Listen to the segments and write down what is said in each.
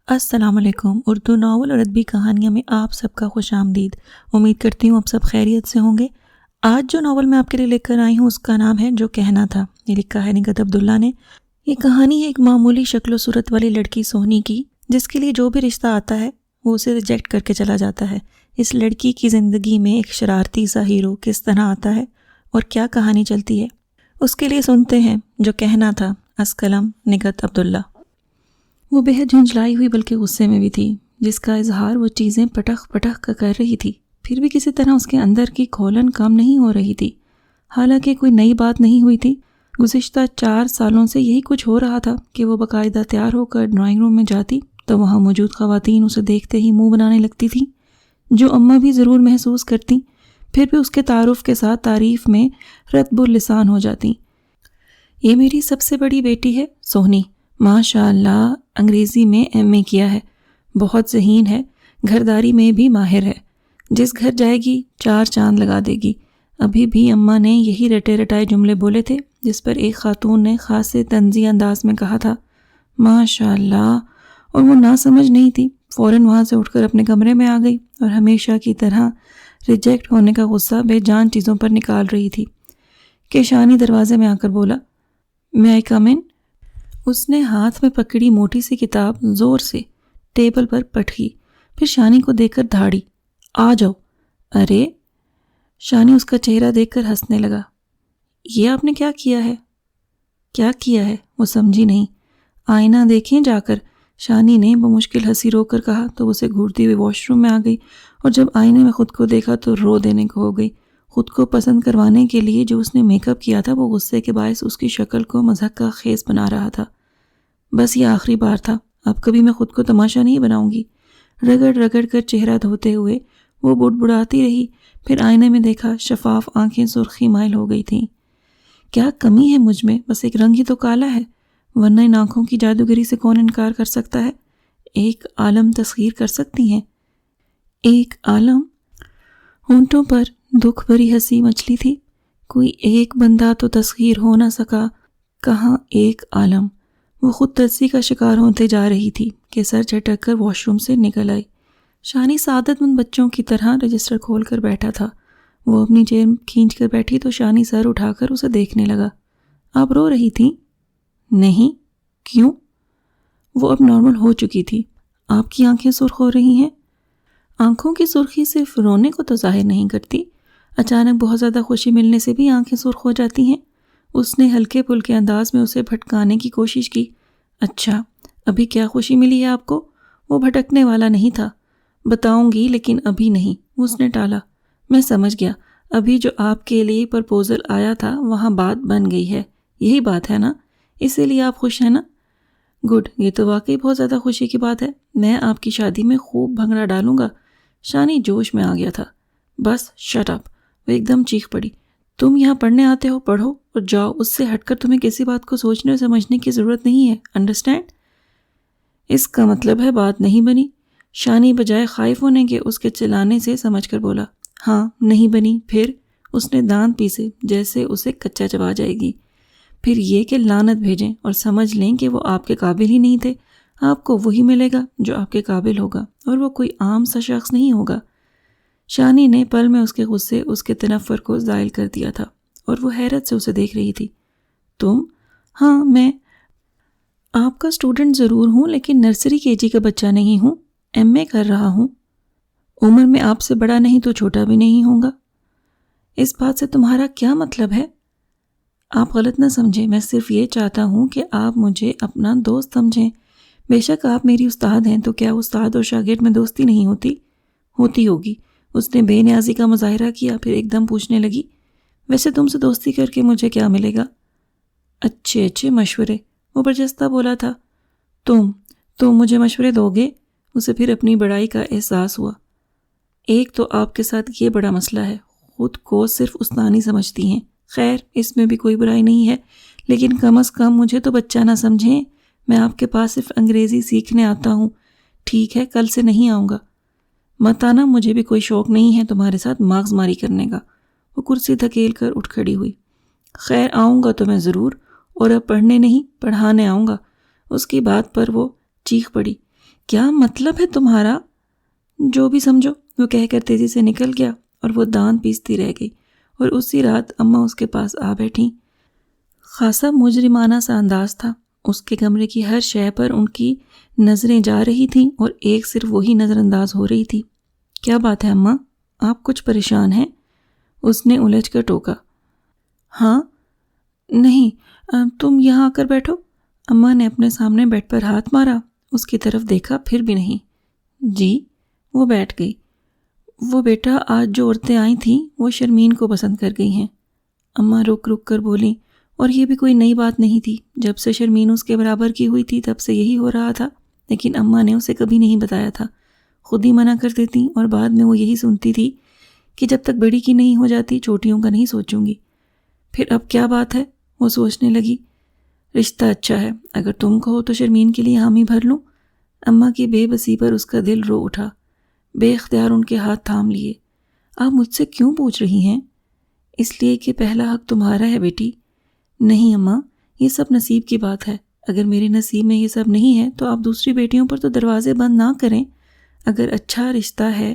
السلام علیکم۔ اردو ناول اور ادبی کہانیاں میں آپ سب کا خوش آمدید۔ امید کرتی ہوں آپ سب خیریت سے ہوں گے۔ آج جو ناول میں آپ کے لیے لے کر آئی ہوں اس کا نام ہے جو کہنا تھا۔ یہ لکھا ہے نگہت عبداللہ نے۔ یہ کہانی ہے ایک معمولی شکل و صورت والی لڑکی سونی کی، جس کے لیے جو بھی رشتہ آتا ہے وہ اسے ریجیکٹ کر کے چلا جاتا ہے۔ اس لڑکی کی زندگی میں ایک شرارتی سا ہیرو کس طرح آتا ہے اور کیا کہانی چلتی ہے، اس کے لیے سنتے ہیں جو کہنا تھا۔ از قلم نگہت عبداللہ۔ وہ بے حد جھنجھلائی ہوئی بلکہ غصے میں بھی تھی، جس کا اظہار وہ چیزیں پٹخ پٹخ کر رہی تھی، پھر بھی کسی طرح اس کے اندر کی کھولن کم نہیں ہو رہی تھی۔ حالانکہ کوئی نئی بات نہیں ہوئی تھی، گزشتہ 4 سالوں سے یہی کچھ ہو رہا تھا کہ وہ باقاعدہ تیار ہو کر ڈرائنگ روم میں جاتی تو وہاں موجود خواتین اسے دیکھتے ہی منہ بنانے لگتی تھیں، جو اماں بھی ضرور محسوس کرتیں، پھر بھی اس کے تعارف کے ساتھ تعریف میں رطب اللسان ہو جاتیں۔ یہ میری سب سے بڑی بیٹی ہے سونی، ماشاء اللہ انگریزی میں MA کیا ہے، بہت ذہین ہے، گھرداری میں بھی ماہر ہے، جس گھر جائے گی 4 چاند لگا دے گی۔ ابھی بھی اماں نے یہی رٹے رٹائے جملے بولے تھے جس پر ایک خاتون نے خاصے طنزی انداز میں کہا تھا ماشاء اللہ، اور وہ نہ سمجھ نہیں تھی، فوراً وہاں سے اٹھ کر اپنے کمرے میں آ گئی اور ہمیشہ کی طرح ریجیکٹ ہونے کا غصہ بے جان چیزوں پر نکال رہی تھی کہ شانی دروازے میں آ کر بولا میں آئی کم ان۔ اس نے ہاتھ میں پکڑی موٹی سی کتاب زور سے ٹیبل پر پٹکی، پھر شانی کو دیکھ کر دھاڑی، آ جاؤ۔ ارے! شانی اس کا چہرہ دیکھ کر ہنسنے لگا۔ یہ آپ نے کیا کیا ہے؟ کیا کیا ہے؟ وہ سمجھی نہیں۔ آئینہ دیکھیں جا کر، شانی نے بمشکل ہنسی رو کر کہا تو اسے گھورتی ہوئی واش روم میں آ گئی، اور جب آئینے میں خود کو دیکھا تو رو دینے کو ہو گئی۔ خود کو پسند کروانے کے لیے جو اس نے میک اپ کیا تھا وہ غصے کے باعث اس کی شکل کو مضحک کا خیز بنا رہا تھا۔ بس یہ آخری بار تھا، اب کبھی میں خود کو تماشا نہیں بناؤں گی۔ رگڑ رگڑ کر چہرہ دھوتے ہوئے وہ بڑبڑاتی رہی، پھر آئینے میں دیکھا، شفاف آنکھیں سرخی مائل ہو گئی تھیں۔ کیا کمی ہے مجھ میں؟ بس ایک رنگ ہی تو کالا ہے، ورنہ ان آنکھوں کی جادوگری سے کون انکار کر سکتا ہے؟ ایک عالم تسخیر کر سکتی ہیں، ایک عالم۔ ہونٹوں پر دکھ بھری ہنسی مچلی تھی۔ کوئی ایک بندہ تو تسخیر ہو نہ سکا، کہاں ایک عالم۔ وہ خود ترسی کا شکار ہوتے جا رہی تھی کہ سر جھٹک کر واش روم سے نکل آئی۔ شانی سعادت مند بچوں کی طرح رجسٹر کھول کر بیٹھا تھا۔ وہ اپنی جیب کھینچ کر بیٹھی تو شانی سر اٹھا کر اسے دیکھنے لگا۔ آپ رو رہی تھیں؟ نہیں۔ کیوں؟ وہ اب نارمل ہو چکی تھی۔ آپ کی آنکھیں سرخ ہو رہی ہیں۔ آنکھوں کی سرخی صرف رونے کو تو ظاہر نہیں کرتی، اچانک بہت زیادہ خوشی ملنے سے بھی آنکھیں سرخ ہو جاتی ہیں۔ اس نے ہلکے پھلکے انداز میں اسے بھٹکانے کی کوشش کی۔ اچھا، ابھی کیا خوشی ملی ہے آپ کو؟ وہ بھٹکنے والا نہیں تھا۔ بتاؤں گی لیکن ابھی نہیں، اس نے ٹالا۔ میں سمجھ گیا، ابھی جو آپ کے لیے پرپوزل آیا تھا وہاں بات بن گئی ہے، یہی بات ہے نا؟ اسی لیے آپ خوش ہیں نا؟ گڈ، یہ تو واقعی بہت زیادہ خوشی کی بات ہے، میں آپ کی شادی میں خوب بھنگڑا ڈالوں گا۔ شانی جوش میں آ گیا تھا۔ بس شٹ اپ، وہ ایک دم چیخ پڑی۔ تم یہاں پڑھنے آتے ہو، پڑھو اور جاؤ، اس سے ہٹ کر تمہیں کسی بات کو سوچنے اور سمجھنے کی ضرورت نہیں ہے، انڈرسٹینڈ؟ اس کا مطلب ہے بات نہیں بنی؟ شانی بجائے خائف ہونے کے اس کے چلانے سے سمجھ کر بولا۔ ہاں، نہیں بنی۔ پھر؟ اس نے دانت پیسے جیسے اسے کچا چبا جائے گی۔ پھر یہ کہ لعنت بھیجیں اور سمجھ لیں کہ وہ آپ کے قابل ہی نہیں تھے۔ آپ کو وہی ملے گا جو آپ کے قابل ہوگا، اور وہ کوئی عام سا شخص نہیں ہوگا۔ شانی نے پل میں اس کے غصے، اس کے تنفر کو زائل کر دیا تھا، اور وہ حیرت سے اسے دیکھ رہی تھی۔ تم؟ ہاں، میں آپ کا اسٹوڈنٹ ضرور ہوں لیکن نرسری KG کا بچہ نہیں ہوں، MA کر رہا ہوں۔ عمر میں آپ سے بڑا نہیں تو چھوٹا بھی نہیں ہوں گا۔ اس بات سے تمہارا کیا مطلب ہے؟ آپ غلط نہ سمجھیں، میں صرف یہ چاہتا ہوں کہ آپ مجھے اپنا دوست سمجھیں۔ بے شک آپ میری استاد ہیں، تو کیا استاد اور شاگرد میں دوستی نہیں ہوتی؟ ہوتی ہوگی۔ اس نے بے نیازی کا مظاہرہ کیا، پھر ایک دم پوچھنے لگی، ویسے تم سے دوستی کر کے مجھے کیا ملے گا؟ اچھے مشورے، وہ برجستہ بولا تھا۔ تم مجھے مشورے دو گے؟ اسے پھر اپنی بڑائی کا احساس ہوا۔ ایک تو آپ کے ساتھ یہ بڑا مسئلہ ہے، خود کو صرف استانی سمجھتی ہیں۔ خیر، اس میں بھی کوئی برائی نہیں ہے، لیکن کم از کم مجھے تو بچہ نہ سمجھیں۔ میں آپ کے پاس صرف انگریزی سیکھنے آتا ہوں۔ ٹھیک ہے، کل سے نہیں آؤں گا۔ مت آنا، مجھے بھی کوئی شوق نہیں ہے تمہارے ساتھ ماغز ماری کرنے کا۔ وہ کرسی دھکیل کر اٹھ کھڑی ہوئی۔ خیر، آؤں گا تو میں ضرور، اور اب پڑھنے نہیں پڑھانے آؤں گا۔ اس کی بات پر وہ چیخ پڑی، کیا مطلب ہے تمہارا؟ جو بھی سمجھو، وہ کہہ کر تیزی سے نکل گیا اور وہ دان پیستی رہ گئی، اور اسی رات اماں اس کے پاس آ بیٹھیں۔ خاصا مجرمانہ سا انداز تھا، اس کے کمرے کی ہر شے پر ان کی نظریں جا رہی تھیں اور ایک صرف وہی نظر انداز ہو رہی تھی۔ کیا بات ہے اماں، آپ کچھ پریشان ہیں؟ اس نے الجھ کر ٹوکا۔ ہاں نہیں، تم یہاں آ کر بیٹھو۔ اماں نے اپنے سامنے بیڈ پر ہاتھ مارا، اس کی طرف دیکھا، پھر بھی نہیں۔ جی؟ وہ بیٹھ گئی۔ وہ بیٹا، آج جو عورتیں آئی تھیں وہ شرمین کو پسند کر گئی ہیں۔ اماں رک رک کر بولیں، اور یہ بھی کوئی نئی بات نہیں تھی، جب سے شرمین اس کے برابر کی ہوئی تھی تب سے یہی ہو رہا تھا، لیکن اماں نے اسے کبھی نہیں بتایا تھا، خود ہی منع کر دیتی، اور بعد میں وہ یہی سنتی تھی کہ جب تک بڑی کی نہیں ہو جاتی چھوٹیوں کا نہیں سوچوں گی۔ پھر اب کیا بات ہے؟ وہ سوچنے لگی۔ رشتہ اچھا ہے، اگر تم کہو تو شرمین کے لیے حامی بھر لوں۔ اماں کی بے بسی پر اس کا دل رو اٹھا، بے اختیار ان کے ہاتھ تھام لیے۔ آپ مجھ سے کیوں پوچھ رہی ہیں؟ اس لیے کہ پہلا حق تمہارا ہے بیٹی۔ نہیں اماں، یہ سب نصیب کی بات ہے، اگر میرے نصیب میں یہ سب نہیں ہے تو آپ دوسری بیٹیوں پر تو دروازے بند نہ کریں۔ اگر اچھا رشتہ ہے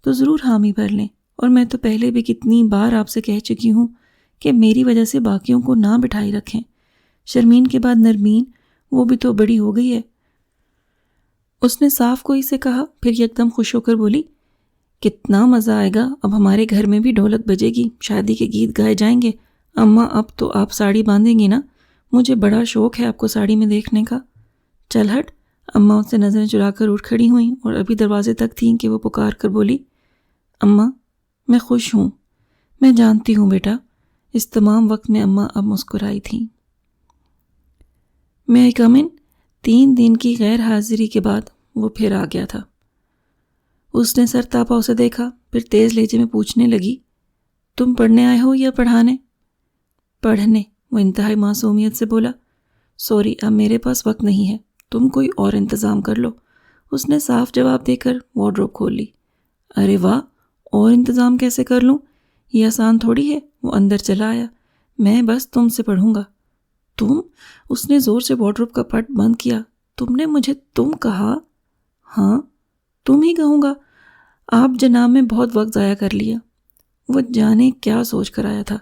تو ضرور حامی بھر لیں، اور میں تو پہلے بھی کتنی بار آپ سے کہہ چکی ہوں کہ میری وجہ سے باقیوں کو نہ بٹھائی رکھیں۔ شرمین کے بعد نرمین، وہ بھی تو بڑی ہو گئی ہے۔ اس نے صاف کوئی سے کہا، پھر یکدم خوش ہو کر بولی، کتنا مزہ آئے گا، اب ہمارے گھر میں بھی ڈھولک بجے گی، شادی کے گیت گائے جائیں گے۔ اماں اب تو آپ ساڑی باندھیں گی نا؟ مجھے بڑا شوق ہے آپ کو ساڑی میں دیکھنے کا۔ چل ہٹ۔ اماں اس سے نظریں چرا کر اٹھ کھڑی ہوئیں اور ابھی دروازے تک تھیں کہ وہ پکار کر بولی، اماں میں خوش ہوں۔ میں جانتی ہوں بیٹا۔ اس تمام وقت میں اماں اب مسکرائی تھیں۔ میں آئی کم ان؟ 3 دن کی غیر حاضری کے بعد وہ پھر آ گیا تھا۔ اس نے سر تاپا اسے دیکھا، پھر تیز لہجے میں پوچھنے لگی، تم پڑھنے آئے ہو یا پڑھانے؟ پڑھنے، وہ انتہائی معصومیت سے بولا۔ سوری، اب میرے پاس وقت نہیں ہے، تم کوئی اور انتظام کر لو۔ اس نے صاف جواب دے کر وارڈروب کھول لی۔ ارے واہ، اور انتظام کیسے کر لوں؟ یہ آسان تھوڑی ہے۔ وہ اندر چلا آیا۔ میں بس تم سے پڑھوں گا۔ تم؟ اس نے زور سے وارڈروب کا پٹ بند کیا۔ تم نے مجھے تم کہا؟ ہاں تم ہی کہوں گا، آپ جناب میں بہت وقت ضائع کر لیا۔ وہ جانے کیا سوچ کر آیا تھا،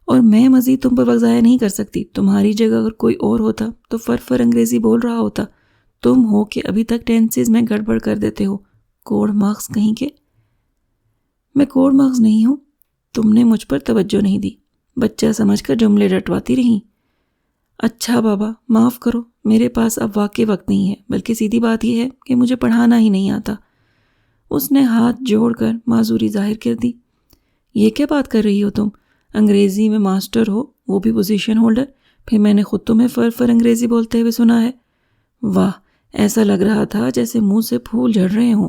اور میں مزید تم پر وقت ضائع نہیں کر سکتی۔ تمہاری جگہ اگر کوئی اور ہوتا تو فر انگریزی بول رہا ہوتا۔ تم ہو کہ ابھی تک ٹینسز میں گڑبڑ کر دیتے ہو، کوڑ ماغز کہیں کے۔ میں کوڑ ماغز نہیں ہوں، تم نے مجھ پر توجہ نہیں دی، بچہ سمجھ کر جملے رٹواتی رہیں۔ اچھا بابا، معاف کرو، میرے پاس اب واقعی وقت نہیں ہے، بلکہ سیدھی بات یہ ہے کہ مجھے پڑھانا ہی نہیں آتا۔ اس نے ہاتھ جوڑ کر معذوری ظاہر کر دی۔ یہ کیا بات کر رہی ہو تم؟ انگریزی میں ماسٹر ہو، وہ بھی پوزیشن ہولڈر، پھر میں نے خود تمہیں فر انگریزی بولتے ہوئے سنا ہے۔ واہ، ایسا لگ رہا تھا جیسے منہ سے پھول جھڑ رہے ہوں۔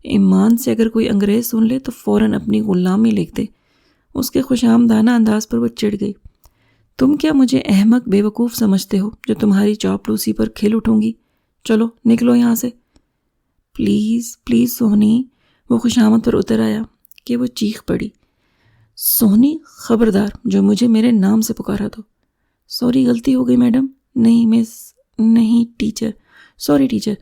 ایمان سے اگر کوئی انگریز سن لے تو فوراً اپنی غلامی لکھ دے۔ اس کے خوش آمدانہ انداز پر وہ چڑ گئی۔ تم کیا مجھے احمق بے وقوف سمجھتے ہو جو تمہاری چاپلوسی پر کھل اٹھوں گی؟ چلو نکلو یہاں سے۔ پلیز پلیز سونی، وہ خوشامد پر اتر آیا کہ وہ چیخ پڑی، سونی خبردار جو مجھے میرے نام سے پکارا تو۔ سوری، غلطی ہو گئی میڈم۔ نہیں مس، نہیں ٹیچر، سوری ٹیچر،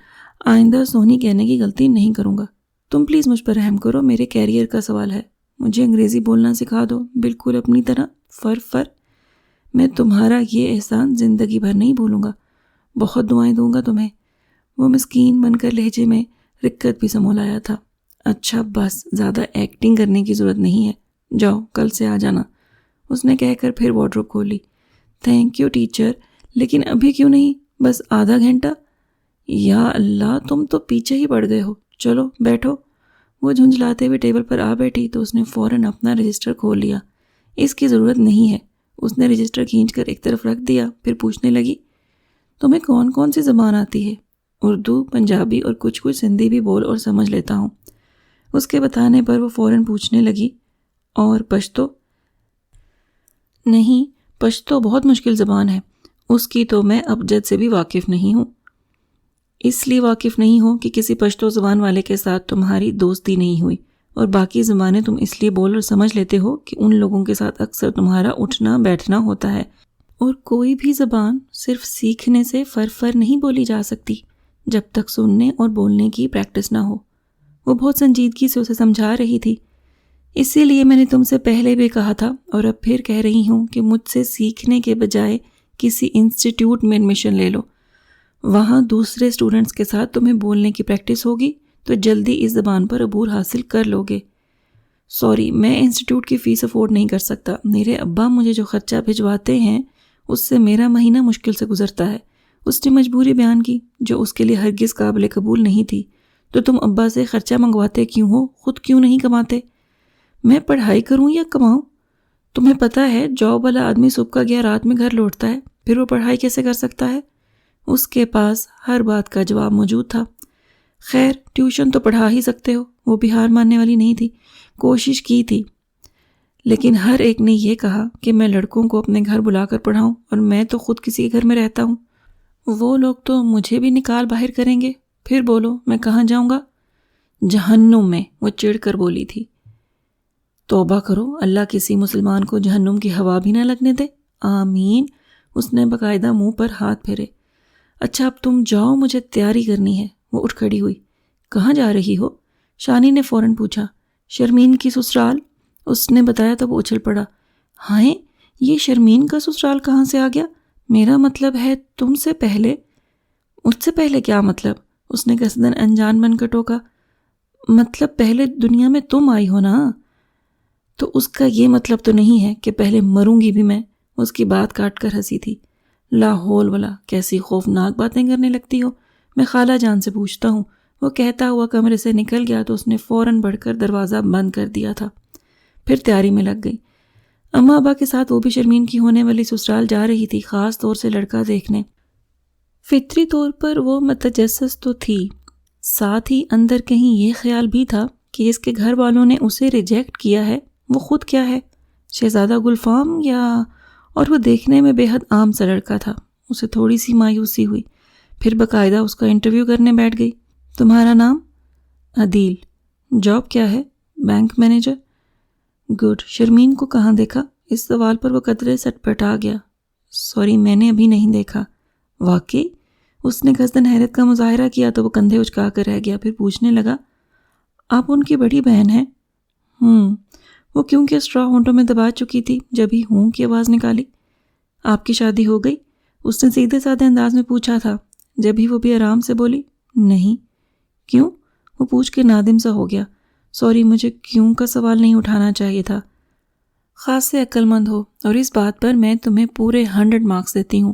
آئندہ سونی کہنے کی غلطی نہیں کروں گا۔ تم پلیز مجھ پر رحم کرو، میرے کیریئر کا سوال ہے، مجھے انگریزی بولنا سکھا دو، بالکل اپنی طرح۔ فر میں تمہارا یہ احسان زندگی بھر نہیں بھولوں گا، بہت دعائیں دوں گا تمہیں۔ وہ مسکین بن کر لہجے میں رکت بھی سمول آیا تھا۔ اچھا بس، زیادہ ایکٹنگ کرنے کی ضرورت نہیں ہے، جاؤ کل سے آ جانا، اس نے کہہ کر پھر وارڈروب کھولی۔ تھینک یو ٹیچر، لیکن ابھی کیوں نہیں، بس آدھا گھنٹہ؟ یا اللہ، تم تو پیچھے ہی پڑ گئے ہو، چلو بیٹھو۔ وہ جھنجھلاتے ہوئے ٹیبل پر آ بیٹھی تو اس نے فوراً اپنا رجسٹر کھول لیا۔ اس کی ضرورت نہیں ہے، اس نے رجسٹر کھینچ کر ایک طرف رکھ دیا، پھر پوچھنے لگی، تمہیں کون کون سی زبان آتی ہے؟ اردو، پنجابی اور کچھ سندھی بھی بول اور سمجھ لیتا ہوں۔ اس کے بتانے پر وہ فوراً پوچھنے لگی، اور پشتو؟ نہیں، پشتو بہت مشکل زبان ہے، اس کی تو میں ابجد سے بھی واقف نہیں ہوں۔ اس لیے واقف نہیں ہوں کہ کسی پشتو زبان والے کے ساتھ تمہاری دوستی نہیں ہوئی، اور باقی زبانیں تم اس لیے بول اور سمجھ لیتے ہو کہ ان لوگوں کے ساتھ اکثر تمہارا اٹھنا بیٹھنا ہوتا ہے، اور کوئی بھی زبان صرف سیکھنے سے فر نہیں بولی جا سکتی۔ جب تک سننے اور بولنے کی پریکٹس نہ ہو۔ وہ بہت سنجیدگی سے اسے سمجھا رہی تھی۔ اسی لیے میں نے تم سے پہلے بھی کہا تھا اور اب پھر کہہ رہی ہوں کہ مجھ سے سیکھنے کے بجائے کسی انسٹیٹیوٹ میں ایڈمیشن لے لو۔ وہاں دوسرے اسٹوڈنٹس کے ساتھ تمہیں بولنے کی پریکٹس ہوگی تو جلدی اس زبان پر عبور حاصل کر لو گے۔ سوری، میں انسٹیٹیوٹ کی فیس افورڈ نہیں کر سکتا۔ میرے ابا مجھے جو خرچہ بھجواتے ہیں اس سے میرا مہینہ مشکل سے گزرتا ہے۔ اس نے مجبوری بیان کی جو اس کے لیے ہرگز قابل قبول نہیں تھی۔ تو تم ابا سے خرچہ منگواتے کیوں ہو؟ خود کیوں نہیں کماتے؟ میں پڑھائی کروں یا کماؤں؟ تمہیں پتہ ہے جاب والا آدمی صبح کا گیا رات میں گھر لوٹتا ہے، پھر وہ پڑھائی کیسے کر سکتا ہے؟ اس کے پاس ہر بات کا جواب موجود تھا۔ خیر، ٹیوشن تو پڑھا ہی سکتے ہو۔ وہ بھی ہار ماننے والی نہیں تھی۔ کوشش کی تھی، لیکن ہر ایک نے یہ کہا کہ میں لڑکوں کو اپنے گھر بلا کر پڑھاؤں اور میں تو خود کسی گھر میں رہتا ہوں۔ وہ لوگ تو مجھے بھی نکال باہر کریں گے۔ پھر بولو میں کہاں جاؤں گا؟ جہنم میں، وہ چڑ کر بولی تھی۔ توبہ کرو، اللہ کسی مسلمان کو جہنم کی ہوا بھی نہ لگنے دے۔ آمین۔ اس نے باقاعدہ منہ پر ہاتھ پھیرے۔ اچھا اب تم جاؤ، مجھے تیاری کرنی ہے۔ وہ اٹھ کھڑی ہوئی۔ کہاں جا رہی ہو؟ شانی نے فوراً پوچھا۔ شرمین کی سسرال، اس نے بتایا تو وہ اچھل پڑا۔ ہائیں، یہ شرمین کا سسرال کہاں سے آ گیا؟ میرا مطلب ہے تم سے پہلے۔ مجھ سے پہلے کیا مطلب؟ اس نے قصداً انجان بن کر ٹوکا۔ مطلب پہلے دنیا میں تم آئی ہو نا، تو اس کا یہ مطلب تو نہیں ہے کہ پہلے مروں گی بھی میں۔ اس کی بات کاٹ کر ہنسی تھی۔ لا حول ولا، کیسی خوفناک باتیں کرنے لگتی ہو۔ میں خالہ جان سے پوچھتا ہوں۔ وہ کہتا ہوا کمرے سے نکل گیا تو اس نے فوراً بڑھ کر دروازہ بند کر دیا تھا۔ پھر تیاری میں لگ گئی۔ اماں ابا کے ساتھ وہ بھی شرمین کی ہونے والی سسرال جا رہی تھی، خاص طور سے لڑکا دیکھنے۔ فطری طور پر وہ متجسس تو تھی، ساتھ ہی اندر کہیں یہ خیال بھی تھا کہ اس کے گھر والوں نے اسے ریجیکٹ کیا ہے۔ وہ خود کیا ہے؟ شہزادہ گلفام یا؟ اور وہ دیکھنے میں بے حد عام سا لڑکا تھا۔ اسے تھوڑی سی مایوسی ہوئی، پھر باقاعدہ اس کا انٹرویو کرنے بیٹھ گئی۔ تمہارا نام؟ عدیل۔ جاب کیا ہے؟ Bank manager. گڈ۔ شرمین کو کہاں دیکھا؟ اس سوال پر وہ قدرے سٹپٹا گیا۔ سوری، میں نے ابھی نہیں دیکھا۔ واقعی؟ اس نے قصداً حیرت کا مظاہرہ کیا تو وہ کندھے اچکا کر رہ گیا، پھر پوچھنے لگا، آپ ان کی بڑی بہن ہیں؟ وہ کیونکہ اسٹرا ہونٹوں میں دبا چکی تھی جب ہی ہوں کی آواز نکالی۔ آپ کی شادی ہو گئی؟ اس نے سیدھے سادھے انداز میں پوچھا تھا، جب ہی وہ بھی آرام سے بولی، نہیں۔ کیوں؟ وہ پوچھ کے نادم سا ہو گیا۔ سوری، مجھے کیوں کا سوال نہیں اٹھانا چاہیے تھا۔ خاص سے عقل مند ہو اور اس بات پر میں تمہیں پورے 100 مارکس دیتی ہوں،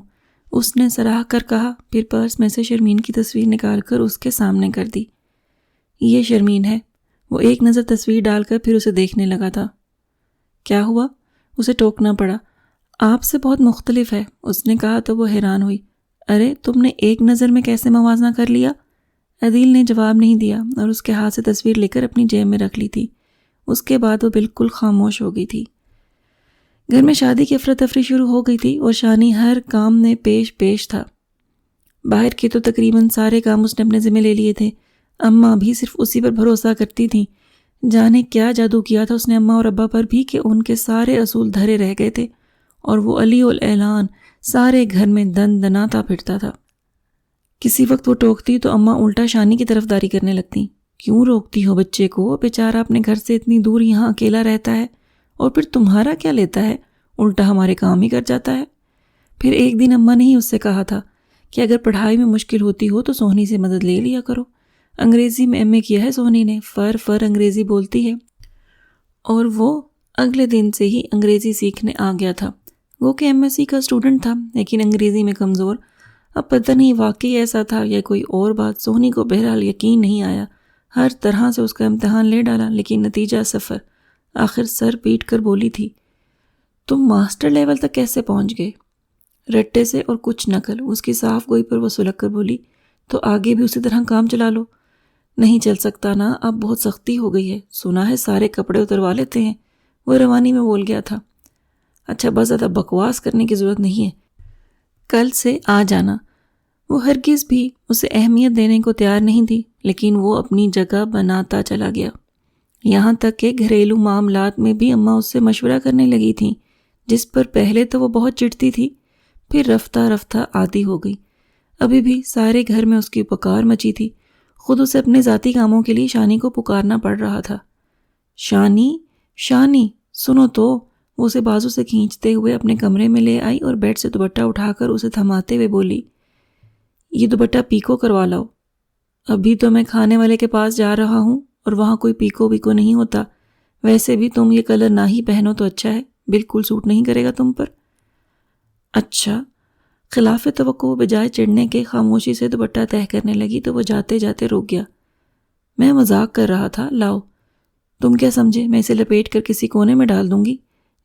اس نے سراہ کر کہا، پھر پرس میں سے شرمین کی تصویر نکال کر اس کے سامنے کر دی۔ یہ شرمین ہے۔ وہ ایک نظر تصویر ڈال کر پھر اسے دیکھنے لگا تھا۔ کیا ہوا؟ اسے ٹوکنا پڑا۔ آپ سے بہت مختلف ہے، اس نے کہا تو وہ حیران ہوئی۔ ارے تم نے ایک نظر میں کیسے موازنہ کر لیا؟ عدیل نے جواب نہیں دیا اور اس کے ہاتھ سے تصویر لے کر اپنی جیب میں رکھ لی تھی۔ اس کے بعد وہ بالکل خاموش ہو گئی تھی۔ گھر میں شادی کی افراتفری شروع ہو گئی تھی اور شانی ہر کام میں پیش تھا۔ باہر کے تو تقریباً سارے کام اس نے اپنے ذمہ لے لیے تھے۔ اماں بھی صرف اسی پر بھروسہ کرتی تھیں۔ جانے کیا جادو کیا تھا اس نے اماں اور ابا پر بھی کہ ان کے سارے اصول دھرے رہ گئے تھے اور وہ علی الاعلان سارے گھر میں دن دناتا پھرتا تھا۔ کسی وقت وہ ٹوکتی تو اماں الٹا شانی کی طرفداری کرنے لگتی۔ کیوں روکتی ہو بچے کو؟ بیچارہ اپنے گھر سے اتنی دور یہاں اکیلا رہتا ہے، اور پھر تمہارا کیا لیتا ہے؟ الٹا ہمارے کام ہی کر جاتا ہے۔ پھر ایک دن اماں نے ہی اس سے کہا تھا کہ اگر پڑھائی میں مشکل ہوتی ہو تو سونی سے مدد لے لیا کرو۔ انگریزی میں ایم اے کیا ہے سونی نے، فر انگریزی بولتی ہے، اور وہ اگلے دن سے ہی انگریزی سیکھنے آ گیا تھا۔ وہ کہ ایم ایس سی کا اسٹوڈنٹ تھا لیکن انگریزی میں کمزور۔ اب پتہ نہیں واقعی ایسا تھا یا کوئی اور بات، سونی کو بہرحال یقین نہیں آیا۔ ہر طرح سے اس کا امتحان لے ڈالا لیکن نتیجہ صفر۔ آخر سر پیٹ کر بولی تھی، تم ماسٹر لیول تک کیسے پہنچ گئے؟ رٹے سے اور کچھ نقل۔ اس کی صاف گوئی پر وہ سلگ کر بولی، تو آگے بھی اسی طرح کام چلا لو۔ نہیں چل سکتا نا، اب بہت سختی ہو گئی ہے، سنا ہے سارے کپڑے اتروا لیتے ہیں۔ وہ روانی میں بول گیا تھا۔ اچھا بس زیادہ بکواس کرنے کی ضرورت نہیں ہے، کل سے آ جانا۔ وہ ہرگز بھی اسے اہمیت دینے کو تیار نہیں تھی، لیکن وہ اپنی جگہ بناتا چلا گیا۔ یہاں تک کہ گھریلو معاملات میں بھی اماں اس سے مشورہ کرنے لگی تھیں، جس پر پہلے تو وہ بہت چڑھتی تھی، پھر رفتہ رفتہ عادی ہو گئی۔ ابھی بھی سارے گھر میں اس کی پکار مچی تھی، خود اسے اپنے ذاتی کاموں کے لیے شانی کو پکارنا پڑ رہا تھا۔ شانی، شانی، سنو تو۔ وہ اسے بازو سے کھینچتے ہوئے اپنے کمرے میں لے آئی اور بیڈ سے دوپٹہ اٹھا کر اسے تھماتے ہوئے بولی، یہ دوپٹہ پیکو کروا لاؤ۔ ابھی تو میں کھانے والے کے پاس جا رہا ہوں اور وہاں کوئی پیکو ویکو نہیں ہوتا۔ ویسے بھی تم یہ کلر نہ ہی پہنو تو اچھا ہے، بالکل سوٹ نہیں کرے گا تم پر۔ اچھا۔ خلاف توقع بجائے چڑھنے کے خاموشی سے دوپٹہ طے کرنے لگی تو وہ جاتے جاتے رک گیا۔ میں مذاق کر رہا تھا، لاؤ۔ تم کیا سمجھے میں اسے لپیٹ کر کسی کونے میں ڈال دوں گی؟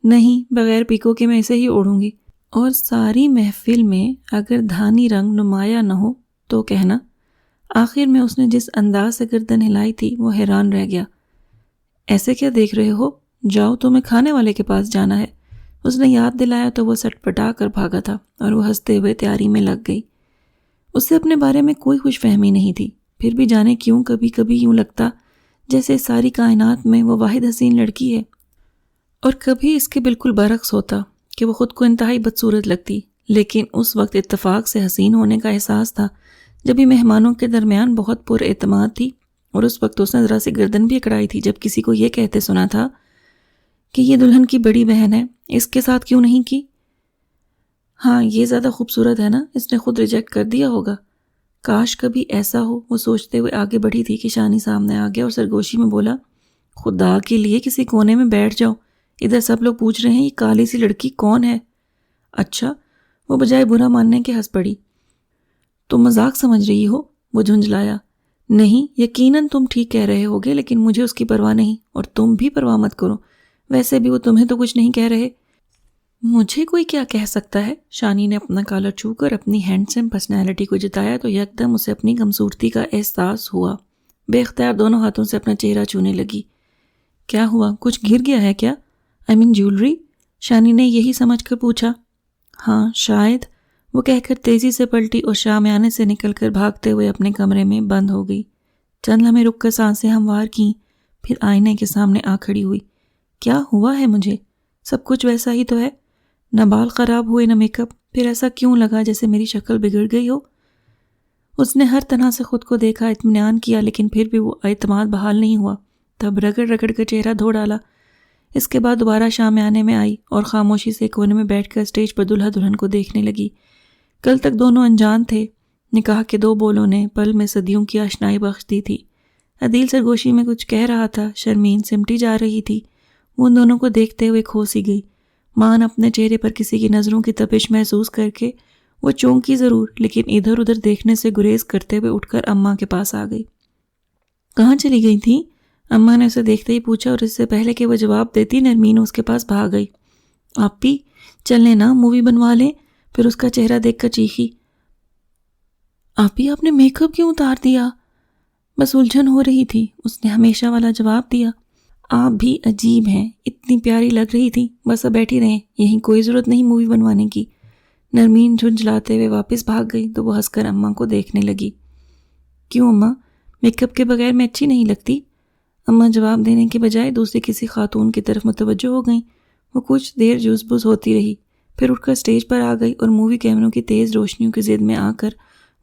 نہیں، بغیر پیکو کے میں اسے ہی اوڑھوں گی، اور ساری محفل میں اگر دھانی رنگ نمایاں نہ ہو تو کہنا۔ آخر میں اس نے جس انداز سے گردن ہلائی تھی وہ حیران رہ گیا۔ ایسے کیا دیکھ رہے ہو؟ جاؤ، تمہیں کھانے والے کے پاس جانا ہے۔ اس نے یاد دلایا تو وہ سٹ پٹا کر بھاگا تھا اور وہ ہنستے ہوئے تیاری میں لگ گئی۔ اسے اپنے بارے میں کوئی خوش فہمی نہیں تھی، پھر بھی جانے کیوں کبھی کبھی یوں لگتا جیسے ساری کائنات میں وہ واحد حسین لڑکی ہے، اور کبھی اس کے بالکل برعکس ہوتا کہ وہ خود کو انتہائی بدصورت لگتی۔ لیکن اس وقت اتفاق سے حسین ہونے کا احساس تھا جب یہ مہمانوں کے درمیان بہت پر اعتماد تھی، اور اس وقت اس نے ذرا سی گردن بھی اکڑائی تھی جب کسی کو یہ کہتے سنا تھا کہ یہ دلہن کی بڑی بہن ہے، اس کے ساتھ کیوں نہیں کی؟ ہاں، یہ زیادہ خوبصورت ہے نا، اس نے خود ریجیکٹ کر دیا ہوگا۔ کاش کبھی ایسا ہو، وہ سوچتے ہوئے آگے بڑھی تھی کہ شانی سامنے آ گیا اور سرگوشی میں بولا، خدا کے لیے کسی کونے میں بیٹھ جاؤ، ادھر سب لوگ پوچھ رہے ہیں یہ کالی سی لڑکی کون ہے؟ اچھا، وہ بجائے برا ماننے کے ہنس پڑی۔ تم مذاق سمجھ رہی ہو؟ وہ جھنجھلایا۔ نہیں، یقیناً تم ٹھیک کہہ رہے ہوگے، لیکن مجھے اس کی پرواہ نہیں، اور تم بھی پرواہ مت کرو، ویسے بھی وہ تمہیں تو کچھ نہیں کہہ رہے۔ مجھے کوئی کیا کہہ سکتا ہے؟ شانی نے اپنا کالر چھو کر اپنی ہینڈسم پرسنالٹی کو جتایا تو یکدم اسے اپنی کمزورتی کا احساس ہوا۔ بے اختیار دونوں ہاتھوں سے اپنا چہرہ چھونے لگی۔ کیا ہوا؟ کچھ گر گیا ہے کیا؟ جیولری؟ شانی نے یہی سمجھ کر پوچھا۔ ہاں شاید، وہ کہہ کر تیزی سے پلٹی اور شامیانے سے نکل کر بھاگتے ہوئے اپنے کمرے میں بند ہو گئی۔ چند لمحے رک کر سانسیں ہموار کیں، پھر آئینے کے سامنے آ کھڑی ہوئی۔ کیا ہوا ہے مجھے؟ سب کچھ ویسا ہی تو ہے، نہ بال خراب ہوئے نہ میک اپ، پھر ایسا کیوں لگا جیسے میری شکل بگڑ گئی ہو؟ اس نے ہر طرح سے خود کو دیکھا، اطمینان کیا، لیکن پھر بھی وہ اعتماد بحال نہیں ہوا۔ تب رگڑ رگڑ کر چہرہ دھو ڈالا۔ اس کے بعد دوبارہ شامیانے میں آئی اور خاموشی سے کونے میں بیٹھ کر اسٹیج پر دلہا دلہن کو دیکھنے لگی۔ کل تک دونوں انجان تھے، نکاح کے دو بولوں نے پل میں صدیوں کی آشنائی بخش دی تھی۔ عدیل سرگوشی میں کچھ کہہ رہا تھا، شرمین سمٹی جا رہی تھی، وہ ان دونوں کو دیکھتے ہوئے کھو سی گئی۔ مان اپنے چہرے پر کسی کی نظروں کی تپش محسوس کر کے وہ چونکی ضرور، لیکن ادھر ادھر دیکھنے سے گریز کرتے ہوئے اٹھ کر اماں کے پاس آ گئی۔ کہاں چلی گئی تھی؟ اماں نے اسے دیکھتے ہی پوچھا، اور اس سے پہلے کہ وہ جواب دیتی نرمین اس کے پاس بھاگ گئی۔ آپی چلیں نا، مووی بنوا لیں۔ پھر اس کا چہرہ دیکھ کر چیخی، آپی آپ نے میک اپ کیوں اتار دیا؟ بس الجھن ہو رہی تھی، اس نے ہمیشہ والا جواب دیا۔ آپ بھی عجیب ہیں، اتنی پیاری لگ رہی تھی، بس اب بیٹھی رہیں، یہیں کوئی ضرورت نہیں مووی بنوانے کی۔ نرمین جھنجھلاتے ہوئے واپس بھاگ گئی تو وہ ہنس کر اماں کو دیکھنے لگی۔ کیوں اماں، میک اپ کے بغیر میں اچھی نہیں لگتی؟ اماں جواب دینے کے بجائے دوسری کسی خاتون کی طرف متوجہ ہو گئیں۔ وہ کچھ دیر جوس بوس ہوتی رہی، پھر اٹھ کر اسٹیج پر آ گئی اور مووی کیمروں کی تیز روشنیوں کی زد میں آ کر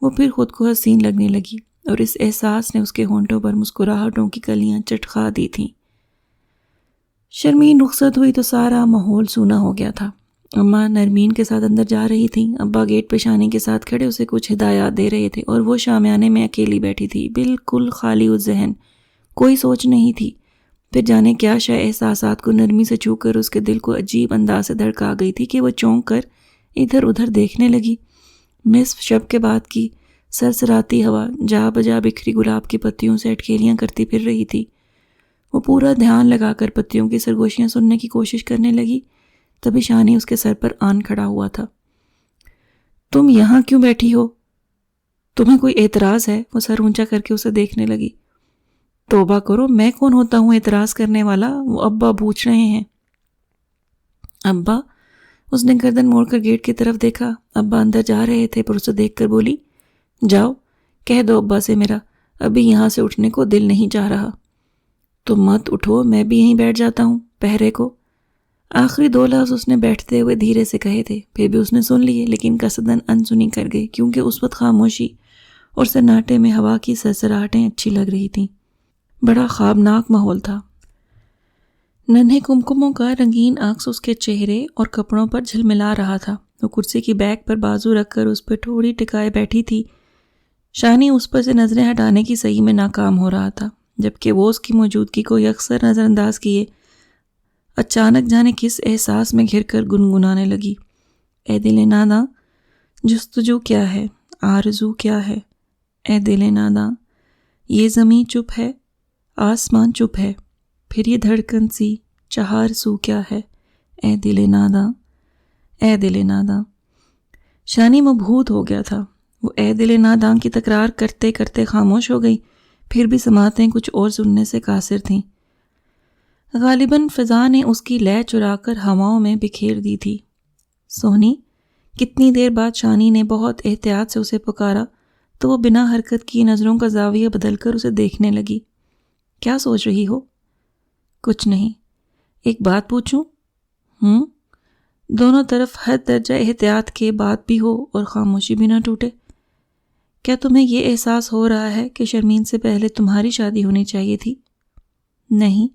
وہ پھر خود کو حسین لگنے لگی، اور اس احساس نے اس کے ہونٹوں پر مسکراہٹوں کی کلیاں چٹخا دی تھیں۔ شرمین رخصت ہوئی تو سارا ماحول سونا ہو گیا تھا۔ اماں نرمین کے ساتھ اندر جا رہی تھیں، ابا گیٹ پہ شانی کے ساتھ کھڑے اسے کچھ ہدایات دے رہے تھے، اور وہ شامیانے میں اکیلی بیٹھی تھی، بالکل خالی الذہن، کوئی سوچ نہیں تھی۔ پھر جانے کیا شے احساسات کو نرمی سے چھو کر اس کے دل کو عجیب انداز سے دھڑکا گئی تھی کہ وہ چونک کر ادھر ادھر دیکھنے لگی۔ نصف شب کے بعد کی سرسراتی ہوا جا بجا بکھری گلاب کی پتیوں سے اٹکیلیاں کرتی پھر رہی تھی۔ وہ پورا دھیان لگا کر پتیوں کی سرگوشیاں سننے کی کوشش کرنے لگی، تبھی شانی اس کے سر پر آن کھڑا ہوا تھا۔ تم یہاں کیوں بیٹھی ہو؟ تمہیں کوئی اعتراض ہے؟ وہ سر اونچا کر کے اسے دیکھنے لگی۔ توبہ کرو، میں کون ہوتا ہوں اعتراض کرنے والا؟ وہ ابا پوچھ رہے ہیں۔ ابا؟ اس نے گردن موڑ کر گیٹ کی طرف دیکھا، ابا اندر جا رہے تھے، پر اسے دیکھ کر بولی، جاؤ کہہ دو ابا سے میرا ابھی یہاں سے اٹھنے کو دل نہیں چاہ رہا۔ تو مت اٹھو، میں بھی یہیں بیٹھ جاتا ہوں پہرے کو۔ آخری 2 لفظ اس نے بیٹھتے ہوئے دھیرے سے کہے تھے، پھر بھی اس نے سن لیے، لیکن قصداً انسنی کر گئی، کیونکہ اس وقت خاموشی اور سناٹے میں ہوا کی سرسراہٹیں اچھی لگ رہی تھیں۔ بڑا خوابناک ماحول تھا۔ ننھے کمکموں کا رنگین عکس اس کے چہرے اور کپڑوں پر جھلملا رہا تھا۔ وہ کرسی کی بیک پر بازو رکھ کر اس پر تھوڑی ٹکائے بیٹھی تھی۔ شانی اس پر سے نظریں ہٹانے کی صحیح میں ناکام ہو رہا تھا، جبکہ وہ اس کی موجودگی کو یکسر نظر انداز کیے اچانک جانے کس احساس میں گھر کر گنگنانے لگی۔ اے دل ناداں، جستجو کیا ہے، آرزو کیا ہے، اے دل ناداں، یہ زمیں چپ ہے، آسمان چپ ہے، پھر یہ دھڑکن سی چہار سو کیا ہے، اے دل ناداں، اے دل ناداں۔ شانی مبہوت ہو گیا تھا۔ وہ اے دل ناداں کی تکرار کرتے کرتے خاموش ہو گئی، پھر بھی سماعتیں کچھ اور سننے سے قاصر تھیں۔ غالباً فضا نے اس کی لے چرا کر ہواؤں میں بکھیر دی تھی۔ سونی، کتنی دیر بعد شانی نے بہت احتیاط سے اسے پکارا تو وہ بنا حرکت کی نظروں کا زاویہ بدل کر اسے دیکھنے لگی۔ کیا سوچ رہی ہو؟ کچھ نہیں۔ ایک بات پوچھوں؟ دونوں طرف حد درجہ احتیاط کے بعد بھی ہو اور خاموشی بھی نہ ٹوٹے۔ کیا تمہیں یہ احساس ہو رہا ہے کہ شرمین سے پہلے تمہاری شادی ہونی چاہیے تھی؟ نہیں۔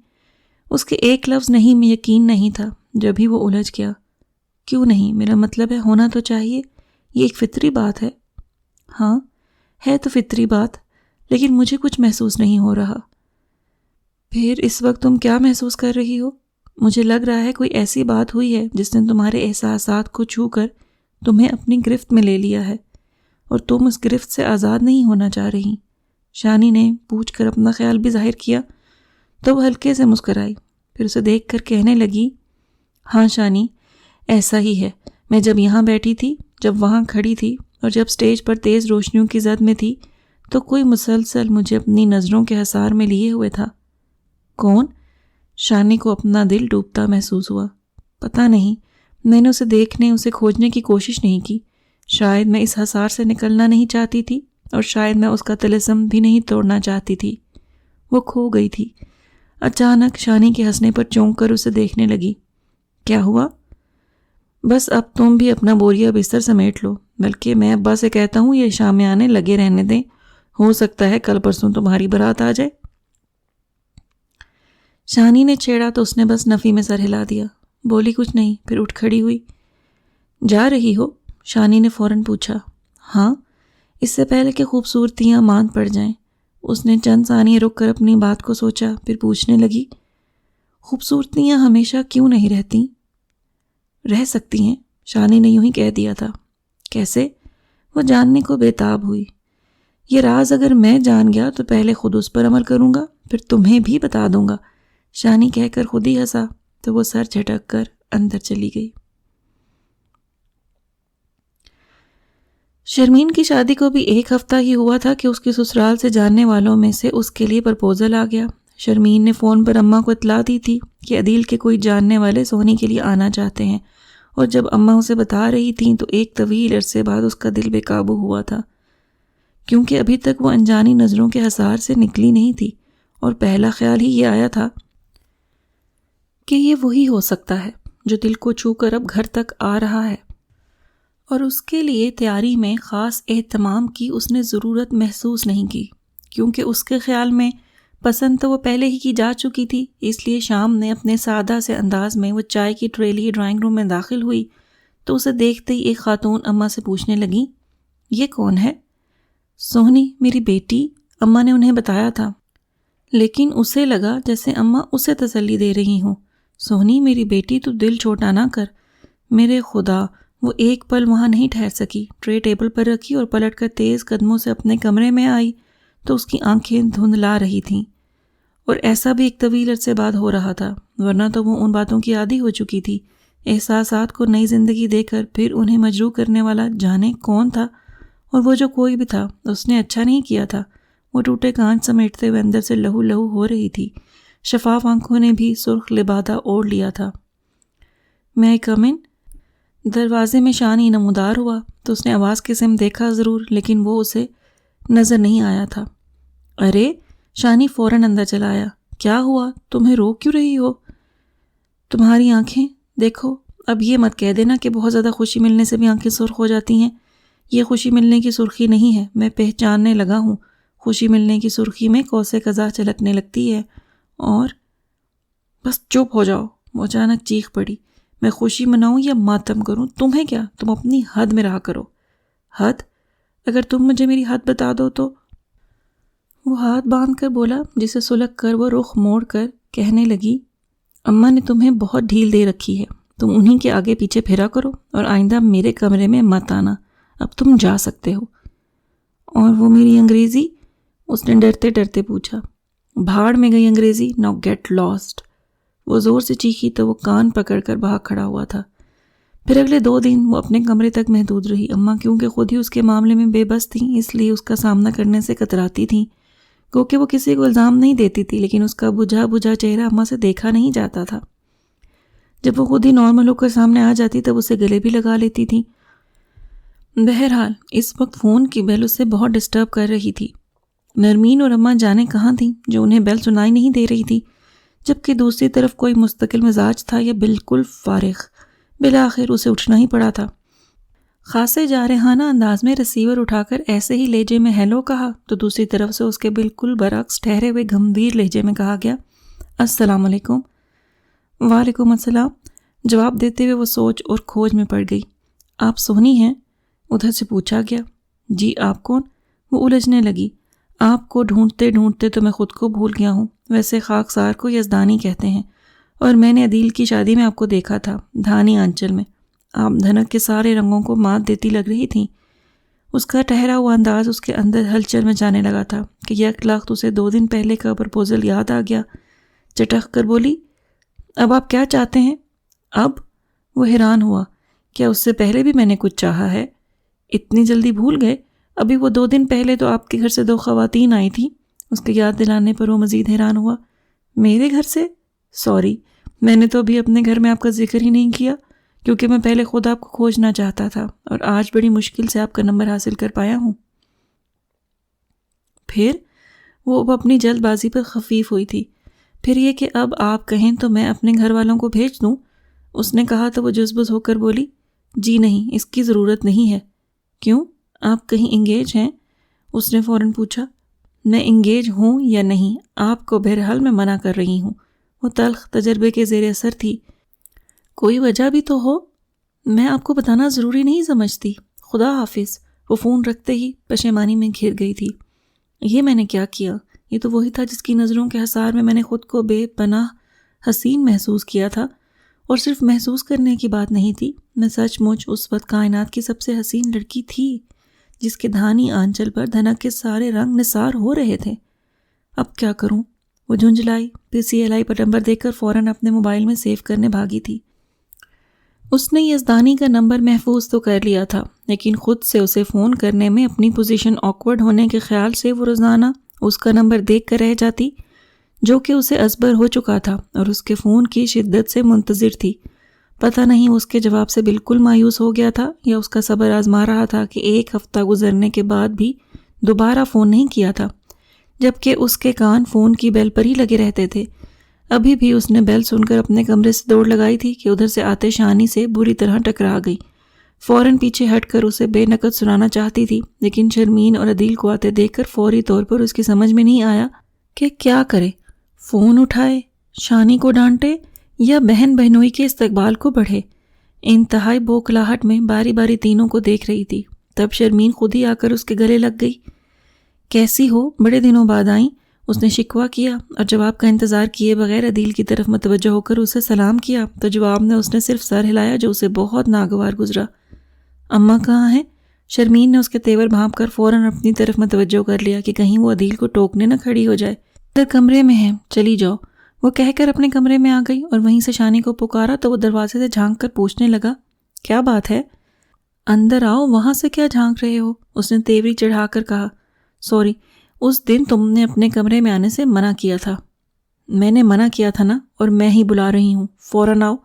اس کے ایک لفظ نہیں میں یقین نہیں تھا، جب ہی وہ الجھ گیا۔ کیوں نہیں؟ میرا مطلب ہے ہونا تو چاہیے، یہ ایک فطری بات ہے۔ ہاں ہے تو فطری بات، لیکن مجھے کچھ محسوس نہیں ہو رہا۔ پھر اس وقت تم کیا محسوس کر رہی ہو؟ مجھے لگ رہا ہے کوئی ایسی بات ہوئی ہے جس نے تمہارے احساسات کو چھو کر تمہیں اپنی گرفت میں لے لیا ہے، اور تم اس گرفت سے آزاد نہیں ہونا چاہ رہی۔ شانی نے پوچھ کر اپنا خیال بھی ظاہر کیا تو وہ ہلکے سے مسکرائی، پھر اسے دیکھ کر کہنے لگی، ہاں شانی، ایسا ہی ہے۔ میں جب یہاں بیٹھی تھی، جب وہاں کھڑی تھی، اور جب سٹیج پر تیز روشنیوں کی زد میں تھی، تو کوئی مسلسل مجھے اپنی نظروں کے حصار میں لیے ہوئے تھا۔ کون؟ شانی کو اپنا دل ڈوبتا محسوس ہوا۔ پتہ نہیں، میں نے اسے دیکھنے، اسے کھوجنے کی کوشش نہیں کی۔ شاید میں اس حصار سے نکلنا نہیں چاہتی تھی، اور شاید میں اس کا طلسم بھی نہیں توڑنا چاہتی تھی۔ وہ کھو گئی تھی۔ اچانک شانی کے ہنسنے پر چونک کر اسے دیکھنے لگی۔ کیا ہوا؟ بس اب تم بھی اپنا بوریا بستر سمیٹ لو، بلکہ میں ابا سے کہتا ہوں یہ شامیانے لگے رہنے دیں، ہو سکتا ہے کل پرسوں تمہاری بارات آ جائے۔ شانی نے چھیڑا تو اس نے بس نفی میں سر ہلا دیا، بولی کچھ نہیں، پھر اٹھ کھڑی ہوئی۔ جا رہی ہو؟ شانی نے فوراً پوچھا۔ ہاں، اس سے پہلے کہ خوبصورتیاں ماند پڑ جائیں۔ اس نے چند ثانیے رک کر اپنی بات کو سوچا، پھر پوچھنے لگی، خوبصورتیاں ہمیشہ کیوں نہیں رہتی؟ رہ سکتی ہیں، شانی نے یوں ہی کہہ دیا تھا۔ کیسے؟ وہ جاننے کو بےتاب ہوئی۔ یہ راز اگر میں جان گیا تو پہلے خود اس پر عمل کروں گا، پھر تمہیں بھی بتا دوں گا۔ شانی کہہ کر خود ہی ہنسا تو وہ سر جھٹک کر اندر چلی گئی۔ شرمین کی شادی کو بھی 1 ہفتہ ہی ہوا تھا کہ اس کے سسرال سے جاننے والوں میں سے اس کے لیے پرپوزل آ گیا۔ شرمین نے فون پر اماں کو اطلاع دی تھی کہ عدیل کے کوئی جاننے والے سونی کے لیے آنا چاہتے ہیں، اور جب اماں اسے بتا رہی تھیں تو ایک طویل عرصے بعد اس کا دل بے قابو ہوا تھا، کیونکہ ابھی تک وہ انجانی نظروں کے حصار سے نکلی نہیں تھی، اور پہلا خیال ہی یہ آیا تھا کہ یہ وہی ہو سکتا ہے جو دل کو چھو کر اب گھر تک آ رہا ہے، اور اس کے لیے تیاری میں خاص اہتمام کی اس نے ضرورت محسوس نہیں کی، کیونکہ اس کے خیال میں پسند تو وہ پہلے ہی کی جا چکی تھی۔ اس لیے شام نے اپنے سادہ سے انداز میں وہ چائے کی ٹرے لیے ڈرائنگ روم میں داخل ہوئی تو اسے دیکھتے ہی ایک خاتون اماں سے پوچھنے لگی، یہ کون ہے؟ سونی، میری بیٹی، اماں نے انہیں بتایا تھا، لیکن اسے لگا جیسے اماں اسے تسلی دے رہی ہوں۔ سونی، میری بیٹی، تو دل چھوٹا نہ کر۔ میرے خدا، وہ ایک پل وہاں نہیں ٹھہر سکی، ٹرے ٹیبل پر رکھی اور پلٹ کر تیز قدموں سے اپنے کمرے میں آئی تو اس کی آنکھیں دھندلا رہی تھیں، اور ایسا بھی ایک طویل عرصے بعد ہو رہا تھا، ورنہ تو وہ ان باتوں کی عادی ہو چکی تھی۔ احساسات کو نئی زندگی دے کر پھر انہیں مجروح کرنے والا جانے کون تھا، اور وہ جو کوئی بھی تھا اس نے اچھا نہیں کیا تھا۔ وہ ٹوٹے کانچ سمیٹتے ہوئے اندر سے لہو لہو ہو رہی تھی، شفاف آنکھوں نے بھی سرخ لبادہ اوڑھ لیا تھا۔ میں آئی کم ان؟ دروازے میں شانی نمودار ہوا تو اس نے آواز کی سمت دیکھا ضرور، لیکن وہ اسے نظر نہیں آیا تھا۔ ارے! شانی فوراً اندر چلا آیا۔ کیا ہوا؟ تمہیں رو کیوں رہی ہو؟ تمہاری آنکھیں دیکھو اب یہ مت کہہ دینا کہ بہت زیادہ خوشی ملنے سے بھی آنکھیں سرخ ہو جاتی ہیں. یہ خوشی ملنے کی سرخی نہیں ہے، میں پہچاننے لگا ہوں. خوشی ملنے کی سرخی میں کوسے قزح چھلکنے لگتی ہے. اور بس چپ ہو جاؤ. وہ اچانک چیخ پڑی. میں خوشی مناؤں یا ماتم کروں، تمہیں کیا؟ تم اپنی حد میں رہا کرو. حد؟ اگر تم مجھے میری حد بتا دو تو. وہ ہاتھ باندھ کر بولا جسے سلگ کر وہ رخ موڑ کر کہنے لگی، اماں نے تمہیں بہت ڈھیل دے رکھی ہے. تم انہی کے آگے پیچھے پھرا کرو اور آئندہ میرے کمرے میں مت آنا. اب تم جا سکتے ہو. اور وہ میری انگریزی؟ اس نے ڈرتے ڈرتے پوچھا. بھاڑ میں گئی انگریزی، ناؤ گیٹ لاسٹ. وہ زور سے چیخی تو وہ کان پکڑ کر بھاگ کھڑا ہوا تھا. پھر اگلے 2 دن وہ اپنے کمرے تک محدود رہی. اماں کیونکہ خود ہی اس کے معاملے میں بے بس تھیں، اس لیے اس کا سامنا کرنے سے کتراتی تھیں. گو کہ وہ کسی کو الزام نہیں دیتی تھی، لیکن اس کا بجھا بجھا چہرہ اماں سے دیکھا نہیں جاتا تھا. جب وہ خود ہی نارمل ہو کر سامنے آ جاتی تب اسے گلے بھی لگا لیتی تھی. بہرحال اس وقت فون کی بیل اسے بہت ڈسٹرب کر رہی تھی. نرمین اور اماں جانے کہاں تھیں جو انہیں بیل سنائی نہیں دے رہی تھی، جبکہ دوسری طرف کوئی مستقل مزاج تھا یا بالکل فارغ. بالآخر اسے اٹھنا ہی پڑا تھا. خاصے جارحانہ انداز میں ریسیور اٹھا کر ایسے ہی لہجے میں ہیلو کہا تو دوسری طرف سے اس کے بالکل برعکس ٹھہرے ہوئے گمبھیر لہجے میں کہا گیا، السلام علیکم. وعلیکم السلام. جواب دیتے ہوئے وہ سوچ اور کھوج میں پڑ گئی. آپ سونی ہیں؟ ادھر سے پوچھا گیا. جی آپ کون؟ وہ الجھنے لگی. آپ کو ڈھونڈتے ڈھونڈتے تو میں خود کو بھول گیا ہوں. ویسے خاکسار کو یزدانی کہتے ہیں، اور میں نے عدیل کی شادی میں آپ کو دیکھا تھا، دھانی آنچل میں. آپ دھنک کے سارے رنگوں کو مات دیتی لگ رہی تھیں. اس کا ٹھہرا ہوا انداز اس کے اندر ہلچل مچانے لگا تھا کہ یک لخت اسے 2 دن پہلے کا پرپوزل یاد آ گیا. چٹخ کر بولی، اب آپ کیا چاہتے ہیں؟ اب؟ وہ حیران ہوا. کیا اس سے پہلے بھی میں نے کچھ چاہا ہے؟ اتنی جلدی بھول گئے؟ ابھی وہ 2 دن پہلے تو آپ کے گھر سے 2 خواتین آئی تھیں. اس کے یاد دلانے پر وہ مزید حیران ہوا. میرے گھر سے؟ سوری، میں نے تو ابھی اپنے گھر میں آپ کا ذکر ہی نہیں کیا، کیونکہ میں پہلے خود آپ کو کھوجنا چاہتا تھا اور آج بڑی مشکل سے آپ کا نمبر حاصل کر پایا ہوں. پھر وہ اب اپنی جلد بازی پر خفیف ہوئی تھی. پھر یہ کہ اب آپ کہیں تو میں اپنے گھر والوں کو بھیج دوں؟ اس نے کہا تو وہ جزبز ہو کر بولی، جی نہیں، اس کی ضرورت نہیں ہے. کیوں؟ آپ کہیں انگیج ہیں؟ اس نے فوراً پوچھا. میں انگیج ہوں یا نہیں، آپ کو بہرحال میں منع کر رہی ہوں. وہ تلخ تجربے کے زیر اثر تھی. کوئی وجہ بھی تو ہو. میں آپ کو بتانا ضروری نہیں سمجھتی. خدا حافظ. وہ فون رکھتے ہی پشیمانی میں گھر گئی تھی. یہ میں نے کیا کیا؟ یہ تو وہی تھا جس کی نظروں کے حصار میں نے خود کو بے پناہ حسین محسوس کیا تھا. اور صرف محسوس کرنے کی بات نہیں تھی، میں سچ مچ اس وقت کائنات کی سب سے حسین لڑکی تھی، جس کے دھانی آنچل پر دھنک کے سارے رنگ نثار ہو رہے تھے. اب کیا کروں؟ وہ جھنجھلائی. پھر CLI پر نمبر دیکھ کر فوراً اپنے موبائل میں سیو کرنے بھاگی تھی. اس نے یزدانی کا نمبر محفوظ تو کر لیا تھا، لیکن خود سے اسے فون کرنے میں اپنی پوزیشن آکورڈ ہونے کے خیال سے وہ روزانہ اس کا نمبر دیکھ کر رہ جاتی، جو کہ اسے ازبر ہو چکا تھا اور اس کے فون کی شدت سے منتظر تھی. پتہ نہیں وہ اس کے جواب سے بالکل مایوس ہو گیا تھا یا اس کا صبر آزما رہا تھا کہ 1 ہفتہ گزرنے کے بعد بھی دوبارہ فون نہیں کیا تھا، جبکہ اس کے کان فون کی بیل پر ہی لگے رہتے تھے. ابھی بھی اس نے بیل سن کر اپنے کمرے سے دوڑ لگائی تھی کہ ادھر سے آتے شانی سے بری طرح ٹکرا گئی. فوراً پیچھے ہٹ کر اسے بے نقد سنانا چاہتی تھی، لیکن شرمین اور عدیل کو آتے دیکھ کر فوری طور پر اس کی سمجھ میں نہیں آیا کہ کیا کرے. فون اٹھائے، شانی کو ڈانٹے یا بہن بہنوئی کے استقبال کو بڑھے. انتہائی بوکھلاہٹ میں باری باری تینوں کو دیکھ رہی تھی. تب شرمین خود ہی آ کر اس کے گلے لگ گئی. کیسی ہو؟ بڑے دنوں بعد آئیں، اس نے شکوہ کیا، اور جواب کا انتظار کیے بغیر عدیل کی طرف متوجہ ہو کر اسے سلام کیا تو جواب میں اس نے صرف سر ہلایا، جو اسے بہت ناگوار گزرا. اماں کہاں ہیں؟ شرمین نے اس کے تیور بھانپ کر فوراً اپنی طرف متوجہ کر لیا کہ کہیں وہ عدیل کو ٹوکنے نہ کھڑی ہو جائے. ادھر کمرے میں ہیں، چلی جاؤ، وہ کہہ کر اپنے کمرے میں آ گئی اور وہیں سے شانی کو پکارا تو وہ دروازے سے جھانک کر پوچھنے لگا، کیا بات ہے؟ اندر آؤ، وہاں سے کیا جھانک رہے ہو؟ اس نے تیوری چڑھا کر کہا. سوری، اس دن تم نے اپنے کمرے میں آنے سے منع کیا تھا. میں نے منع کیا تھا نا، اور میں ہی بلا رہی ہوں، فوراً آؤ.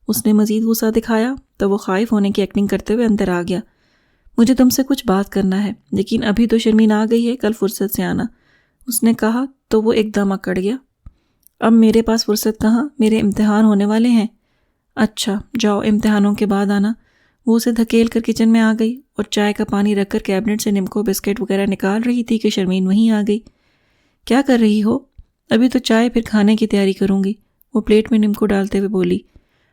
اس نے مزید غصہ دکھایا تو وہ خائف ہونے کی ایکٹنگ کرتے ہوئے اندر آ گیا. مجھے تم سے کچھ بات کرنا ہے، لیکن ابھی تو شرمین آ گئی ہے، کل فرصت سے آنا، اس نے کہا تو وہ ایک دم اکڑ گیا. اب میرے پاس فرصت کہاں، میرے امتحان ہونے والے ہیں. اچھا جاؤ امتحانوں کے بعد آنا۔ وہ اسے دھکیل کر کچن میں آ گئی اور چائے کا پانی رکھ کر کیبنٹ سے نمکو بسکٹ وغیرہ نکال رہی تھی کہ شرمین وہیں آ گئی۔ کیا کر رہی ہو؟ ابھی تو چائے پھر کھانے کی تیاری کروں گی، وہ پلیٹ میں نمکو ڈالتے ہوئے بولی۔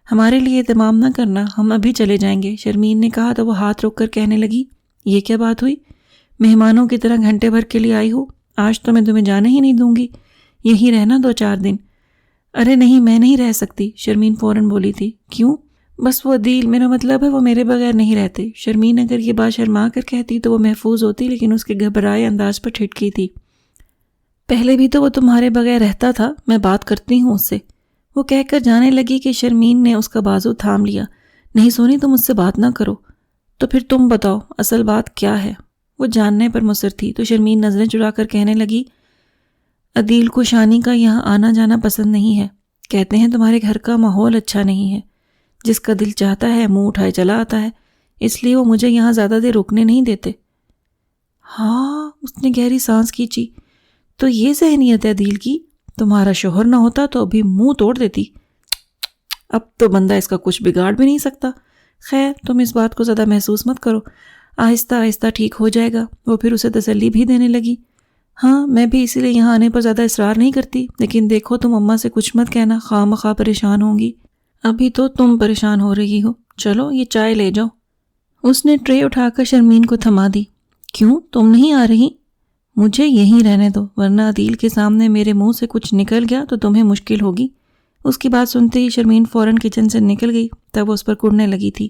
ہمارے لیے اہتمام نہ کرنا، ہم ابھی چلے جائیں گے، شرمین نے کہا تو وہ ہاتھ روک کر کہنے لگی، یہ کیا بات ہوئی؟ مہمانوں کی طرح گھنٹے بھر کے لیے آئی ہو؟ آج تو میں تمہیں جانے ہی نہیں دوں گی، یہیں رہنا 2-4 دن۔ ارے نہیں، میں نہیں رہ سکتی، شرمین فوراً بولی تھی۔ کیوں؟ بس وہ عدیل، میرا مطلب ہے وہ میرے بغیر نہیں رہتے۔ شرمین اگر یہ بات شرما کر کہتی تو وہ محفوظ ہوتی، لیکن اس کے گھبرائے انداز پر ٹھٹکی تھی۔ پہلے بھی تو وہ تمہارے بغیر رہتا تھا، میں بات کرتی ہوں اس سے، وہ کہہ کر جانے لگی کہ شرمین نے اس کا بازو تھام لیا۔ نہیں سونی، تم مجھ سے بات نہ کرو۔ تو پھر تم بتاؤ اصل بات کیا ہے؟ وہ جاننے پر مصر تھی تو شرمین نظریں چرا کر کہنے لگی، عدیل کو شانی کا یہاں آنا جانا پسند نہیں ہے، کہتے ہیں تمہارے گھر کا ماحول اچھا نہیں ہے، جس کا دل چاہتا ہے منہ اٹھائے چلا آتا ہے، اس لیے وہ مجھے یہاں زیادہ دیر رکنے نہیں دیتے۔ ہاں، اس نے گہری سانس کھینچی، تو یہ ذہنیت ہے عدیل کی؟ تمہارا شوہر نہ ہوتا تو ابھی منہ توڑ دیتی۔ اب تو بندہ اس کا کچھ بگاڑ بھی نہیں سکتا۔ خیر تم اس بات کو زیادہ محسوس مت کرو، آہستہ آہستہ ٹھیک ہو جائے گا۔ وہ پھر اسے تسلی بھی دینے لگی۔ ہاں میں بھی اسی لیے یہاں آنے پر زیادہ اصرار نہیں کرتی، لیکن دیکھو تم اماں سے کچھ مت کہنا، خواہ مخواہ پریشان ہوں گی۔ ابھی تو تم پریشان ہو رہی ہو، چلو یہ چائے لے جاؤ۔ اس نے ٹرے اٹھا کر شرمین کو تھما دی۔ کیوں تم نہیں آ رہی؟ مجھے یہیں رہنے دو، ورنہ عدیل کے سامنے میرے منہ سے کچھ نکل گیا تو تمہیں مشکل ہوگی۔ اس کی بات سنتے ہی شرمین فوراً کچن سے نکل گئی، تب وہ اس پر کڑنے لگی تھی،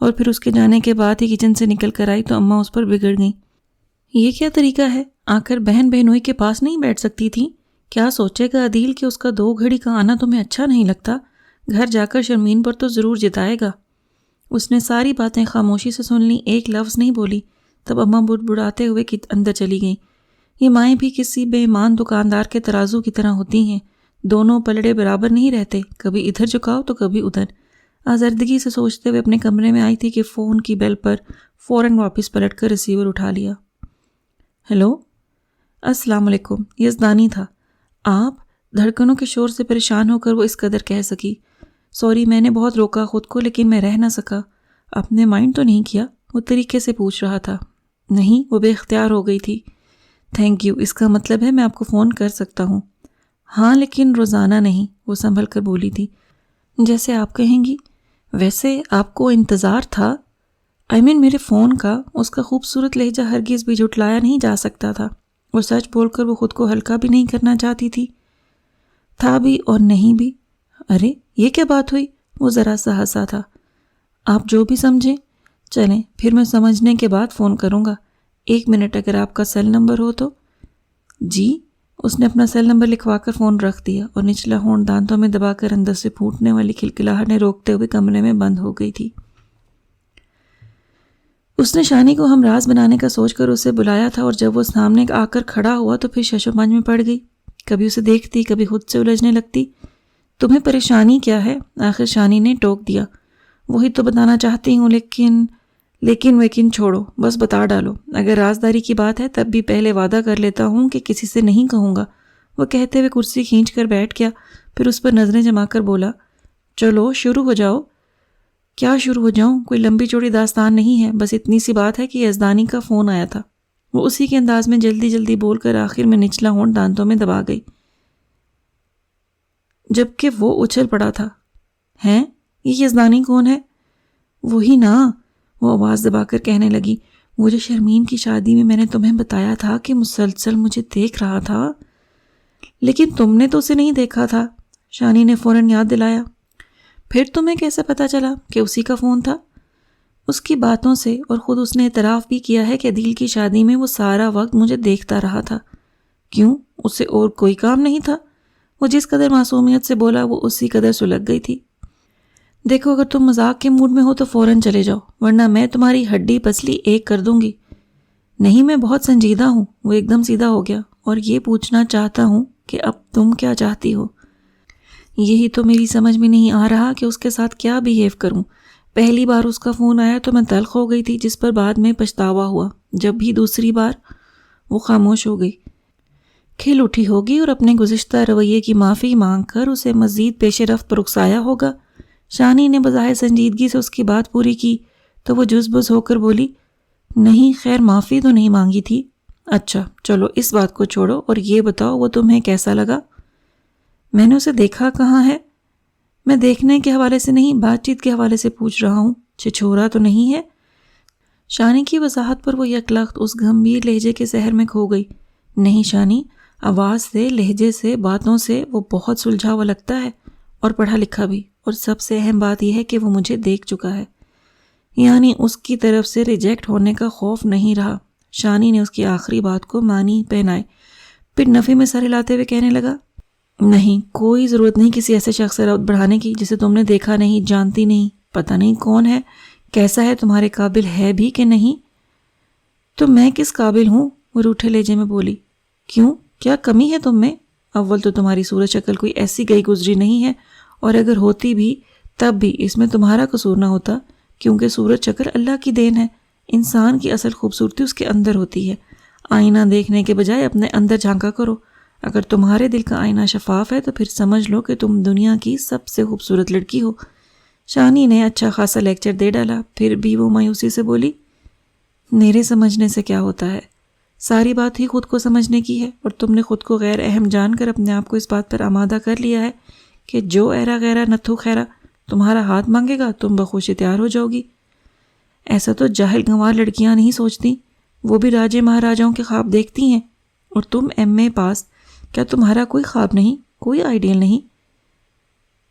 اور پھر اس کے جانے کے بعد ہی کچن سے نکل کر آئی تو اماں اس پر بگڑ گئیں۔ یہ کیا طریقہ ہے؟ آ کر بہن بہنوئی کے پاس نہیں بیٹھ سکتی تھی؟ کیا سوچے گا عدیل کہ اس کا 2 گھڑی کا آنا تمہیں اچھا نہیں لگتا؟ گھر جا کر شرمین پر تو ضرور جتائے گا۔ اس نے ساری باتیں خاموشی سے سن لیں، ایک لفظ نہیں بولی۔ تب اماں بڑبڑاتے ہوئے اندر چلی گئیں۔ یہ مائیں بھی کسی بے ایمان دکاندار کے ترازو کی طرح ہوتی ہیں، دونوں پلڑے برابر نہیں رہتے، کبھی ادھر جھکاؤ تو کبھی ادھر۔ آزردگی سے سوچتے ہوئے اپنے کمرے میں آئی تھی کہ فون کی بیل پر فوراً واپس پلٹ کر ریسیور اٹھا لیا۔ ہیلو، السلام علیکم، یزدانی تھا۔ آپ؟ دھڑکنوں کے شور سے پریشان ہو کر وہ اس قدر کہہ سکی۔ سوری، میں نے بہت روکا خود کو، لیکن میں رہ نہ سکا۔ آپ نے مائنڈ تو نہیں کیا؟ وہ طریقے سے پوچھ رہا تھا۔ نہیں، وہ بے اختیار ہو گئی تھی۔ تھینک یو، اس کا مطلب ہے میں آپ کو فون کر سکتا ہوں۔ ہاں لیکن روزانہ نہیں، وہ سنبھل کر بولی تھی۔ جیسے آپ کہیں گی۔ ویسے آپ کو انتظار تھا؟ میرے فون کا۔ اس کا خوبصورت لہجہ ہرگز بھی جھٹلایا نہیں جا سکتا تھا۔ وہ سچ بول کر وہ خود کو ہلکا بھی نہیں کرنا چاہتی تھی۔ تھا بھی اور نہیں بھی۔ ارے یہ کیا بات ہوئی؟ وہ ذرا سا ہنسا تھا۔ آپ جو بھی سمجھیں۔ چلیں پھر میں سمجھنے کے بعد فون کروں گا۔ 1 منٹ اگر آپ کا سیل نمبر ہو تو۔ جی؟ اس نے اپنا سیل نمبر لکھوا کر فون رکھ دیا اور نچلا ہونٹ دانتوں میں دبا کر اندر سے پھوٹنے والی کھلکھلاہٹیں روکتے ہوئے کمرے میں بند ہو گئی تھی۔ اس نے شانی کو ہمراز بنانے کا سوچ کر اسے بلایا تھا، اور جب وہ سامنے آ کر کھڑا ہوا تو پھر شش و پنج میں پڑ گئی۔ کبھی اسے دیکھتی، کبھی خود سے الجھنے لگتی۔ تمہیں پریشانی کیا ہے؟ آخر شانی نے ٹوک دیا۔ وہی تو بتانا چاہتی ہوں، لیکن چھوڑو، بس بتا ڈالو۔ اگر رازداری کی بات ہے تب بھی پہلے وعدہ کر لیتا ہوں کہ کسی سے نہیں کہوں گا۔ وہ کہتے ہوئے کرسی کھینچ کر بیٹھ گیا، پھر اس پر نظریں جما کر بولا، چلو شروع ہو جاؤ۔ کیا شروع ہو جاؤں؟ کوئی لمبی چوڑی داستان نہیں ہے، بس اتنی سی بات ہے کہ یزدانی کا فون آیا تھا۔ وہ اسی کے انداز میں جلدی جلدی بول کر آخر میں نچلا ہونٹ دانتوں میں دبا گئی، جبکہ وہ اچھل پڑا تھا۔ ہیں؟ یہ یزدانی کون ہے؟ وہی نا، وہ آواز دبا کر کہنے لگی، وہ جو شرمین کی شادی میں نے تمہیں بتایا تھا کہ مسلسل مجھے دیکھ رہا تھا۔ لیکن تم نے تو اسے نہیں دیکھا تھا، شانی نے فوراً یاد دلایا۔ پھر تمہیں کیسے پتا چلا کہ اسی کا فون تھا؟ اس کی باتوں سے، اور خود اس نے اعتراف بھی کیا ہے کہ عدیل کی شادی میں وہ سارا وقت مجھے دیکھتا رہا تھا۔ کیوں؟ اسے اور کوئی کام نہیں تھا؟ وہ جس قدر معصومیت سے بولا وہ اسی قدر سلگ گئی تھی۔ دیکھو اگر تم مذاق کے موڈ میں ہو تو فوراً چلے جاؤ، ورنہ میں تمہاری ہڈی پسلی ایک کر دوں گی۔ نہیں، میں بہت سنجیدہ ہوں۔ وہ ایک دم سیدھا ہو گیا۔ اور یہ پوچھنا چاہتا ہوں کہ اب تم کیا چاہتی ہو؟ یہی تو میری سمجھ میں نہیں آ رہا کہ اس کے ساتھ کیا بیہیو کروں۔ پہلی بار اس کا فون آیا تو میں تلخ ہو گئی تھی، جس پر بعد میں پچھتاوا ہوا۔ جب بھی دوسری بار، وہ خاموش ہو گئی، کھل اٹھی ہوگی اور اپنے گزشتہ رویے کی معافی مانگ کر اسے مزید پیش رفت پر اکسایا ہوگا۔ شانی نے بظاہر سنجیدگی سے اس کی بات پوری کی تو وہ جزبز ہو کر بولی، نہیں خیر معافی تو نہیں مانگی تھی۔ اچھا چلو اس بات کو چھوڑو اور یہ بتاؤ وہ تمہیں کیسا لگا؟ میں نے اسے دیکھا کہاں ہے؟ میں دیکھنے کے حوالے سے نہیں، بات چیت کے حوالے سے پوچھ رہا ہوں، چھچھورا تو نہیں ہے؟ شانی کی وضاحت پر وہ یکلخت اس گھمبیر لہجے کے سحر میں کھو گئی۔ نہیں شانی، آواز سے، لہجے سے، باتوں سے وہ بہت سلجھا ہوا لگتا ہے اور پڑھا لکھا بھی، اور سب سے اہم بات یہ ہے کہ وہ مجھے دیکھ چکا ہے، یعنی اس کی طرف سے ریجیکٹ ہونے کا خوف نہیں رہا۔ شانی نے اس کی آخری بات کو معنی پہنائے، پھر نفی میں سر ہلاتے ہوئے کہنے لگا، نہیں کوئی ضرورت نہیں کسی ایسے شخص سے ربط بڑھانے کی جسے تم نے دیکھا نہیں، جانتی نہیں، پتہ نہیں کون ہے، کیسا ہے، تمہارے قابل ہے بھی کہ نہیں۔ تو میں کس قابل ہوں؟ وہ روٹھے لہجے میں بولی۔ کیوں، کیا کمی ہے تم میں؟ اول تو تمہاری صورت شکل کوئی ایسی گئی گزری نہیں ہے، اور اگر ہوتی بھی تب بھی اس میں تمہارا قصور نہ ہوتا، کیونکہ صورت شکل اللہ کی دین ہے۔ انسان کی اصل خوبصورتی اس کے اندر ہوتی ہے۔ آئینہ دیکھنے کے بجائے اپنے اندر جھانکا کرو۔ اگر تمہارے دل کا آئینہ شفاف ہے تو پھر سمجھ لو کہ تم دنیا کی سب سے خوبصورت لڑکی ہو۔ شانی نے اچھا خاصا لیکچر دے ڈالا، پھر بھی وہ مایوسی سے بولی، میرے سمجھنے سے کیا ہوتا ہے؟ ساری بات ہی خود کو سمجھنے کی ہے، اور تم نے خود کو غیر اہم جان کر اپنے آپ کو اس بات پر آمادہ کر لیا ہے کہ جو ایرا غیرا نتھو خیرا تمہارا ہاتھ مانگے گا تم بخوشی تیار ہو جاؤ گی۔ ایسا تو جاہل گنوار لڑکیاں نہیں سوچتی، وہ بھی راجے مہاراجاؤں کے خواب دیکھتی ہیں، اور تم ایم اے پاس، کیا تمہارا کوئی خواب نہیں، کوئی آئیڈیل نہیں؟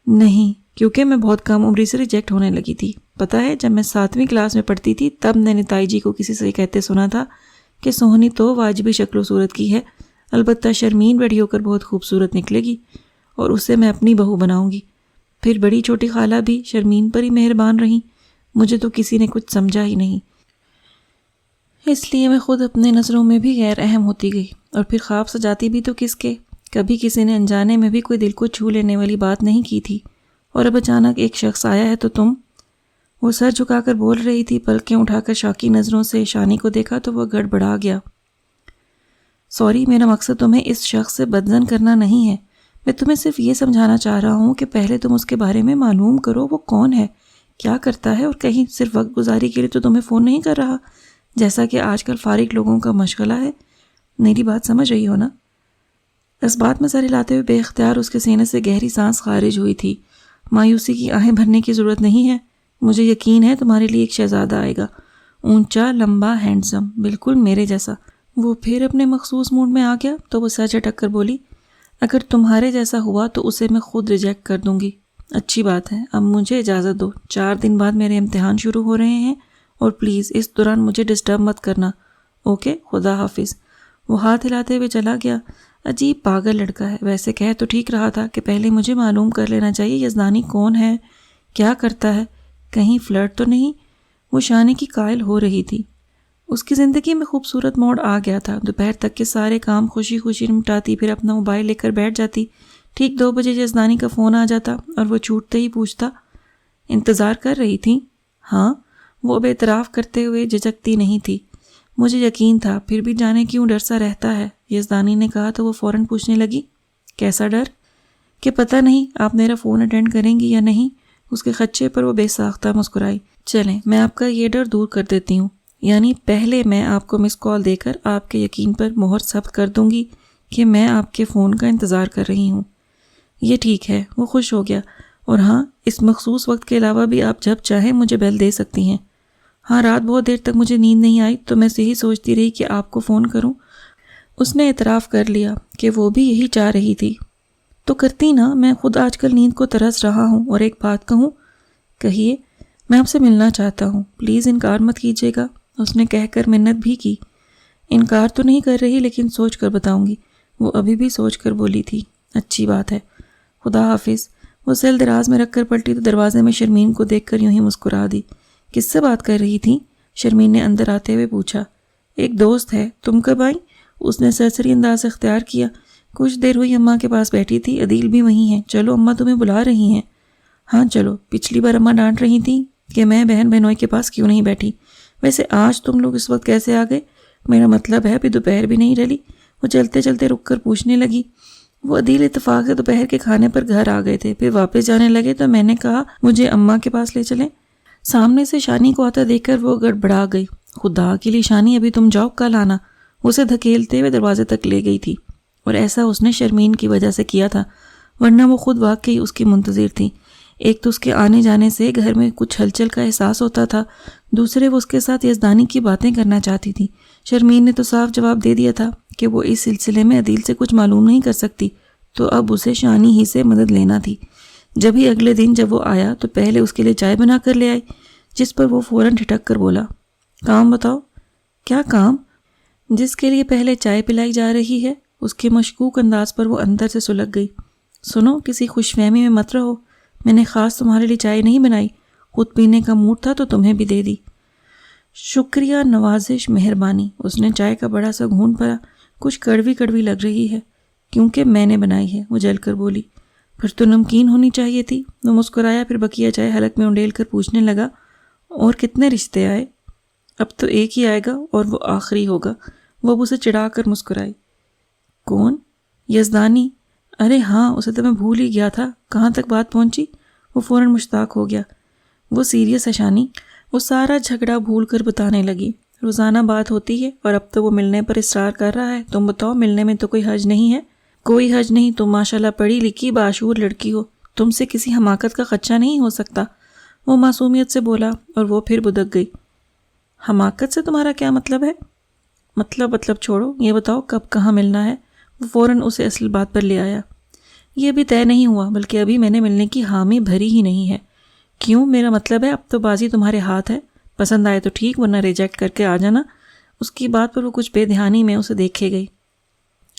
نہیں، کیونکہ میں بہت کم عمری سے ریجیکٹ ہونے لگی تھی۔ پتہ ہے جب میں 7ویں کلاس میں پڑھتی تھی تب میں نے تائی جی کو کسی سے کہتے سنا تھا کہ سوہنی تو واجبی شکل و صورت کی ہے، البتہ شرمین بڑی ہو کر بہت خوبصورت نکلے گی، اور اسے میں اپنی بہو بناؤں گی۔ پھر بڑی چھوٹی خالہ بھی شرمین پر ہی مہربان رہیں، مجھے تو کسی نے کچھ سمجھا ہی نہیں، اس لیے میں خود اپنے نظروں میں بھی غیر اہم ہوتی گئی، اور پھر خواب سجاتی بھی تو کس کے؟ کبھی کسی نے انجانے میں بھی کوئی دل کو چھو لینے والی بات نہیں کی تھی، اور اب اچانک ایک شخص آیا ہے تو تم؟ وہ سر جھکا کر بول رہی تھی، پلکیں اٹھا کر شوقی نظروں سے شانی کو دیکھا تو وہ گڑبڑا گیا۔ سوری، میرا مقصد تمہیں اس شخص سے بدظن کرنا نہیں ہے، میں تمہیں صرف یہ سمجھانا چاہ رہا ہوں کہ پہلے تم اس کے بارے میں معلوم کرو، وہ کون ہے، کیا کرتا ہے، اور کہیں صرف وقت گزاری کے لیے تو تمہیں فون نہیں کر رہا جیسا کہ آج کل فارغ لوگوں کا مشغلہ ہے۔ میری بات سمجھ رہی ہو نا؟ اس بات میں سر ہلاتے ہوئے بے اختیار اس کے سینے سے گہری سانس خارج ہوئی تھی۔ مایوسی کی آہیں بھرنے کی ضرورت نہیں ہے، مجھے یقین ہے تمہارے لیے ایک شہزادہ آئے گا، اونچا، لمبا، ہینڈسم، بالکل میرے جیسا۔ وہ پھر اپنے مخصوص موڈ میں آ گیا تو وہ سر جھٹک کر بولی، اگر تمہارے جیسا ہوا تو اسے میں خود ریجیکٹ کر دوں گی۔ اچھی بات ہے، اب مجھے اجازت دو، 4 دن بعد میرے امتحان شروع ہو رہے ہیں، اور پلیز اس دوران مجھے ڈسٹرب مت کرنا، اوکے؟ خدا حافظ۔ وہ ہاتھ ہلاتے ہوئے چلا گیا۔ عجیب پاگل لڑکا ہے، ویسے کہہ تو ٹھیک رہا تھا کہ پہلے مجھے معلوم کر لینا چاہیے یزدانی کون ہے، کیا کرتا ہے، کہیں فلرٹ تو نہیں؟ وہ شانی کی قائل ہو رہی تھی۔ اس کی زندگی میں خوبصورت موڑ آ گیا تھا۔ دوپہر تک کے سارے کام خوشی خوشی نمٹاتی، پھر اپنا موبائل لے کر بیٹھ جاتی۔ ٹھیک 2 بجے یزدانی کا فون آ جاتا اور وہ چھوٹتے ہی پوچھتا، انتظار کر رہی تھی؟ ہاں، وہ اب اعتراف کرتے ہوئے جھجکتی نہیں تھی۔ مجھے یقین تھا، پھر بھی جانے کیوں ڈر سا رہتا ہے، یزدانی نے کہا تو وہ فوراً پوچھنے لگی، کیسا ڈر؟ کہ پتہ نہیں آپ میرا فون اٹینڈ کریں گی یا نہیں۔ اس کے خدشے پر وہ بے ساختہ مسکرائی۔ چلیں، میں آپ کا یہ ڈر دور کر دیتی ہوں، یعنی پہلے میں آپ کو مس کال دے کر آپ کے یقین پر مہر ثبت کر دوں گی کہ میں آپ کے فون کا انتظار کر رہی ہوں۔ یہ ٹھیک ہے، وہ خوش ہو گیا۔ اور ہاں، اس مخصوص وقت کے علاوہ بھی آپ جب چاہیں مجھے بیل دے سکتی ہیں۔ ہاں، رات بہت دیر تک مجھے نیند نہیں آئی تو میں یہی سوچتی رہی کہ آپ کو فون کروں۔ اس نے اعتراف کر لیا کہ وہ بھی یہی چاہ رہی تھی۔ تو کرتی نا، میں خود آج کل نیند کو ترس رہا ہوں۔ اور ایک بات کہوں؟ کہیے۔ میں آپ سے ملنا چاہتا ہوں، پلیز انکار مت کیجیے گا۔ اس نے کہہ کر منت بھی کی۔ انکار تو نہیں کر رہی، لیکن سوچ کر بتاؤں گی۔ وہ ابھی بھی سوچ کر بولی تھی۔ اچھی بات ہے، خدا حافظ۔ وہ سیل دراز میں رکھ کر پلٹی تو دروازے میں شرمین کو دیکھ کر یوں ہی مسکرا دی۔ کس سے بات کر رہی تھی؟ شرمین نے اندر آتے ہوئے پوچھا۔ ایک دوست ہے، تم کب آئیں؟ اس نے سرسری انداز اختیار کیا۔ کچھ دیر ہوئی اماں کے پاس بیٹھی تھی، عدیل بھی وہیں ہیں، چلو اماں تمہیں بلا رہی ہیں۔ ہاں چلو، پچھلی بار اماں ڈانٹ رہی تھیں کہ میں بہن بہنوئی کے پاس کیوں نہیں بیٹھی۔ ویسے آج تم لوگ اس وقت کیسے آ گئے؟ میرا مطلب ہے ابھی دوپہر بھی نہیں ڈلی۔ وہ چلتے چلتے رک کر پوچھنے لگی، وہ عدیل اتفاق سے دوپہر کے کھانے پر گھر آ گئے تھے. پھر واپس جانے لگے تو میں نے کہا مجھے اماں کے پاس لے چلیں. سامنے سے شانی کو آتا دیکھ کر وہ گڑبڑا گئی. خدا کے لیے شانی، ابھی تم جاؤ، کل آنا. اسے دھکیلتے ہوئے دروازے تک لے گئی تھی، اور ایسا اس نے شرمین کی وجہ سے کیا تھا، ورنہ وہ خود واقعی اس کی منتظر تھی. ایک تو اس کے آنے جانے سے گھر میں کچھ ہلچل کا احساس ہوتا تھا، دوسرے وہ اس کے ساتھ یزدانی کی باتیں کرنا چاہتی تھی. شرمین نے تو صاف جواب دے دیا تھا کہ وہ اس سلسلے میں عدیل سے کچھ معلوم نہیں کر سکتی، تو اب اسے شانی ہی سے مدد لینا تھی. جب ہی اگلے دن جب وہ آیا تو پہلے اس کے لیے چائے بنا کر لے آئی، جس پر وہ فوراً ٹھٹک کر بولا، کام بتاؤ. کیا کام؟ جس کے لیے پہلے چائے پلائی جا رہی ہے. اس کے مشکوک انداز پر وہ اندر سے سلگ گئی. سنو، کسی خوش فہمی میں مت رہو، میں نے خاص تمہارے لیے چائے نہیں بنائی، خود پینے کا موڈ تھا تو تمہیں بھی دے دی. شکریہ، نوازش، مہربانی. اس نے چائے کا بڑا سا گھونٹ بھرا. کچھ کڑوی کڑوی لگ رہی ہے. کیونکہ میں نے بنائی ہے، وہ جل کر بولی. پھر تو نمکین ہونی چاہیے تھی. وہ مسکرایا، پھر بقیہ چائے حلق میں انڈیل کر پوچھنے لگا، اور کتنے رشتے آئے؟ اب تو ایک ہی آئے گا اور وہ آخری ہوگا. وہ اب اسے چڑھا کر مسکرائی. کون؟ یزدانی. ارے ہاں، اسے تو میں بھول ہی گیا تھا. کہاں تک بات پہنچی؟ وہ فوراً مشتاق ہو گیا. وہ سیریس ہے شانی. وہ سارا جھگڑا بھول کر بتانے لگی. روزانہ بات ہوتی ہے اور اب تو وہ ملنے پر اصرار کر رہا ہے. تم بتاؤ، ملنے میں تو کوئی حرج نہیں ہے؟ کوئی حرج نہیں. تم ماشاءاللہ پڑھی لکھی باشعور لڑکی ہو، تم سے کسی حماقت کا خدشہ نہیں ہو سکتا. وہ معصومیت سے بولا اور وہ پھر بدک گئی. حماقت سے تمہارا کیا مطلب ہے؟ مطلب چھوڑو، یہ بتاؤ کب کہاں ملنا ہے؟ وہ فوراً اسے اصل بات پر لے آیا. یہ ابھی طے نہیں ہوا، بلکہ ابھی میں نے ملنے کی حامی بھری ہی نہیں ہے. کیوں؟ میرا مطلب ہے اب تو بازی تمہارے ہاتھ ہے. پسند آئے تو ٹھیک، ورنہ ریجیکٹ کر کے آ جانا. اس کی بات پر وہ کچھ بے دھیانی میں اسے دیکھے گئی.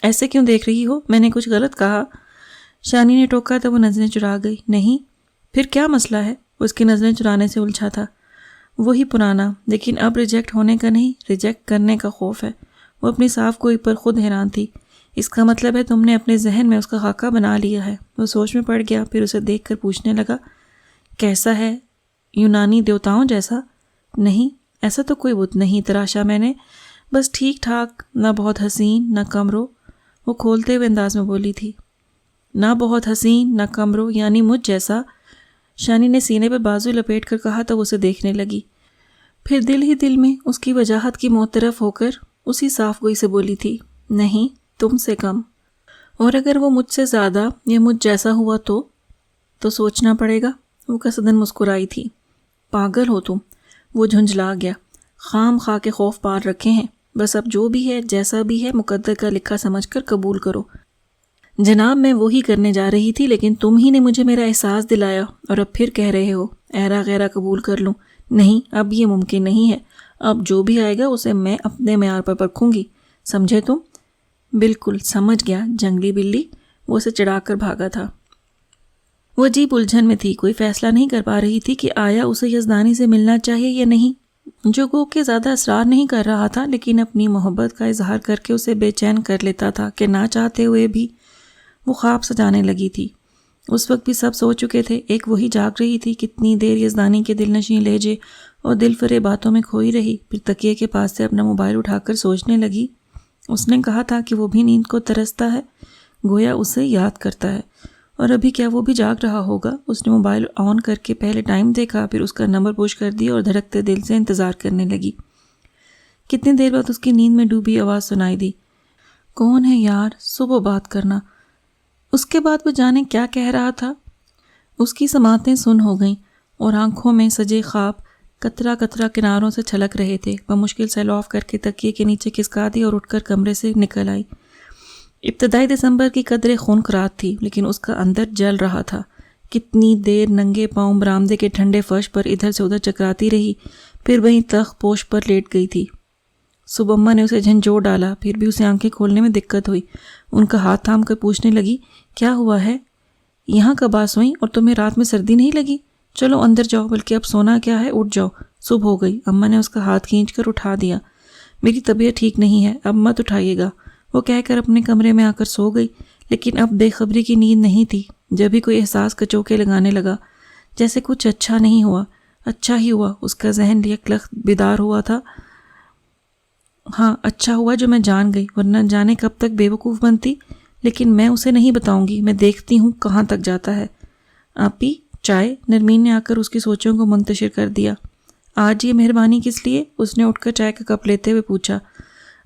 ایسے کیوں دیکھ رہی ہو؟ میں نے کچھ غلط کہا؟ شانی نے ٹوکا تو وہ نظریں چرا گئی. نہیں. پھر کیا مسئلہ ہے؟ اس کی نظریں چرانے سے الجھا تھا. وہی پرانا، لیکن اب ریجیکٹ ہونے کا نہیں، ریجیکٹ کرنے کا خوف ہے. وہ اپنی صاف گوئی پر خود حیران تھی. اس کا مطلب ہے تم نے اپنے ذہن میں اس کا خاکہ بنا لیا ہے. وہ سوچ میں پڑ گیا، پھر اسے دیکھ کر پوچھنے لگا، کیسا ہے؟ یونانی دیوتاؤں جیسا؟ نہیں، ایسا تو کوئی بت نہیں تراشا میں نے، بس ٹھیک ٹھاک، نہ بہت حسین نہ کمرو. وہ کھولتے ہوئے انداز میں بولی تھی. نہ بہت حسین نہ کمرو، یعنی مجھ جیسا؟ شانی نے سینے پہ بازو لپیٹ کر کہا تو وہ اسے دیکھنے لگی. پھر دل ہی دل میں اس کی وجاہت کی معترف ہو کر اسی صاف گوئی سے بولی تھی، نہیں، تم سے کم. اور اگر وہ مجھ سے زیادہ یا مجھ جیسا ہوا تو سوچنا پڑے گا. وہ قصدن مسکرائی تھی. پاگل ہو تم. وہ جھنجھلا گیا. خام خواہ کے خوف پار رکھے ہیں، بس اب جو بھی ہے جیسا بھی ہے مقدر کا لکھا سمجھ کر قبول کرو. جناب میں وہی کرنے جا رہی تھی، لیکن تم ہی نے مجھے میرا احساس دلایا اور اب پھر کہہ رہے ہو ایرا غیرہ قبول کر لوں. نہیں، اب یہ ممکن نہیں ہے. اب جو بھی آئے گا اسے میں اپنے معیار پر پرکھوں گی. سمجھے تم؟ بالکل سمجھ گیا جنگلی بلی. وہ اسے چڑھا کر بھاگا تھا. وہ عجیب الجھن میں تھی، کوئی فیصلہ نہیں کر پا رہی تھی کہ آیا اسے یزدانی سے ملنا چاہیے یا نہیں. جو گو کہ زیادہ اصرار نہیں کر رہا تھا، لیکن اپنی محبت کا اظہار کر کے اسے بے چین کر لیتا تھا کہ نہ چاہتے ہوئے بھی وہ خواب سجانے لگی تھی. اس وقت بھی سب سو چکے تھے، ایک وہی جاگ رہی تھی. کتنی دیر یزدانی کے دل نشیں لہجے اور دل فرے باتوں میں کھوئی رہی. پھر تکیے کے پاس سے اپنا موبائل اٹھا کر سوچنے لگی. اس نے کہا تھا کہ وہ بھی نیند کو ترستا ہے، گویا اسے یاد کرتا ہے. اور ابھی کیا وہ بھی جاگ رہا ہوگا؟ اس نے موبائل آن کر کے پہلے ٹائم دیکھا، پھر اس کا نمبر پوش کر دیا اور دھڑکتے دل سے انتظار کرنے لگی. کتنی دیر بعد اس کی نیند میں ڈوبی آواز سنائی دی، کون ہے یار، صبح بات کرنا. اس کے بعد وہ جانے کیا کہہ رہا تھا. اس کی سماعتیں سن ہو گئیں اور آنکھوں میں سجے خواب قطرہ قطرہ کناروں سے چھلک رہے تھے. بمشکل سیل آف کر کے تکیے کے نیچے کھسکا دی اور اٹھ کر کمرے سے نکل آئی. ابتدائی دسمبر کی قدرے خونخرات تھی، لیکن اس کا اندر جل رہا تھا. کتنی دیر ننگے پاؤں برآمدے کے ٹھنڈے فرش پر ادھر سے ادھر چکراتی رہی، پھر وہیں تخت پوش پر لیٹ گئی تھی. صبح اماں نے اسے جھنجھوڑ ڈالا، پھر بھی اسے آنکھیں کھولنے میں دقت ہوئی. ان کا ہاتھ تھام کر پوچھنے لگی، کیا ہوا ہے؟ یہاں کب آ سوئیں؟ اور تمہیں رات میں سردی نہیں لگی؟ چلو اندر جاؤ، بلکہ اب سونا کیا ہے، اٹھ جاؤ، صبح ہو گئی. اماں نے اس کا ہاتھ کھینچ کر اٹھا دیا. میری طبیعت ٹھیک نہیں ہے، اب مت اٹھائیے گا. وہ کہہ کر اپنے کمرے میں آ کر سو گئی. لیکن اب بے خبری کی نیند نہیں تھی. جب ہی کوئی احساس کچوکے لگانے لگا، جیسے کچھ اچھا نہیں ہوا. اچھا ہی ہوا، اس کا ذہن یکلخت بیدار ہوا تھا. ہاں اچھا ہوا جو میں جان گئی، ورنہ جانے کب تک بے وقوف بنتی. لیکن میں اسے نہیں بتاؤں گی، میں دیکھتی ہوں کہاں تک جاتا ہے۔ آپی چائے؟ نرمین نے آ کر اس کی سوچوں کو منتشر کر دیا۔ آج یہ مہربانی کس لیے؟ اس نے اٹھ کر چائے کا کپ لیتے ہوئے پوچھا۔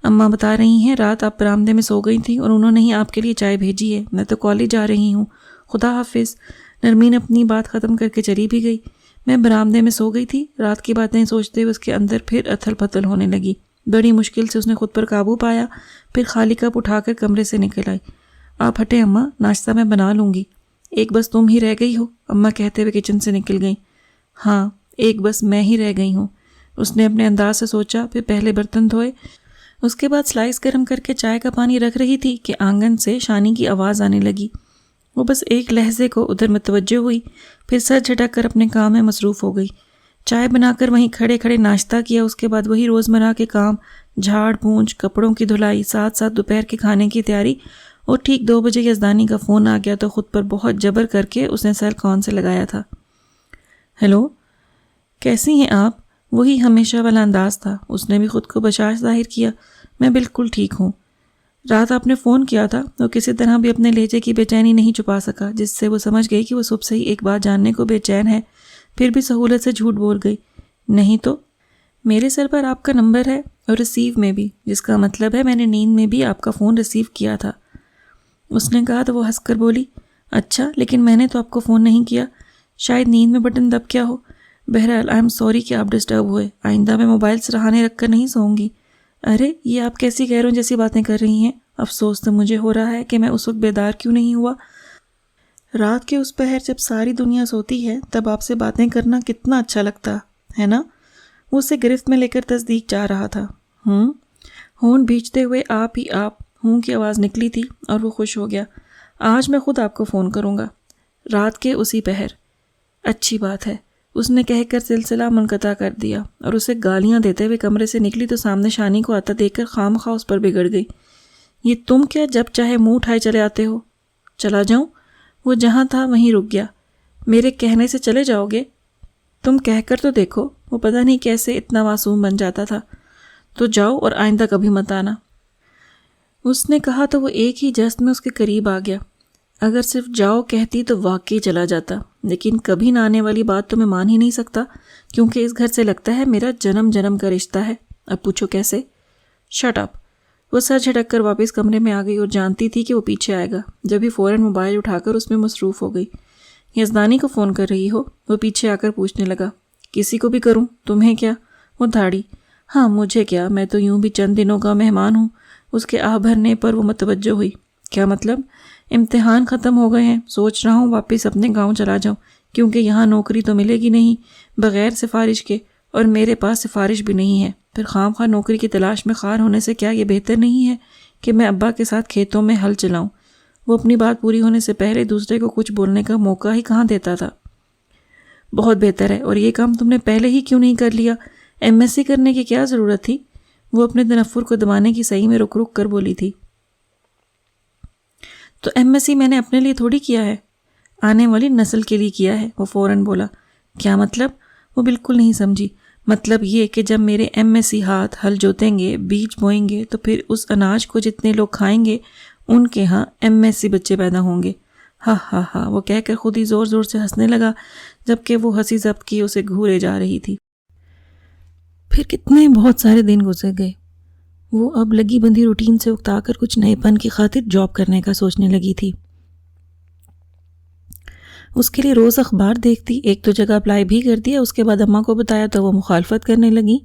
اماں بتا رہی ہیں رات آپ برآمدے میں سو گئی تھیں اور انہوں نے ہی آپ کے لیے چائے بھیجی ہے۔ میں تو کالج جا رہی ہوں، خدا حافظ۔ نرمین اپنی بات ختم کر کے چلی بھی گئی۔ میں برآمدے میں سو گئی تھی، رات کی باتیں سوچتے ہوئے اس کے اندر پھر اتھل پتھل ہونے لگی۔ بڑی مشکل سے اس نے خود پر قابو پایا، پھر خالی کپ اٹھا کر کمرے سے نکل آئی۔ آپ ہٹیں اماں، ناشتہ میں بنا لوں گی۔ ایک بس تم ہی رہ گئی ہو، اماں کہتے ہوئے کچن سے نکل گئیں۔ ہاں، ایک بس میں ہی رہ گئی ہوں، اس نے اپنے انداز سے سوچا، پھر پہلے برتن دھوئے، اس کے بعد سلائس گرم کر کے چائے کا پانی رکھ رہی تھی کہ آنگن سے شانی کی آواز آنے لگی۔ وہ بس ایک لہجے کو ادھر متوجہ ہوئی، پھر سر جھٹک کر اپنے کام میں مصروف ہو گئی۔ چائے بنا کر وہیں کھڑے کھڑے ناشتہ کیا، اس کے بعد وہی روزمرہ کے کام، جھاڑ پونچھ، کپڑوں کی دھلائی، ساتھ ساتھ دوپہر کے کھانے کی تیاری، اور ٹھیک 2 بجے یزدانی کا فون آ گیا تو خود پر بہت جبر کر کے اس نے سیل کون سے لگایا تھا۔ ہیلو، کیسی ہیں آپ؟ وہی ہمیشہ والا انداز تھا، اس نے بھی خود کو بشاش ظاہر کیا۔ میں بالکل ٹھیک ہوں۔ رات آپ نے فون کیا تھا، وہ کسی طرح بھی اپنے لہجے کی بے چینی نہیں چھپا سکا، جس سے وہ سمجھ گئی کہ وہ صبح سے ہی ایک بات جاننے کو بے چین ہے، پھر بھی سہولت سے جھوٹ بول گئی۔ نہیں تو میرے سر پر آپ کا نمبر ہے اور ریسیو میں بھی، جس کا مطلب ہے میں نے نیند میں بھی آپ کا فون ریسیو کیا تھا۔ اس نے کہا تو وہ ہنس کر بولی، اچھا لیکن میں نے تو آپ کو فون نہیں کیا، شاید نیند میں بٹن دب کیا ہو۔ بہرحال آئی ایم سوری کہ آپ ڈسٹرب ہوئے، آئندہ میں موبائل سرہانے رکھ کر نہیں سوؤں گی۔ ارے یہ آپ کیسی غیروں جیسی باتیں کر رہی ہیں؟ افسوس تو مجھے ہو رہا ہے کہ میں اس وقت بیدار کیوں نہیں ہوا۔ رات کے اس پہر جب ساری دنیا سوتی ہے تب آپ سے باتیں کرنا کتنا اچھا لگتا ہے نا؟ وہ اسے گرفت میں لے کر تصدیق چاہ رہا تھا۔ ہون بھیجتے ہوئے آپ ہی آپ ہوں کی آواز نکلی تھی اور وہ خوش ہو گیا۔ آج میں خود آپ کو فون کروں گا، رات کے اسی پہر۔ اچھی بات ہے، اس نے کہہ کر سلسلہ منقطع کر دیا اور اسے گالیاں دیتے ہوئے کمرے سے نکلی تو سامنے شانی کو آتا دیکھ کر خام خواہ اس پر بگڑ گئی۔ یہ تم کیا جب چاہے منہ اٹھائے چلے آتے ہو؟ چلا جاؤں؟ وہ جہاں تھا وہیں رک گیا۔ میرے کہنے سے چلے جاؤ گے؟ تم کہہ کر تو دیکھو، وہ پتہ نہیں کیسے اتنا معصوم بن جاتا تھا۔ تو جاؤ اور آئندہ کبھی مت آنا۔ اس نے کہا تو وہ ایک ہی جست میں اس کے قریب آ گیا۔ اگر صرف جاؤ کہتی تو واقعی چلا جاتا، لیکن کبھی نہ آنے والی بات تو میں مان ہی نہیں سکتا، کیونکہ اس گھر سے لگتا ہے میرا جنم جنم کا رشتہ ہے۔ اب پوچھو کیسے؟ Shut up. وہ سر جھٹک کر واپس کمرے میں آ گئی اور جانتی تھی کہ وہ پیچھے آئے گا، جب ہی فوراً موبائل اٹھا کر اس میں مصروف ہو گئی۔ یزدانی کو فون کر رہی ہو؟ وہ پیچھے آ کر پوچھنے لگا۔ کسی کو بھی کروں، تمہیں کیا؟ وہ دھاڑی۔ ہاں مجھے کیا، میں تو یوں بھی چند دنوں کا مہمان ہوں۔ اس کے آہ بھرنے پر وہ متوجہ ہوئی۔ کیا مطلب؟ امتحان ختم ہو گئے ہیں، سوچ رہا ہوں واپس اپنے گاؤں چلا جاؤں، کیونکہ یہاں نوکری تو ملے گی نہیں بغیر سفارش کے، اور میرے پاس سفارش بھی نہیں ہے۔ پھر خام خواہ نوکری کی تلاش میں خار ہونے سے کیا یہ بہتر نہیں ہے کہ میں ابا کے ساتھ کھیتوں میں ہل چلاؤں؟ وہ اپنی بات پوری ہونے سے پہلے دوسرے کو کچھ بولنے کا موقع ہی کہاں دیتا تھا۔ بہت بہتر ہے، اور یہ کام تم نے پہلے ہی کیوں نہیں کر لیا؟ ایم ایس سی کرنے کی کیا ضرورت تھی؟ وہ اپنے تنفر کو دبانے کی صحیح میں رک رک کر بولی تھی۔ تو ایم ایس سی میں نے اپنے لیے تھوڑی کیا ہے، آنے والی نسل کے لیے کیا ہے۔ وہ فوراً بولا۔ کیا مطلب؟ وہ بالکل نہیں سمجھی۔ مطلب یہ کہ جب میرے ایم ایس سی ہاتھ ہل جوتیں گے، بیج بوئیں گے، تو پھر اس اناج کو جتنے لوگ کھائیں گے ان کے ہاں ایم ایس سی بچے پیدا ہوں گے۔ ہاں ہاں ہاں، وہ کہہ کر خود ہی زور زور سے ہنسنے لگا، جبکہ وہ ہنسی ضبط کی اسے گھورے جا رہی تھی۔ پھر کتنے بہت سارے دن گزر گئے۔ وہ اب لگی بندھی روٹین سے اکتا کر کچھ نئے پن کی خاطر جاب کرنے کا سوچنے لگی تھی۔ اس کے لیے روز اخبار دیکھتی، ایک تو جگہ اپلائی بھی کر دیا، اس کے بعد اماں کو بتایا تو وہ مخالفت کرنے لگی۔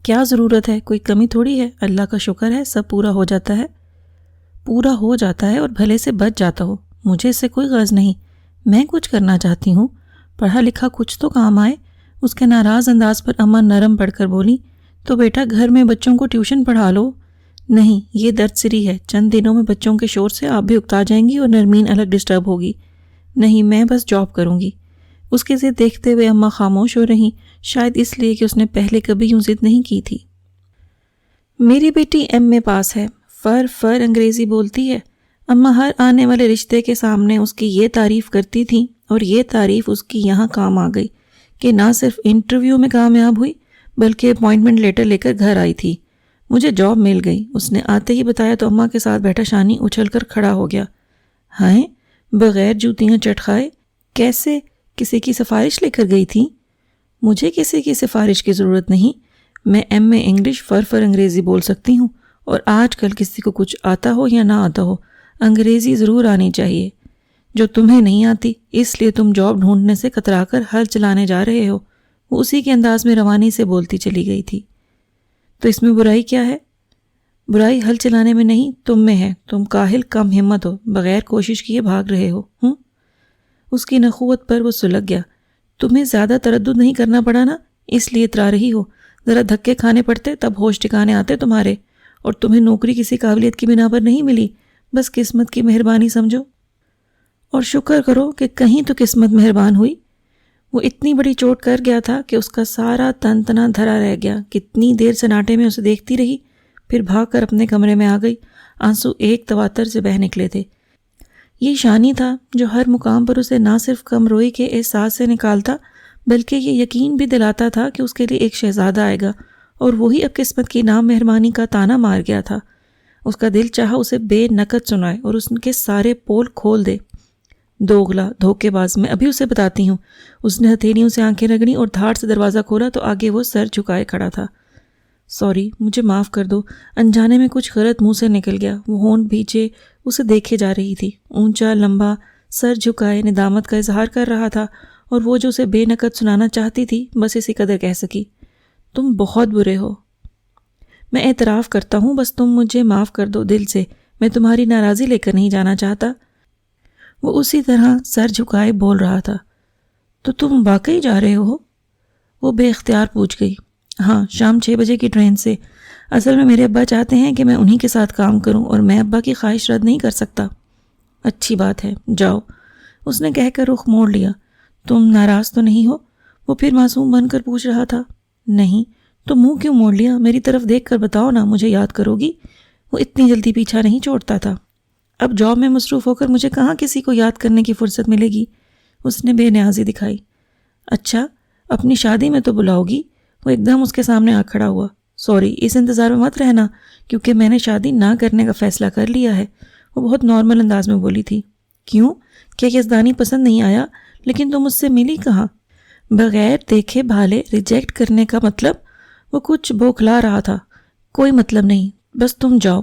کیا ضرورت ہے، کوئی کمی تھوڑی ہے، اللہ کا شکر ہے سب پورا ہو جاتا ہے اور بھلے سے بچ جاتا ہو۔ مجھے اس سے کوئی غرض نہیں، میں کچھ کرنا چاہتی ہوں، پڑھا لکھا کچھ تو کام آئے۔ اس کے ناراض انداز پر اماں نرم پڑھ کر بولی، تو بیٹا گھر میں بچوں کو ٹیوشن پڑھا لو۔ نہیں، یہ درد سری ہے، چند دنوں میں بچوں کے شور سے آپ بھی اکتا جائیں گی اور نرمین الگ ڈسٹرب ہوگی۔ نہیں، میں بس جاب کروں گی۔ اس کے ضد دیکھتے ہوئے اماں خاموش ہو رہیں، شاید اس لیے کہ اس نے پہلے کبھی یوں ضد نہیں کی تھی۔ میری بیٹی ایم اے پاس ہے، فر انگریزی بولتی ہے۔ اماں ہر آنے والے رشتے کے سامنے اس کی یہ تعریف کرتی تھیں، اور یہ تعریف اس کی یہاں کام آ گئی کہ نہ صرف انٹرویو میں کامیاب ہوئی بلکہ اپوائنٹمنٹ لیٹر لے کر گھر آئی تھی۔ مجھے جاب مل گئی، اس نے آتے ہی بتایا تو اماں کے ساتھ بیٹھا شانی اچھل کر کھڑا ہو گیا۔ ہائیں، بغیر جوتیاں چٹکائے کیسے؟ کسی کی سفارش لے کر گئی تھی؟ مجھے کسی کی سفارش کی ضرورت نہیں، میں ایم اے انگلش فر انگریزی بول سکتی ہوں، اور آج کل کسی کو کچھ آتا ہو یا نہ آتا ہو انگریزی ضرور آنی چاہیے، جو تمہیں نہیں آتی، اس لیے تم جاب ڈھونڈنے سے کترا کر ہل چلانے جا رہے ہو۔ وہ اسی کے انداز میں روانی سے بولتی چلی گئی تھی۔ تو اس میں برائی کیا ہے؟ برائی ہل چلانے میں نہیں، تم میں ہے۔ تم کاہل کم ہمت ہو، بغیر کوشش کیے بھاگ رہے ہو۔ اس کی نخوت پر وہ سلگ گیا۔ تمہیں زیادہ تردد نہیں کرنا پڑا نا، اس لیے اترا رہی ہو۔ ذرا دھکے کھانے پڑتے تب ہوش ٹھکانے آتے تمہارے، اور تمہیں نوکری کسی قابلیت کی بنا پر نہیں ملی، بس قسمت کی مہربانی سمجھو، اور شکر کرو کہ کہیں تو قسمت مہربان ہوئی۔ وہ اتنی بڑی چوٹ کر گیا تھا کہ اس کا سارا تن تنا دھرا رہ گیا۔ کتنی دیر سناٹے میں اسے دیکھتی رہی، پھر بھاگ کر اپنے کمرے میں آ گئی۔ آنسو ایک تواتر سے بہہ نکلے تھے۔ یہ شانی تھا جو ہر مقام پر اسے نہ صرف کم روئی کے احساس سے نکالتا، بلکہ یہ یقین بھی دلاتا تھا کہ اس کے لیے ایک شہزادہ آئے گا، اور وہی اب قسمت کی نام مہربانی کا تانا مار گیا تھا۔ اس کا دل چاہا اسے بے نقد سنائے اور اس کے سارے پول کھول دے۔ دوغلا، دھوکے باز، میں ابھی اسے بتاتی ہوں۔ اس نے ہتھیلیوں سے آنکھیں رگڑیں اور دھاڑ سے دروازہ کھولا تو آگے وہ سر جھکائے کھڑا تھا۔ سوری، مجھے معاف کر دو، انجانے میں کچھ غلط منہ سے نکل گیا۔ وہ ہونٹ بھیجے اسے دیکھے جا رہی تھی، اونچا لمبا سر جھکائے ندامت کا اظہار کر رہا تھا، اور وہ جو اسے بے نقد سنانا چاہتی تھی بس اسی قدر کہہ سکی، تم بہت برے ہو۔ میں اعتراف کرتا ہوں، بس تم مجھے معاف کر دو دل سے، میں تمہاری ناراضی لے کر نہیں جانا چاہتا۔ وہ اسی طرح سر جھکائے بول رہا تھا۔ تو تم واقعی جا رہے ہو؟ وہ بے اختیار پوچھ گئی۔ ہاں، شام 6 بجے کی ٹرین سے۔ اصل میں میرے ابا چاہتے ہیں کہ میں انہی کے ساتھ کام کروں، اور میں ابا کی خواہش رد نہیں کر سکتا۔ اچھی بات ہے، جاؤ، اس نے کہہ کر رخ موڑ لیا۔ تم ناراض تو نہیں ہو؟ وہ پھر معصوم بن کر پوچھ رہا تھا۔ نہیں، تو منہ کیوں موڑ لیا؟ میری طرف دیکھ کر بتاؤ نا، مجھے یاد کرو گی؟ وہ اتنی جلدی پیچھا نہیں چھوڑتا تھا۔ اب جاب میں مصروف ہو کر مجھے کہاں کسی کو یاد کرنے کی فرصت ملے گی؟ اس نے بے نیازی دکھائی۔ اچھا، اپنی شادی میں تو بلاؤ گی؟ وہ ایک دم اس کے سامنے آ کھڑا ہوا۔ سوری، اس انتظار میں مت رہنا، کیونکہ میں نے شادی نہ کرنے کا فیصلہ کر لیا ہے۔ وہ بہت نارمل انداز میں بولی تھی۔ کیوں؟ کیا یزدانی پسند نہیں آیا؟ لیکن تم مجھ سے ملی کہاں؟ بغیر دیکھے بھالے ریجیکٹ کرنے کا مطلب؟ وہ کچھ بوکھلا رہا تھا۔ کوئی مطلب نہیں، بس تم جاؤ،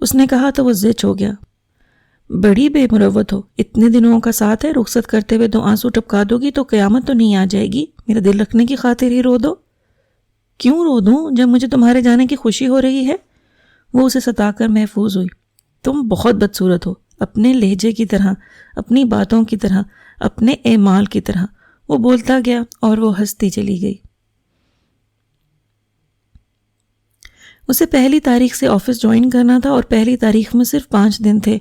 اس نے کہا تو وہ زچ ہو گیا۔ بڑی بے مروت ہو، اتنے دنوں کا ساتھ ہے، رخصت کرتے ہوئے 2 آنسو ٹپکا دو گی تو قیامت تو نہیں آ جائے گی؟ میرا دل رکھنے کی خاطر ہی رو دو۔ کیوں رو دوں جب مجھے تمہارے جانے کی خوشی ہو رہی ہے؟ وہ اسے ستا کر محفوظ ہوئی۔ تم بہت بدصورت ہو، اپنے لہجے کی طرح، اپنی باتوں کی طرح، اپنے اعمال کی طرح۔ وہ بولتا گیا اور وہ ہنستی چلی گئی۔ اسے 1 تاریخ سے آفس جوائن کرنا تھا، اور 1 تاریخ میں صرف 5 دن تھے۔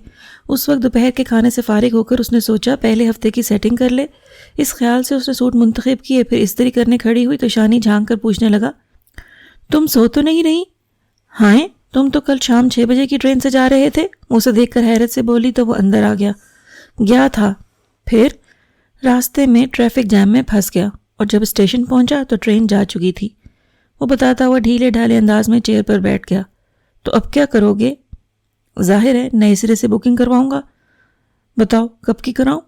اس وقت دوپہر کے کھانے سے فارغ ہو کر اس نے سوچا پہلے ہفتے کی سیٹنگ کر لے۔ اس خیال سے اس نے سوٹ منتخب کیے، پھر استری کرنے کھڑی ہوئی تو شانی جھانک کر پوچھنے لگا، تم سو تو نہیں رہی؟ ہاں، تم تو کل شام 6 بجے کی ٹرین سے جا رہے تھے؟ اسے دیکھ کر حیرت سے بولی تو وہ اندر آ گیا تھا۔ پھر راستے میں ٹریفک جام میں پھنس گیا، اور جب اسٹیشن پہنچا تو ٹرین جا چکی تھی۔ وہ بتاتا ہوا ڈھیلے ڈھالے انداز میں چیئر پر بیٹھ گیا۔ تو اب کیا کرو گے؟ ظاہر ہے نئے سرے سے بکنگ کرواؤں گا۔ بتاؤ کب کی کراؤں؟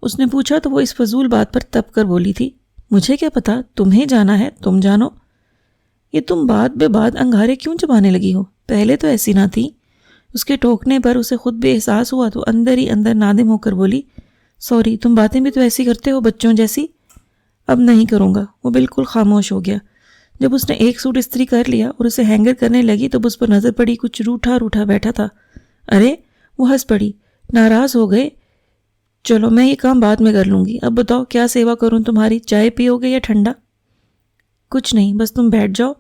اس نے پوچھا تو وہ اس فضول بات پر تپ کر بولی تھی، مجھے کیا پتا، تمہیں جانا ہے تم جانو۔ یہ تم بات بے بات انگارے کیوں چبانے لگی ہو؟ پہلے تو ایسی نہ تھی۔ اس کے ٹوکنے پر اسے خود بھی احساس ہوا تو اندر ہی اندر نادم ہو کر بولی، سوری، تم باتیں بھی تو ایسی کرتے ہو بچوں جیسی۔ اب نہیں کروں گا۔ وہ بالکل خاموش ہو گیا۔ جب اس نے ایک سوٹ استری کر لیا اور اسے ہینگر کرنے لگی تو اس پر نظر پڑی، کچھ روٹھا روٹھا بیٹھا تھا۔ ارے، وہ ہنس پڑی، ناراض ہو گئے؟ چلو میں یہ کام بعد میں کر لوں گی، اب بتاؤ کیا سیوا کروں تمہاری؟ چائے پیو گے یا ٹھنڈا؟ کچھ نہیں، بس تم بیٹھ جاؤ۔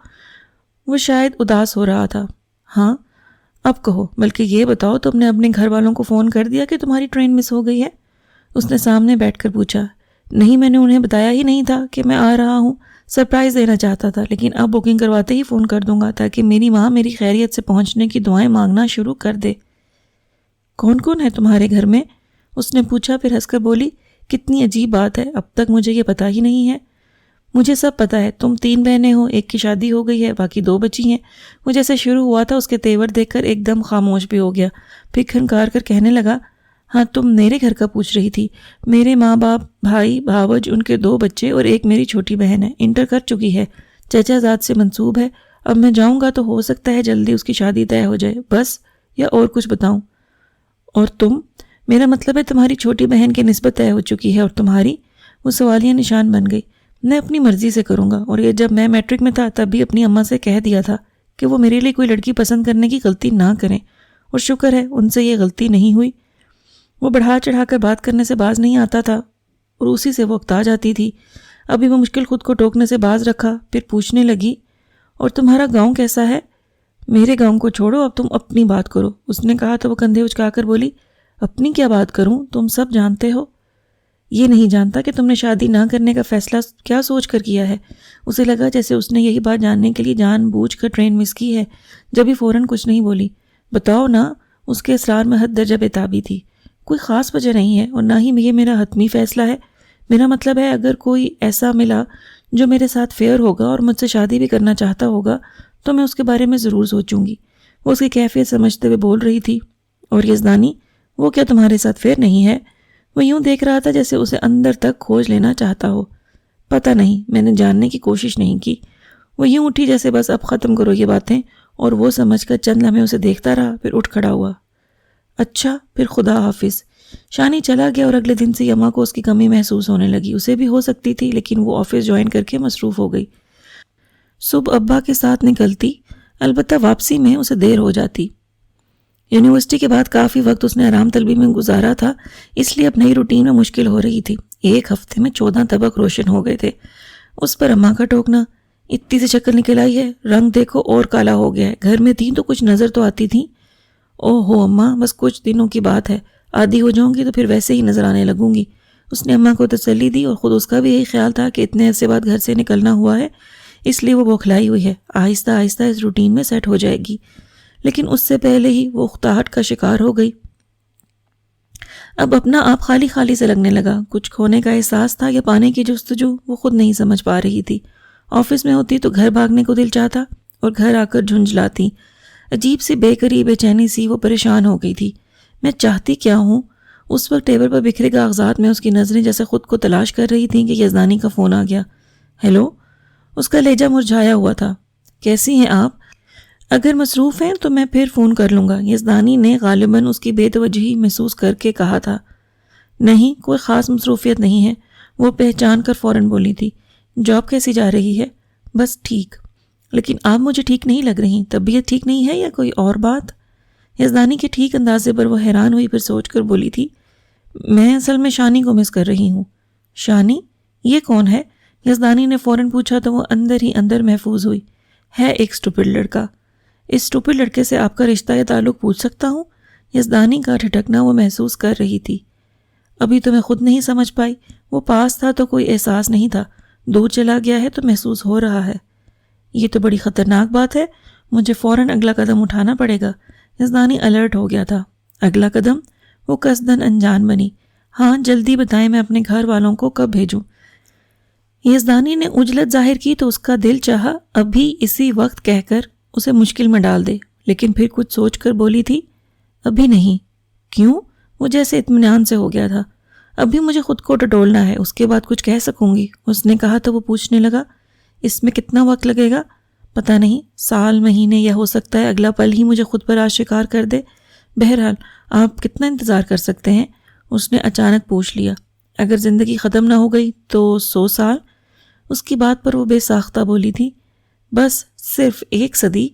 وہ شاید اداس ہو رہا تھا۔ ہاں، اب کہو، بلکہ یہ بتاؤ تم نے اپنے گھر والوں کو فون کر دیا کہ تمہاری ٹرین مس ہو گئی ہے؟ اس نے سامنے بیٹھ کر پوچھا۔ نہیں، میں نے انہیں بتایا ہی نہیں تھا کہ میں آ رہا ہوں، سرپرائز دینا چاہتا تھا، لیکن اب بکنگ کرواتے ہی فون کر دوں گا تاکہ میری ماں میری خیریت سے پہنچنے کی دعائیں مانگنا شروع کر دے۔ کون کون ہے تمہارے گھر میں؟ اس نے پوچھا، پھر ہنس کر بولی، کتنی عجیب بات ہے، اب تک مجھے یہ پتا ہی نہیں ہے۔ مجھے سب پتہ ہے، تم 3 بہنیں ہو، ایک کی شادی ہو گئی ہے، باقی 2 بچی ہیں۔ وہ جیسے شروع ہوا تھا اس کے تیور دیکھ کر ایک دم خاموش بھی ہو گیا، پھر کھنکار کر کہنے لگا، ہاں تم میرے گھر کا پوچھ رہی تھی؟ میرے ماں باپ، بھائی بھاوج، ان کے 2 بچے اور ایک میری چھوٹی بہن ہے، انٹر کر چکی ہے، چچا زاد سے منسوب ہے۔ اب میں جاؤں گا تو ہو سکتا ہے جلدی اس کی شادی طے ہو جائے، بس، یا اور کچھ بتاؤں؟ اور تم؟ میرا مطلب ہے تمہاری چھوٹی بہن کی نسبت طے ہو چکی ہے، اور تمہاری؟ وہ سوالیہ نشان بن گئی۔ میں اپنی مرضی سے کروں گا، اور یہ جب میں میٹرک میں تھا تب بھی اپنی اماں سے کہہ دیا تھا کہ وہ میرے لیے کوئی لڑکی پسند کرنے کی غلطی نہ کریں، اور شکر ہے ان سے یہ غلطی نہیں ہوئی۔ وہ بڑھا چڑھا کر بات کرنے سے باز نہیں آتا تھا اور اسی سے وہ اکتا جاتی تھی۔ ابھی وہ مشکل خود کو ٹوکنے سے باز رکھا، پھر پوچھنے لگی، اور تمہارا گاؤں کیسا ہے؟ میرے گاؤں کو چھوڑو، اب تم اپنی بات کرو، اس نے کہا تو وہ کندھے اچکا کر بولی، اپنی کیا بات کروں؟ تم سب جانتے ہو۔ یہ نہیں جانتا کہ تم نے شادی نہ کرنے کا فیصلہ کیا سوچ کر کیا ہے۔ اسے لگا جیسے اس نے یہی بات جاننے کے لیے جان بوجھ کر ٹرین مس کی ہے، جبھی فوراً کچھ نہیں بولی۔ بتاؤ نا، اس کے اصرار میں حد درجہ بےتابی تھی۔ کوئی خاص وجہ نہیں ہے، اور نہ ہی یہ میرا حتمی فیصلہ ہے۔ میرا مطلب ہے اگر کوئی ایسا ملا جو میرے ساتھ فیئر ہوگا اور مجھ سے شادی بھی کرنا چاہتا ہوگا تو میں اس کے بارے میں ضرور سوچوں گی۔ وہ اس کی کیفیت سمجھتے ہوئے بول رہی تھی، اور یزدانی، وہ کیا تمہارے ساتھ فیئر نہیں ہے؟ وہ یوں دیکھ رہا تھا جیسے اسے اندر تک کھوج لینا چاہتا ہو۔ پتہ نہیں، میں نے جاننے کی کوشش نہیں کی۔ وہ یوں اٹھی جیسے بس اب ختم کرو یہ باتیں، اور وہ سمجھ کر چند لمحے اسے دیکھتا رہا، پھر اٹھ کھڑا ہوا۔ اچھا، پھر خدا حافظ۔ شانی چلا گیا، اور اگلے دن سے یما کو اس کی کمی محسوس ہونے لگی۔ اسے بھی ہو سکتی تھی، لیکن وہ آفس جوائن کر کے مصروف ہو گئی۔ صبح ابا کے ساتھ نکلتی، البتہ واپسی میں اسے دیر ہو جاتی۔ یونیورسٹی کے بعد کافی وقت اس نے آرام طلبی میں گزارا تھا، اس لیے اب نئی روٹین میں مشکل ہو رہی تھی۔ 1 ہفتے میں 14 طبق روشن ہو گئے تھے۔ اس پر اماں کا ٹوکنا، اتنی سی شکل نکل آئی ہے، رنگ دیکھو اور کالا ہو گیا ہے، گھر میں تھیں تو کچھ نظر تو آتی تھیں۔ او ہو اماں، بس کچھ دنوں کی بات ہے، عادی ہو جاؤں گی تو پھر ویسے ہی نظر آنے لگوں گی۔ اس نے اماں کو تسلی دی، اور خود اس کا بھی یہی خیال تھا کہ اتنے عرصے بعد گھر سے نکلنا ہوا ہے، اس لیے وہ بوکھلائی ہوئی ہے، آہستہ آہستہ اس روٹین میں سیٹ ہو جائے گی۔ لیکن اس سے پہلے ہی وہ اکتاہٹ کا شکار ہو گئی۔ اب اپنا آپ خالی خالی سے لگنے لگا۔ کچھ کھونے کا احساس تھا یا پانے کی جستجو، وہ خود نہیں سمجھ پا رہی تھی۔ آفس میں ہوتی تو گھر بھاگنے کو دل چاہتا، اور گھر آ کر جھنجھلاتی۔ عجیب سی بے قری بے چینی سی، وہ پریشان ہو گئی تھی۔ میں چاہتی کیا ہوں؟ اس وقت ٹیبل پر بکھرے کاغذات میں اس کی نظریں جیسے خود کو تلاش کر رہی تھیں کہ یزدانی کا فون آ گیا۔ ہیلو؟ اس کا لہجہ مرجھایا ہوا تھا۔ کیسی ہیں آپ؟ اگر مصروف ہیں تو میں پھر فون کر لوں گا، یزدانی نے غالباً اس کی بے توجہی محسوس کر کے کہا تھا۔ نہیں، کوئی خاص مصروفیت نہیں ہے، وہ پہچان کر فوراً بولی تھی۔ جاب کیسی جا رہی ہے؟ بس ٹھیک، لیکن آپ مجھے ٹھیک نہیں لگ رہی، طبیعت ٹھیک نہیں ہے یا کوئی اور بات؟ یزدانی کے ٹھیک اندازے پر وہ حیران ہوئی، پھر سوچ کر بولی تھی، میں اصل میں شانی کو مس کر رہی ہوں۔ شانی؟ یہ کون ہے؟ یزدانی نے فوراً پوچھا تو وہ اندر ہی اندر محفوظ ہوئی۔ ہے ایک سٹوپڈ لڑکا۔ اس سٹوپڈ لڑکے سے آپ کا رشتہ یا تعلق پوچھ سکتا ہوں؟ یزدانی کا ٹھٹکنا وہ محسوس کر رہی تھی۔ ابھی تو میں خود نہیں سمجھ پائی، وہ پاس تھا تو کوئی احساس نہیں تھا، دور چلا گیا ہے تو محسوس ہو رہا ہے۔ یہ تو بڑی خطرناک بات ہے، مجھے فوراً اگلا قدم اٹھانا پڑے گا۔ یزدانی الرٹ ہو گیا تھا۔ اگلا قدم؟ وہ قصداً انجان بنی۔ ہاں جلدی بتائیں، میں اپنے گھر والوں کو کب بھیجوں؟ یزدانی نے عجلت ظاہر کی تو اس کا دل چاہا ابھی اسی وقت کہہ کر اسے مشکل میں ڈال دے، لیکن پھر کچھ سوچ کر بولی تھی، ابھی نہیں۔ کیوں؟ وہ جیسے اطمینان سے ہو گیا تھا۔ ابھی مجھے خود کو ٹٹولنا ہے، اس کے بعد کچھ کہہ سکوں گی۔ اس نے کہا تو وہ پوچھنے لگا، اس میں کتنا وقت لگے گا؟ پتہ نہیں، سال، مہینے، یا ہو سکتا ہے اگلا پل ہی مجھے خود پر آشکار کر دے۔ بہرحال آپ کتنا انتظار کر سکتے ہیں؟ اس نے اچانک پوچھ لیا۔ اگر زندگی ختم نہ ہو گئی تو 100 سال۔ اس کی بات پر وہ بے ساختہ بولی تھی، بس صرف 1 صدی۔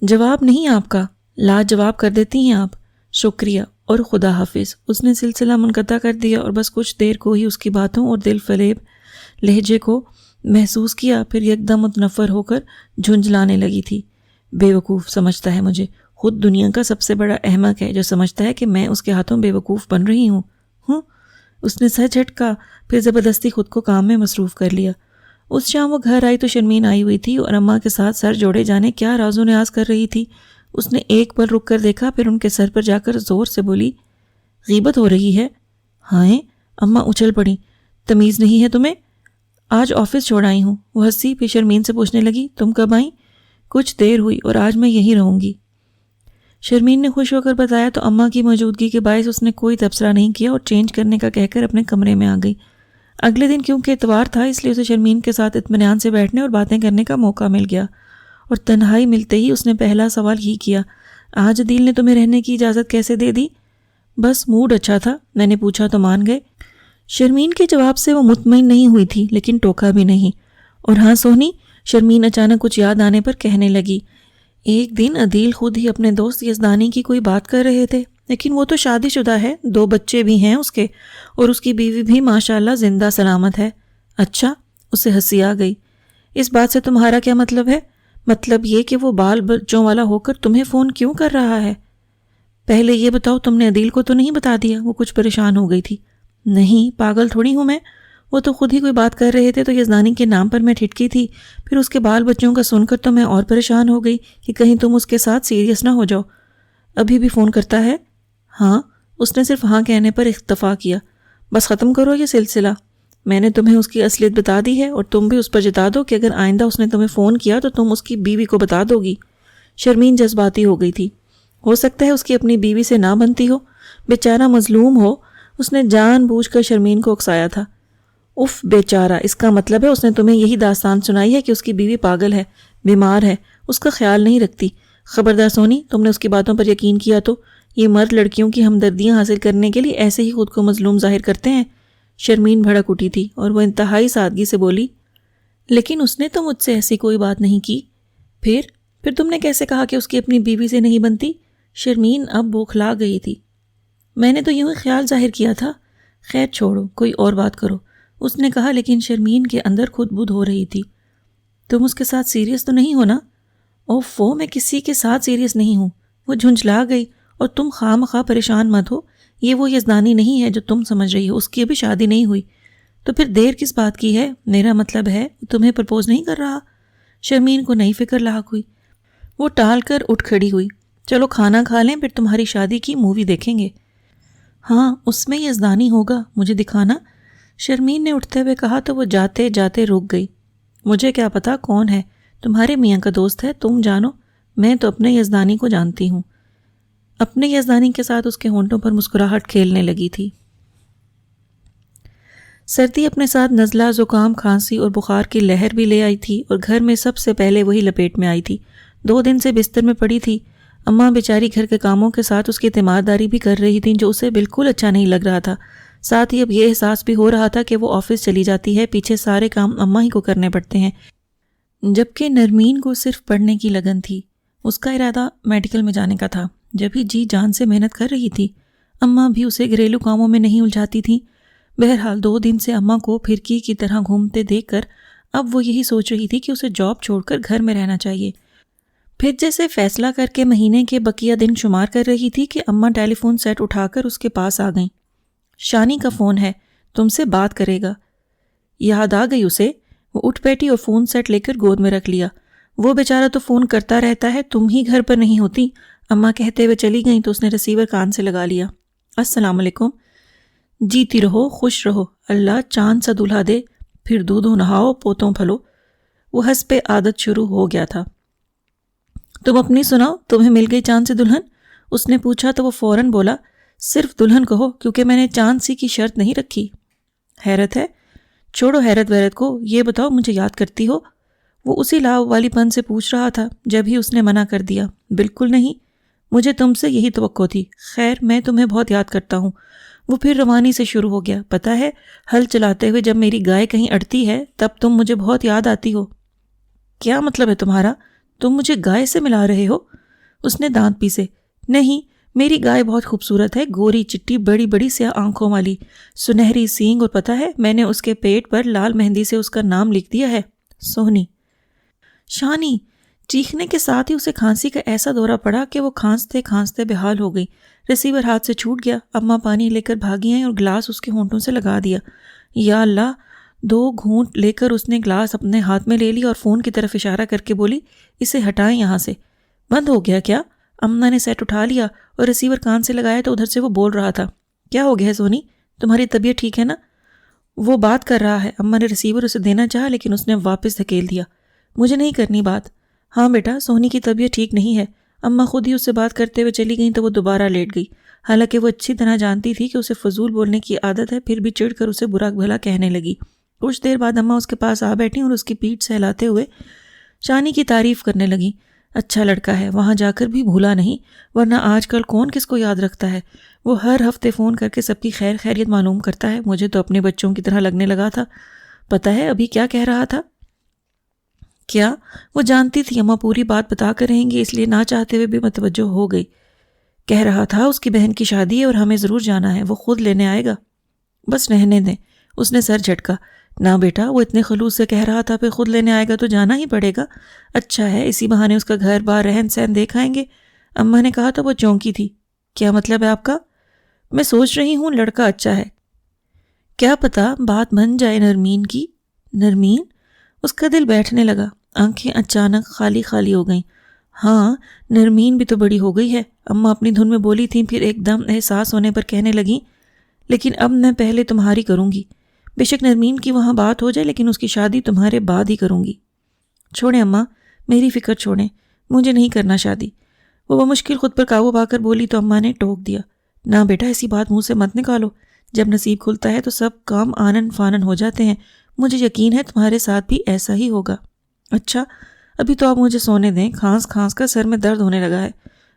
جواب نہیں آپ کا؟ لاجواب کر دیتی ہیں آپ۔ شکریہ اور خدا حافظ۔ اس نے سلسلہ منقطع کر دیا اور بس کچھ دیر کو ہی اس کی باتوں اور دل فریب لہجے کو محسوس کیا، پھر یکدم متنفر ہو کر جھنجھلانے لگی تھی۔ بے وقوف سمجھتا ہے مجھے، خود دنیا کا سب سے بڑا احمق ہے جو سمجھتا ہے کہ میں اس کے ہاتھوں بے وقوف بن رہی ہوں۔ اس نے سر جھٹکا، پھر زبردستی خود کو کام میں مصروف کر لیا۔ اس شام وہ گھر آئی تو شرمین آئی ہوئی تھی اور اماں کے ساتھ سر جوڑے جانے کیا راز و نیاز کر رہی تھی۔ اس نے ایک پل رک کر دیکھا، پھر ان کے سر پر جا کر زور سے بولی، غیبت ہو رہی ہے؟ ہائیں، اماں اچھل پڑی، تمیز نہیں ہے تمہیں؟ آج آفس چھوڑ آئی ہوں۔ وہ ہنسی، پھر شرمین سے پوچھنے لگی تم کب آئیں؟ کچھ دیر ہوئی اور آج میں یہیں رہوں گی۔ شرمین نے خوش ہو کر بتایا تو اماں کی موجودگی کے باعث اس نے کوئی تبصرہ نہیں کیا اور چینج کرنے کا کہہ کر اپنے کمرے میں آ گئی۔ اگلے دن کیونکہ اتوار تھا اس لیے اسے شرمین کے ساتھ اطمینان سے بیٹھنے اور باتیں کرنے کا موقع مل گیا، اور تنہائی ملتے ہی اس نے پہلا سوال ہی کیا، آج عدیل نے تمہیں رہنے کی اجازت کیسے دے دی؟ بس موڈ اچھا تھا، میں نے پوچھا تو مان گئے۔ شرمین کے جواب سے وہ مطمئن نہیں ہوئی تھی لیکن ٹوکا بھی نہیں۔ اور ہاں سونی، شرمین اچانک کچھ یاد آنے پر کہنے لگی، ایک دن عدیل خود ہی اپنے دوست یزدانی کی کوئی بات کر رہے تھے، لیکن وہ تو شادی شدہ ہے، 2 بچے بھی ہیں اس کے، اور اس کی بیوی بھی ماشاءاللہ زندہ سلامت ہے۔ اچھا، اسے ہنسی آ گئی۔ اس بات سے تمہارا کیا مطلب ہے؟ مطلب یہ کہ وہ بال بچوں والا ہو کر تمہیں فون کیوں کر رہا ہے؟ پہلے یہ بتاؤ تم نے عدیل کو تو نہیں بتا دیا؟ وہ کچھ پریشان ہو گئی تھی۔ نہیں، پاگل تھوڑی ہوں میں، وہ تو خود ہی کوئی بات کر رہے تھے تو یزدانی کے نام پر میں ٹھٹکی تھی، پھر اس کے بال بچوں کا سن کر تو میں اور پریشان ہو گئی کہ کہیں تم اس کے ساتھ سیریس نہ ہو جاؤ۔ ابھی بھی فون کرتا ہے؟ ہاں، اس نے صرف ہاں کہنے پر اکتفا کیا۔ بس ختم کرو یہ سلسلہ، میں نے تمہیں اس کی اصلیت بتا دی ہے، اور تم بھی اس پر جتا دو کہ اگر آئندہ اس نے تمہیں فون کیا تو تم اس کی بیوی کو بتا دو گی۔ شرمین جذباتی ہو گئی تھی۔ ہو سکتا ہے اس کی اپنی بیوی سے نہ بنتی ہو، بیچارہ مظلوم ہو، اس نے جان بوجھ کر شرمین کو اکسایا تھا۔ اف بیچارہ، اس کا مطلب ہے اس نے تمہیں یہی داستان سنائی ہے کہ اس کی بیوی پاگل ہے، بیمار ہے، اس کا خیال نہیں رکھتی۔ خبردار سونی، تم نے اس کی باتوں پر یقین کیا تو یہ مرد لڑکیوں کی ہمدردیاں حاصل کرنے کے لیے ایسے ہی خود کو مظلوم ظاہر کرتے ہیں۔ شرمین بھڑک اٹھی تھی اور وہ انتہائی سادگی سے بولی، لیکن اس نے تو مجھ سے ایسی کوئی بات نہیں کی۔ پھر تم نے کیسے کہا کہ اس کی اپنی بیوی سے نہیں بنتی؟ شرمین اب بوکھلا گئی تھی۔ میں نے تو یوں ہی خیال ظاہر کیا تھا۔ خیر چھوڑو، کوئی اور بات کرو، اس نے کہا، لیکن شرمین کے اندر خود بدھ ہو رہی تھی۔ تم اس کے ساتھ سیریس تو نہیں ہو نا؟ اوفو، میں کسی کے ساتھ سیریس نہیں ہوں۔ وہ جھنجھلا گئی۔ اور تم خواہ مخواہ پریشان مت ہو، یہ وہ یزدانی نہیں ہے جو تم سمجھ رہی ہو، اس کی ابھی شادی نہیں ہوئی۔ تو پھر دیر کس بات کی ہے؟ میرا مطلب ہے تمہیں پرپوز نہیں کر رہا؟ شرمین کو نئی فکر لاحق ہوئی۔ وہ ٹال کر اٹھ کھڑی ہوئی۔ چلو کھانا کھا لیں، پھر تمہاری شادی کی مووی دیکھیں گے۔ ہاں، اس میں یزدانی ہوگا، مجھے دکھانا، شرمین نے اٹھتے ہوئے کہا تو وہ جاتے جاتے رک گئی۔ مجھے کیا پتا کون ہے، تمہارے میاں کا دوست ہے، تم جانو، میں تو اپنے یزدانی کو جانتی ہوں۔ اپنے یزدانی کے ساتھ اس کے ہونٹوں پر مسکراہٹ کھیلنے لگی تھی۔ سردی اپنے ساتھ نزلہ، زکام، کھانسی اور بخار کی لہر بھی لے آئی تھی، اور گھر میں سب سے پہلے وہی لپیٹ میں آئی تھی۔ 2 دن سے بستر میں پڑی تھی۔ اماں بیچاری گھر کے کاموں کے ساتھ اس کی تیمارداری بھی کر رہی تھیں، جو اسے بالکل اچھا نہیں لگ رہا تھا۔ ساتھ ہی اب یہ احساس بھی ہو رہا تھا کہ وہ آفس چلی جاتی ہے، پیچھے سارے کام اماں ہی کو کرنے پڑتے ہیں، جبکہ نرمین کو صرف پڑھنے کی لگن تھی۔ اس کا ارادہ میڈیکل میں جانے کا تھا، جب ہی جی جان سے محنت کر رہی تھی۔ اماں بھی اسے گھریلو کاموں میں نہیں الجھاتی تھیں۔ بہرحال 2 دن سے اماں کو پھرکی کی طرح گھومتے دیکھ کر اب وہ یہی سوچ رہی تھی کہ اسے جاب چھوڑ کر گھر میں رہنا چاہیے۔ پھر جیسے فیصلہ کر کے مہینے کے بقیہ دن شمار کر رہی تھی کہ اماں ٹیلی فون سیٹ اٹھا کر اس کے پاس آ گئیں۔ شانی کا فون ہے، تم سے بات کرے گا۔ یاد آ گئی اسے۔ وہ اٹھ بیٹھی اور فون سیٹ لے کر گود میں رکھ لیا۔ وہ بیچارہ تو فون کرتا رہتا ہے، تم ہی گھر پر نہیں ہوتی، اماں کہتے ہوئے چلی گئیں تو اس نے ریسیور کان سے لگا لیا۔ السلام علیکم۔ جیتی رہو، خوش رہو، اللہ چاند سا دلہا دے، پھر دودھوں نہاؤ، پوتوں پھلو۔ وہ حسب عادت شروع ہو گیا تھا۔ تم اپنی سناؤ، تمہیں مل گئی چاند سی دلہن؟ اس نے پوچھا تو وہ فوراً بولا، صرف دلہن کہو، کیونکہ میں نے چاند سی کی شرط نہیں رکھی۔ حیرت ہے؟ چھوڑو حیرت ویرت کو، یہ بتاؤ مجھے یاد کرتی ہو؟ وہ اسی لاؤ والی پن سے پوچھ رہا تھا جب ہی اس نے منع کر دیا۔ بالکل نہیں، مجھے تم سے یہی توقع تھی۔ خیر، میں تمہیں بہت یاد کرتا ہوں۔ وہ پھر روانی سے شروع ہو گیا۔ پتہ ہے، ہل چلاتے ہوئے جب میری گائے کہیں اڑتی ہے تب تم مجھے بہت یاد آتی ہو۔ کیا مطلب ہے تمہارا؟ تم مجھے گائے سے ملا رہے ہو؟ اس نے دانت پیسے۔ نہیں، میری گائے بہت خوبصورت ہے، گوری چٹی، بڑی بڑی سیاہ آنکھوں والی، سنہری سینگ، اور پتہ ہے میں نے اس کے پیٹ پر لال مہندی سے اس کا نام لکھ دیا ہے، سونی۔ شانی! چیخنے کے ساتھ ہی اسے کھانسی کا ایسا دورہ پڑا کہ وہ کھانستے کھانستے بحال ہو گئی۔ ریسیور ہاتھ سے چھوٹ گیا۔ اماں پانی لے کر بھاگی آئیں اور گلاس اس کے ہونٹوں سے لگا دیا۔ یا اللہ! 2 گھونٹ لے کر اس نے گلاس اپنے ہاتھ میں لے لی اور فون کی طرف اشارہ کر کے بولی، اسے ہٹائیں یہاں سے۔ بند ہو گیا کیا؟ اماں نے سیٹ اٹھا لیا اور ریسیور کان سے لگایا تو ادھر سے وہ بول رہا تھا، کیا ہو گیا ہے سونی؟ تمہاری طبیعت ٹھیک ہے نا؟ وہ بات کر رہا ہے۔ اماں نے ریسیور اسے دینا چاہا لیکن اس نے واپس دھکیل دیا۔ مجھے نہیں کرنی بات۔ ہاں بیٹا، سونی کی طبیعت ٹھیک نہیں ہے۔ اماں خود ہی اس سے بات کرتے ہوئے چلی گئیں تو وہ دوبارہ لیٹ گئی، حالانکہ وہ اچھی طرح جانتی تھی کہ اسے فضول بولنے کی عادت ہے، پھر بھی چڑھ کر اسے برا بھلا کہنے لگی۔ کچھ دیر بعد اماں اس کے پاس آ بیٹھیں اور اس کی پیٹھ سہلاتے ہوئے شانی کی تعریف کرنے لگیں۔ اچھا لڑکا ہے، وہاں جا کر بھی بھولا نہیں، ورنہ آج کل کون کس کو یاد رکھتا ہے۔ وہ ہر ہفتے فون کر کے سب کی خیر خیریت معلوم کرتا ہے۔ مجھے تو اپنے بچوں کی طرح لگنے لگا تھا۔ پتہ ہے ابھی کیا کہہ رہا تھا؟ کیا؟ وہ جانتی تھی اماں پوری بات بتا کر رہیں گی، اس لیے نہ چاہتے ہوئے بھی متوجہ ہو گئی۔ کہہ رہا تھا اس کی بہن کی شادی ہے اور ہمیں ضرور جانا ہے، وہ خود لینے آئے گا۔ بس رہنے دیں، اس نے سر جھٹکا۔ نہ بیٹا، وہ اتنے خلوص سے کہہ رہا تھا پھر خود لینے آئے گا تو جانا ہی پڑے گا۔ اچھا ہے، اسی بہانے اس کا گھر بار رہن سہن دیکھ آئیں گے۔ اماں نے کہا تو وہ چونکی تھی۔ کیا مطلب ہے آپ کا؟ میں سوچ رہی ہوں لڑکا اچھا ہے، کیا پتا بات بن جائے نرمین کی۔ نرمین؟ اس کا دل بیٹھنے لگا، آنکھیں اچانک خالی خالی ہو گئیں۔ ہاں، نرمین بھی تو بڑی ہو گئی ہے، اماں اپنی دھن میں بولی تھیں، پھر ایک دم احساس ہونے پر کہنے لگیں، لیکن اب میں پہلے تمہاری کروں گی۔ بے شک نرمین کی وہاں بات ہو جائے لیکن اس کی شادی تمہارے بعد ہی کروں گی۔ چھوڑیں اماں، میری فکر چھوڑیں، مجھے نہیں کرنا شادی۔ وہ بمشکل خود پر قابو پا کر بولی تو اماں نے ٹوک دیا۔ نہ بیٹا، ایسی بات منہ سے مت نکالو، جب نصیب کھلتا ہے تو سب کام آنن فانن ہو جاتے ہیں۔ مجھے یقین ہے تمہارے ساتھ بھی ایسا ہی ہوگا۔ اچھا، ابھی تو آپ مجھے سونے دیں، کھانس کھانس کا سر میں درد ہونے لگا ہے۔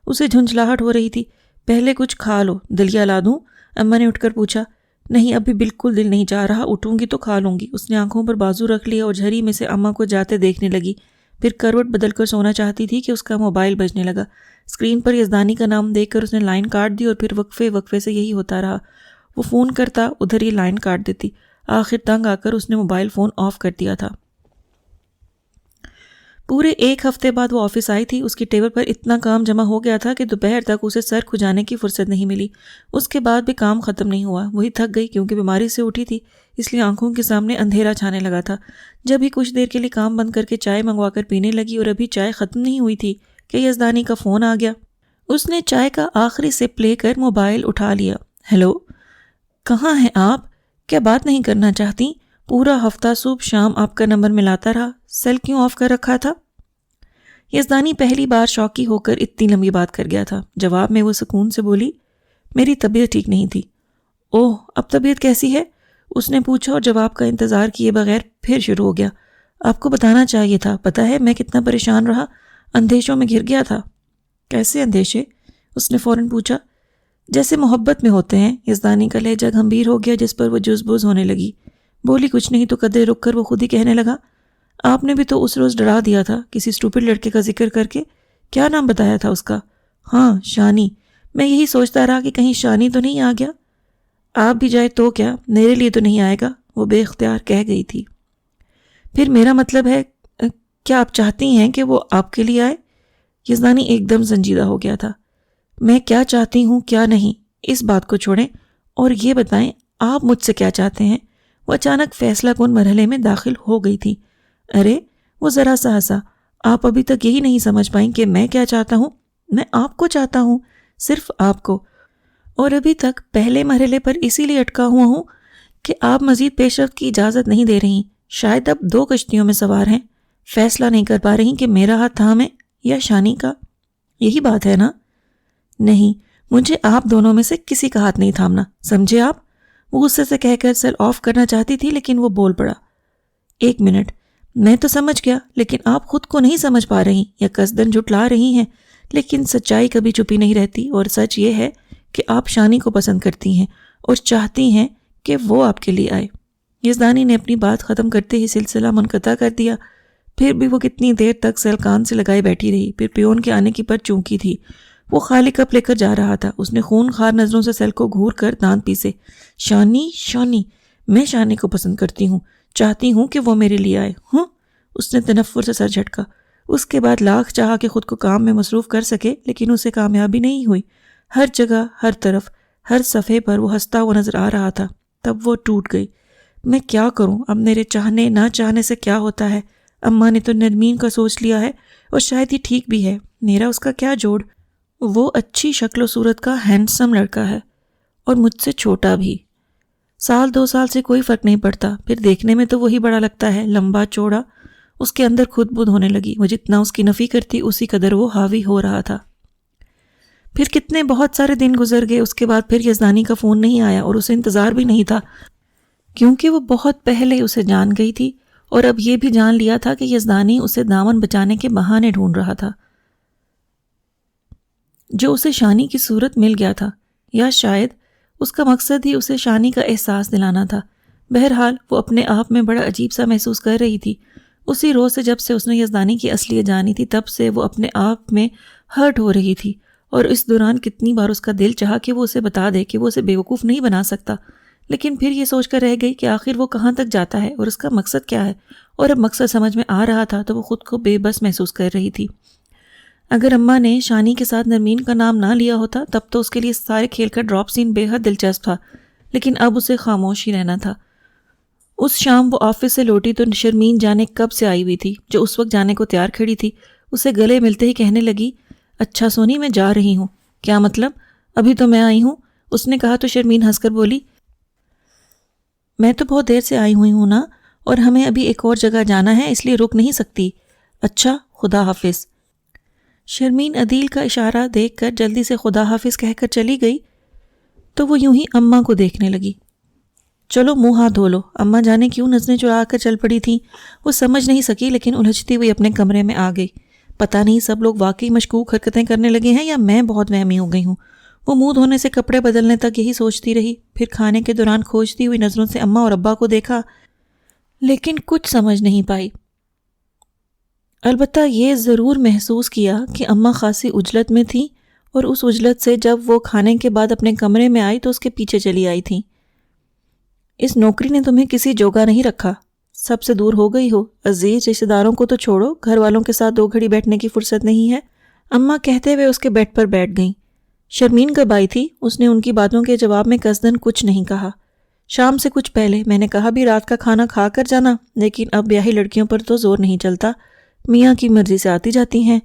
اسے جھنجھلاہٹ ہو رہی تھی۔ پہلے کچھ کھا لو، دلیا لا دوں؟ اماں نے اٹھ کر پوچھا۔ نہیں، ابھی بالکل دل نہیں چاہ رہا، اٹھوں گی تو کھا لوں گی۔ اس نے آنکھوں پر بازو رکھ لیا اور جھری میں سے اماں کو جاتے دیکھنے لگی، پھر کروٹ بدل کر سونا چاہتی تھی کہ اس کا موبائل بجنے لگا۔ اسکرین پر یزدانی کا نام دیکھ کر اس نے لائن کاٹ دی اور پھر وقفے وقفے سے یہی ہوتا رہا۔ وہ فون کرتا، ادھر ہی لائن کاٹ دیتی۔ آخر تنگ آ کر اس نے موبائل فون آف کر دیا تھا۔ پورے ایک ہفتے بعد وہ آفس آئی تھی۔ اس کی ٹیبل پر اتنا کام جمع ہو گیا تھا کہ دوپہر تک اسے سر کھجانے کی فرصت نہیں ملی۔ اس کے بعد بھی کام ختم نہیں ہوا۔ وہی تھک گئی کیونکہ بیماری سے اٹھی تھی، اس لیے آنکھوں کے سامنے اندھیرا چھانے لگا تھا۔ جب ہی کچھ دیر کے لیے کام بند کر کے چائے منگوا کر پینے لگی اور ابھی چائے ختم نہیں ہوئی تھی کہ یزدانی کا فون آ گیا۔ اس نے چائے کا آخری سپ لے کر موبائل اٹھا لیا۔ ہیلو، کہاں ہیں آپ؟ کیا بات نہیں کرنا چاہتی؟ پورا ہفتہ صبح شام آپ کا نمبر ملاتا رہا، سیل کیوں آف کر رکھا تھا؟ یزدانی پہلی بار شوقی ہو کر اتنی لمبی بات کر گیا تھا۔ جواب میں وہ سکون سے بولی، میری طبیعت ٹھیک نہیں تھی۔ اوہ، اب طبیعت کیسی ہے؟ اس نے پوچھا اور جواب کا انتظار کیے بغیر پھر شروع ہو گیا۔ آپ کو بتانا چاہیے تھا، پتہ ہے میں کتنا پریشان رہا، اندیشوں میں گھر گیا تھا۔ کیسے اندیشے؟ اس نے فوراً پوچھا۔ جیسے محبت میں ہوتے ہیں۔ یزدانی کا لہجہ گھمبیر ہو گیا جس پر وہ جزبوز ہونے لگی۔ بولی کچھ نہیں تو قدرے رک کر وہ خود ہی کہنے لگا، آپ نے بھی تو اس روز ڈرا دیا تھا کسی اسٹوپڈ لڑکے کا ذکر کر کے۔ کیا نام بتایا تھا اس کا؟ ہاں، شانی۔ میں یہی سوچتا رہا کہ کہیں شانی تو نہیں آ گیا۔ آپ بھی جائے تو کیا، میرے لیے تو نہیں آئے گا، وہ بے اختیار کہہ گئی تھی۔ پھر میرا مطلب ہے، کیا آپ چاہتی ہیں کہ وہ آپ کے لیے آئے؟ یزدانی ایک دم سنجیدہ ہو گیا تھا۔ میں کیا چاہتی ہوں کیا نہیں، اس بات کو چھوڑیں اور یہ بتائیں آپ مجھ سے کیا چاہتے ہیں۔ وہ اچانک فیصلہ کن مرحلے میں داخل ہو گئی تھی۔ ارے، وہ ذرا سا ہنسا۔ آپ ابھی تک یہی نہیں سمجھ پائیں کہ میں کیا چاہتا ہوں؟ میں آپ کو چاہتا ہوں، صرف آپ کو، اور ابھی تک پہلے مرحلے پر اسی لیے اٹکا ہوا ہوں کہ آپ مزید پیش رفت کی اجازت نہیں دے رہی۔ شاید اب 2 کشتیوں میں سوار ہیں، فیصلہ نہیں کر پا رہی کہ میرا ہاتھ تھامیں یا شانی کا۔ یہی بات ہے نا؟ نہیں، مجھے آپ دونوں میں سے کسی کا ہاتھ نہیں تھامنا، سمجھے آپ؟ وہ غصے سے کہہ کر سیل آف کرنا چاہتی تھی لیکن وہ بول پڑا، ایک منٹ، میں تو سمجھ گیا لیکن آپ خود کو نہیں سمجھ پا رہی یا قصدن جھٹلا رہی ہیں۔ لیکن سچائی کبھی چھپی نہیں رہتی اور سچ یہ ہے کہ آپ شانی کو پسند کرتی ہیں اور چاہتی ہیں کہ وہ آپ کے لیے آئے۔ یزدانی نے اپنی بات ختم کرتے ہی سلسلہ منقطع کر دیا۔ پھر بھی وہ کتنی دیر تک سیل کان سے لگائے بیٹھی رہی۔ پھر پیون کے آنے کی پر چونکی تھی۔ وہ خالی کپ لے کر جا رہا تھا۔ اس نے خون خوار نظروں سے سیل کو گھور کر دانت پیسے۔ شانی، شانی، میں شانی کو پسند کرتی ہوں، چاہتی ہوں کہ وہ میرے لیے آئے۔ ہوں؟ اس نے تنفر سے سر جھٹکا۔ اس کے بعد لاکھ چاہا کہ خود کو کام میں مصروف کر سکے لیکن اسے کامیابی نہیں ہوئی۔ ہر جگہ، ہر طرف، ہر صفحے پر وہ ہنستا ہوا نظر آ رہا تھا۔ تب وہ ٹوٹ گئی۔ میں کیا کروں اب، میرے چاہنے نہ چاہنے سے کیا ہوتا ہے؟ اماں نے تو نرمین کا سوچ لیا ہے اور شاید یہ ٹھیک بھی ہے، میرا اس کا کیا جوڑ؟ وہ اچھی شکل و صورت کا ہینڈسم لڑکا ہے اور مجھ سے چھوٹا بھی۔ سال 2 سال سے کوئی فرق نہیں پڑتا، پھر دیکھنے میں تو وہی بڑا لگتا ہے، لمبا چوڑا۔ اس کے اندر خود بدھ ہونے لگی، وہ جتنا اس کی نفی کرتی اسی قدر وہ حاوی ہو رہا تھا۔ پھر کتنے بہت سارے دن گزر گئے، اس کے بعد پھر یزدانی کا فون نہیں آیا اور اسے انتظار بھی نہیں تھا، کیونکہ وہ بہت پہلے اسے جان گئی تھی اور اب یہ بھی جان لیا تھا کہ یزدانی اسے دامن بچانے کے بہانے ڈھونڈ رہا تھا، جو اسے شانی کی صورت مل گیا تھا، یا شاید اس کا مقصد ہی اسے شانی کا احساس دلانا تھا۔ بہرحال وہ اپنے آپ میں بڑا عجیب سا محسوس کر رہی تھی۔ اسی روز سے جب سے اس نے یزدانی کی اصلیت جانی تھی، تب سے وہ اپنے آپ میں ہرٹ ہو رہی تھی، اور اس دوران کتنی بار اس کا دل چاہا کہ وہ اسے بتا دے کہ وہ اسے بیوقوف نہیں بنا سکتا، لیکن پھر یہ سوچ کر رہ گئی کہ آخر وہ کہاں تک جاتا ہے اور اس کا مقصد کیا ہے، اور اب مقصد سمجھ میں آ رہا تھا تو وہ خود کو بے بس محسوس کر رہی تھی۔ اگر اماں نے شانی کے ساتھ نرمین کا نام نہ لیا ہوتا تب تو اس کے لیے سارے کھیل کا ڈراپ سین بے حد دلچسپ تھا، لیکن اب اسے خاموش ہی رہنا تھا۔ اس شام وہ آفس سے لوٹی تو شرمین جانے کب سے آئی ہوئی تھی، جو اس وقت جانے کو تیار کھڑی تھی۔ اسے گلے ملتے ہی کہنے لگی، اچھا سونی، میں جا رہی ہوں۔ کیا مطلب؟ ابھی تو میں آئی ہوں، اس نے کہا تو شرمین ہنس کر بولی، میں تو بہت دیر سے آئی ہوئی ہوں نا، اور ہمیں ابھی ایک اور جگہ جانا ہے، اس لیے رک نہیں سکتی۔ اچھا، خدا حافظ۔ شرمین عدیل کا اشارہ دیکھ کر جلدی سے خدا حافظ کہہ کر چلی گئی تو وہ یوں ہی اماں کو دیکھنے لگی۔ چلو منہ ہاتھ دھو لو۔ اماں جانے کیوں نظریں چرا کر چل پڑی تھیں، وہ سمجھ نہیں سکی، لیکن الجھتی ہوئی اپنے کمرے میں آ گئی۔ پتہ نہیں سب لوگ واقعی مشکوک حرکتیں کرنے لگے ہیں یا میں بہت وہمی ہو گئی ہوں۔ وہ منہ دھونے سے کپڑے بدلنے تک یہی سوچتی رہی، پھر کھانے کے دوران کھوجتی ہوئی نظروں سے اماں اور ابا کو دیکھا، لیکن کچھ سمجھ نہیں پائی۔ البتہ یہ ضرور محسوس کیا کہ اماں خاصی عجلت میں تھیں، اور اس عجلت سے جب وہ کھانے کے بعد اپنے کمرے میں آئی تو اس کے پیچھے چلی آئی تھیں۔ اس نوکری نے تمہیں کسی جوگا نہیں رکھا، سب سے دور ہو گئی ہو، عزیز رشتہ داروں کو تو چھوڑو، گھر والوں کے ساتھ 2 گھڑی بیٹھنے کی فرصت نہیں ہے، اماں کہتے ہوئے اس کے بیڈ پر بیٹھ گئیں۔ شرمین کب آئی تھی؟ اس نے ان کی باتوں کے جواب میں قصداً کچھ نہیں کہا۔ شام سے کچھ پہلے، میں نے کہا بھی رات کا کھانا کھا کر جانا، لیکن اب بیاہی لڑکیوں پر تو زور نہیں چلتا، میاں کی مرضی سے آتی جاتی ہیں۔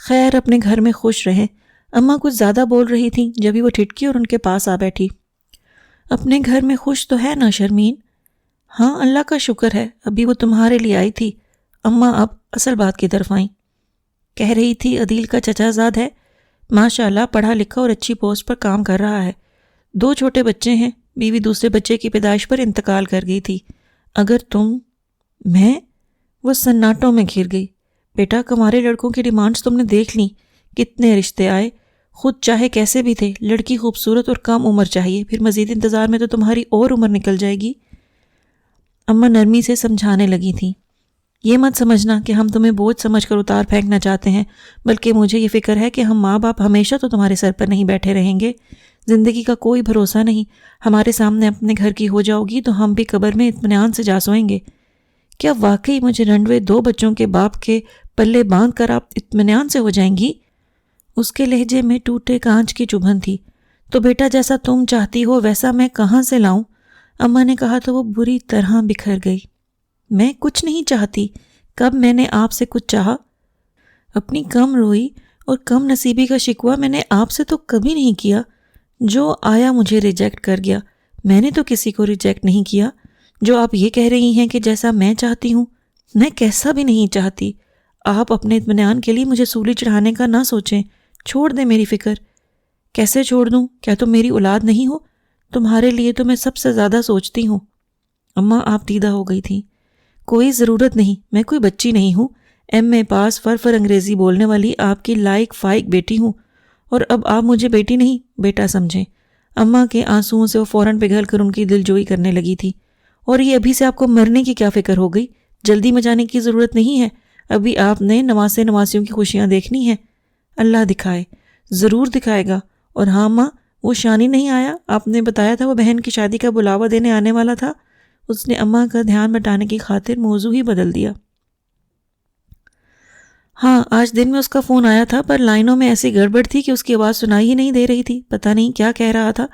خیر، اپنے گھر میں خوش رہیں۔ اماں کچھ زیادہ بول رہی تھیں، جبھی وہ ٹھٹکی اور ان کے پاس آ بیٹھی۔ اپنے گھر میں خوش تو ہے نا شرمین؟ ہاں، اللہ کا شکر ہے، ابھی وہ تمہارے لیے آئی تھی۔ اماں اب اصل بات کی طرف آئیں۔ کہہ رہی تھی عدیل کا چچا زاد ہے، ماشاءاللہ پڑھا لکھا اور اچھی پوسٹ پر کام کر رہا ہے، 2 چھوٹے بچے ہیں، بیوی دوسرے بچے کی پیدائش پر انتقال کر گئی تھی۔ اگر تم… میں… وہ سناٹوں میں گھر گئی۔ بیٹا، کمارے لڑکوں کی ڈیمانڈز تم نے دیکھ لیں، کتنے رشتے آئے، خود چاہے کیسے بھی تھے، لڑکی خوبصورت اور کم عمر چاہیے، پھر مزید انتظار میں تو تمہاری اور عمر نکل جائے گی۔ اماں نرمی سے سمجھانے لگی تھیں، یہ مت سمجھنا کہ ہم تمہیں بوجھ سمجھ کر اتار پھینکنا چاہتے ہیں، بلکہ مجھے یہ فکر ہے کہ ہم ماں باپ ہمیشہ تو تمہارے سر پر نہیں بیٹھے رہیں گے، زندگی کا کوئی بھروسہ نہیں، ہمارے سامنے اپنے گھر کی ہو جاؤ گی تو ہم بھی قبر میں اطمینان سے جا سوئیں گے۔ کیا واقعی مجھے رنڈوے 2 بچوں کے باپ کے پلے باندھ کر آپ اطمینان سے ہو جائیں گی؟ اس کے لہجے میں ٹوٹے کانچ کی چبھن تھی۔ تو بیٹا جیسا تم چاہتی ہو ویسا میں کہاں سے لاؤں؟ اماں نے کہا تو وہ بری طرح بکھر گئی۔ میں کچھ نہیں چاہتی، کب میں نے آپ سے کچھ چاہا؟ اپنی کم روئی اور کم نصیبی کا شکوہ میں نے آپ سے تو کبھی نہیں کیا، جو آیا مجھے ریجیکٹ کر گیا، میں نے تو کسی کو ریجیکٹ نہیں کیا۔ جو آپ یہ کہہ رہی ہیں کہ جیسا میں چاہتی ہوں، میں کیسا بھی نہیں چاہتی۔ آپ اپنے اطمینان کے لیے مجھے سولی چڑھانے کا نہ سوچیں، چھوڑ دیں میری فکر۔ کیسے چھوڑ دوں؟ کیا تم میری اولاد نہیں ہو؟ تمہارے لیے تو میں سب سے زیادہ سوچتی ہوں۔ اماں آپ دیدہ ہو گئی تھیں۔ کوئی ضرورت نہیں، میں کوئی بچی نہیں ہوں، ایم اے پاس فر انگریزی بولنے والی آپ کی لائق فائق بیٹی ہوں، اور اب آپ مجھے بیٹی نہیں بیٹا سمجھیں۔ اماں کے آنسوؤں سے وہ فوراً پگھل کر ان کی دلجوئی کرنے لگی تھی۔ اور یہ ابھی سے آپ کو مرنے کی کیا فکر ہو گئی؟ جلدی میں جانے کی ضرورت نہیں ہے، ابھی آپ نے نواسے نواسیوں کی خوشیاں دیکھنی ہیں۔ اللہ دکھائے، ضرور دکھائے گا۔ اور ہاں ماں، وہ شانی نہیں آیا؟ آپ نے بتایا تھا وہ بہن کی شادی کا بلاوا دینے آنے والا تھا۔ اس نے اماں کا دھیان بٹانے کی خاطر موضوع ہی بدل دیا۔ ہاں، آج دن میں اس کا فون آیا تھا، پر لائنوں میں ایسی گڑبڑ تھی کہ اس کی آواز سنائی ہی نہیں دے رہی تھی، پتہ نہیں کیا کہہ رہا تھا،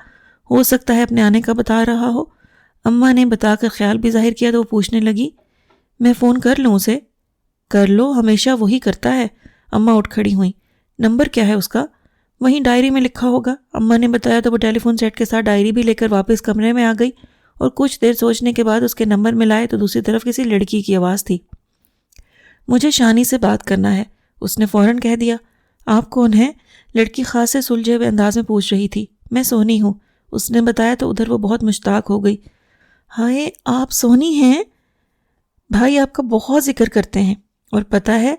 ہو سکتا ہے اپنے آنے کا بتا رہا ہو۔ اماں نے بتا کر خیال بھی ظاہر کیا تو وہ پوچھنے لگی، میں فون کر لوں اسے؟ کر لو، ہمیشہ وہی کرتا ہے۔ اماں اٹھ کھڑی ہوئیں۔ نمبر کیا ہے اس کا؟ وہیں ڈائری میں لکھا ہوگا۔ اماں نے بتایا تو وہ ٹیلی فون سیٹ کے ساتھ ڈائری بھی لے کر واپس کمرے میں آ گئی اور کچھ دیر سوچنے کے بعد اس کے نمبر ملائے تو دوسری طرف کسی لڑکی کی آواز تھی۔ مجھے شانی سے بات کرنا ہے، اس نے فوراً کہہ دیا۔ آپ کون ہیں؟ لڑکی خاصے سلجھے ہوئے انداز میں پوچھ رہی تھی۔ میں سونی ہوں، اس نے بتایا تو ادھر وہ بہت مشتاق ہو گئی۔ ہائے، آپ سونی ہیں؟ بھائی آپ کا بہت ذکر کرتے ہیں، اور پتہ ہے